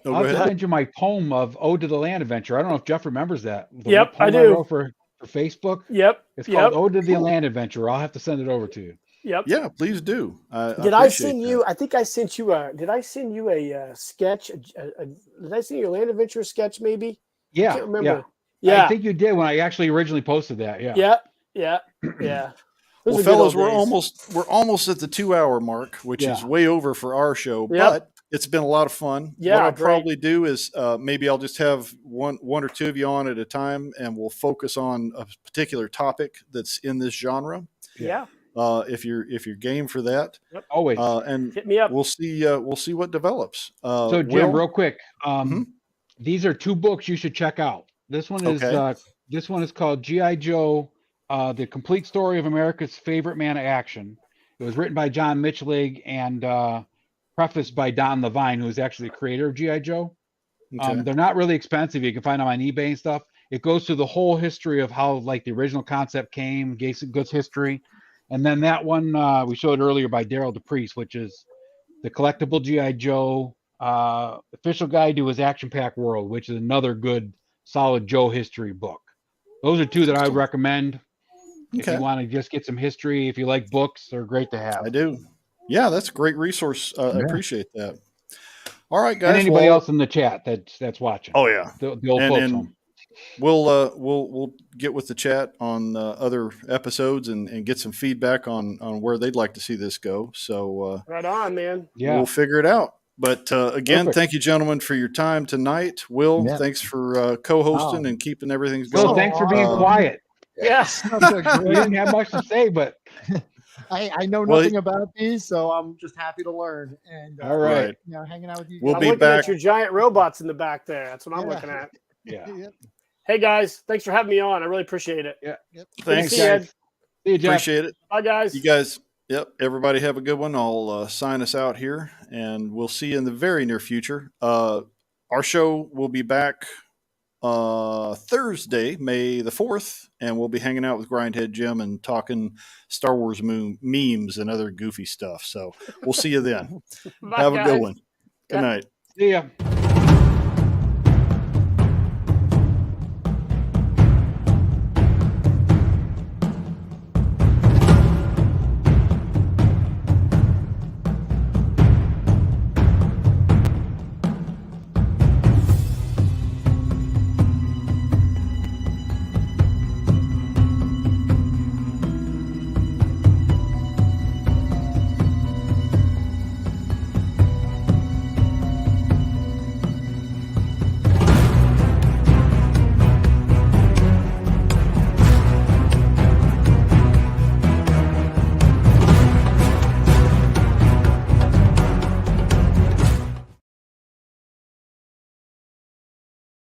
[SPEAKER 2] I'll send you my poem of Ode to the Land Adventure. I don't know if Jeff remembers that.
[SPEAKER 3] Yep, I do.
[SPEAKER 2] For Facebook.
[SPEAKER 3] Yep.
[SPEAKER 2] It's called Ode to the Land Adventure. I'll have to send it over to you.
[SPEAKER 3] Yep.
[SPEAKER 1] Yeah, please do.
[SPEAKER 3] Did I send you? I think I sent you a. Did I send you a sketch? Did I send you a Land Adventure sketch? Maybe.
[SPEAKER 2] Yeah.
[SPEAKER 3] I can't remember.
[SPEAKER 2] Yeah. I think you did when I actually originally posted that. Yeah.
[SPEAKER 3] Yeah.
[SPEAKER 1] Well, fellas, we're almost at the 2-hour mark, which is way over for our show, but it's been a lot of fun.
[SPEAKER 3] Yeah,
[SPEAKER 1] what I'll probably do is maybe I'll just have one or two of you on at a time, and we'll focus on a particular topic that's in this genre.
[SPEAKER 3] Yeah.
[SPEAKER 1] If you're game for that,
[SPEAKER 2] always
[SPEAKER 3] and hit me up.
[SPEAKER 1] We'll see what develops.
[SPEAKER 2] So Jim, real quick, these are 2 books you should check out. This one is called G.I. Joe, The Complete Story of America's Favorite Man of Action. It was written by John Mitchell and prefaced by Don Levine, who is actually the creator of G.I. Joe. They're not really expensive. You can find them on eBay and stuff. It goes through the whole history of how the original concept came, goods history. And then that one we showed earlier by Daryl DePriest, which is the collectible G.I. Joe official guide to his action-packed world, which is another good, solid Joe history book. Those are 2 that I would recommend. If you want to just get some history, if you like books, they're great to have.
[SPEAKER 1] I do. Yeah, that's a great resource. I appreciate that. All right, guys.
[SPEAKER 2] And anybody else in the chat that's watching.
[SPEAKER 1] Oh yeah,
[SPEAKER 2] the old folks home.
[SPEAKER 1] We'll get with the chat on other episodes and get some feedback on where they'd like to see this go. So
[SPEAKER 3] right on, man.
[SPEAKER 2] Yeah,
[SPEAKER 1] we'll figure it out. But again,
[SPEAKER 2] Perfect.
[SPEAKER 1] thank you, gentlemen, for your time tonight. Will, thanks for co-hosting and keeping everything going.
[SPEAKER 2] Will, thanks for being quiet.
[SPEAKER 3] Yes,
[SPEAKER 2] you didn't have much to say, but
[SPEAKER 5] I know nothing about these, so I'm just happy to learn. And
[SPEAKER 2] all right,
[SPEAKER 5] hanging out with you.
[SPEAKER 1] We'll
[SPEAKER 3] I'm
[SPEAKER 1] be
[SPEAKER 3] looking
[SPEAKER 1] back.
[SPEAKER 3] at your giant robots in the back there. That's what I'm looking at.
[SPEAKER 2] Yeah.
[SPEAKER 3] Hey guys, thanks for having me on. I really appreciate it.
[SPEAKER 2] Yeah.
[SPEAKER 1] Thanks.
[SPEAKER 3] See you, Ed.
[SPEAKER 2] See you, Jeff.
[SPEAKER 1] Appreciate it.
[SPEAKER 3] Bye, guys.
[SPEAKER 1] You guys. Yep. Everybody have a good one. I'll sign us out here, and we'll see you in the very near future. Our show will be back Thursday, May the 4th, and we'll be hanging out with Grindhead Jim and talking Star Wars memes and other goofy stuff. So we'll see you then.
[SPEAKER 3] Bye,
[SPEAKER 1] have
[SPEAKER 3] guys.
[SPEAKER 1] a good one. Good night.
[SPEAKER 2] See ya.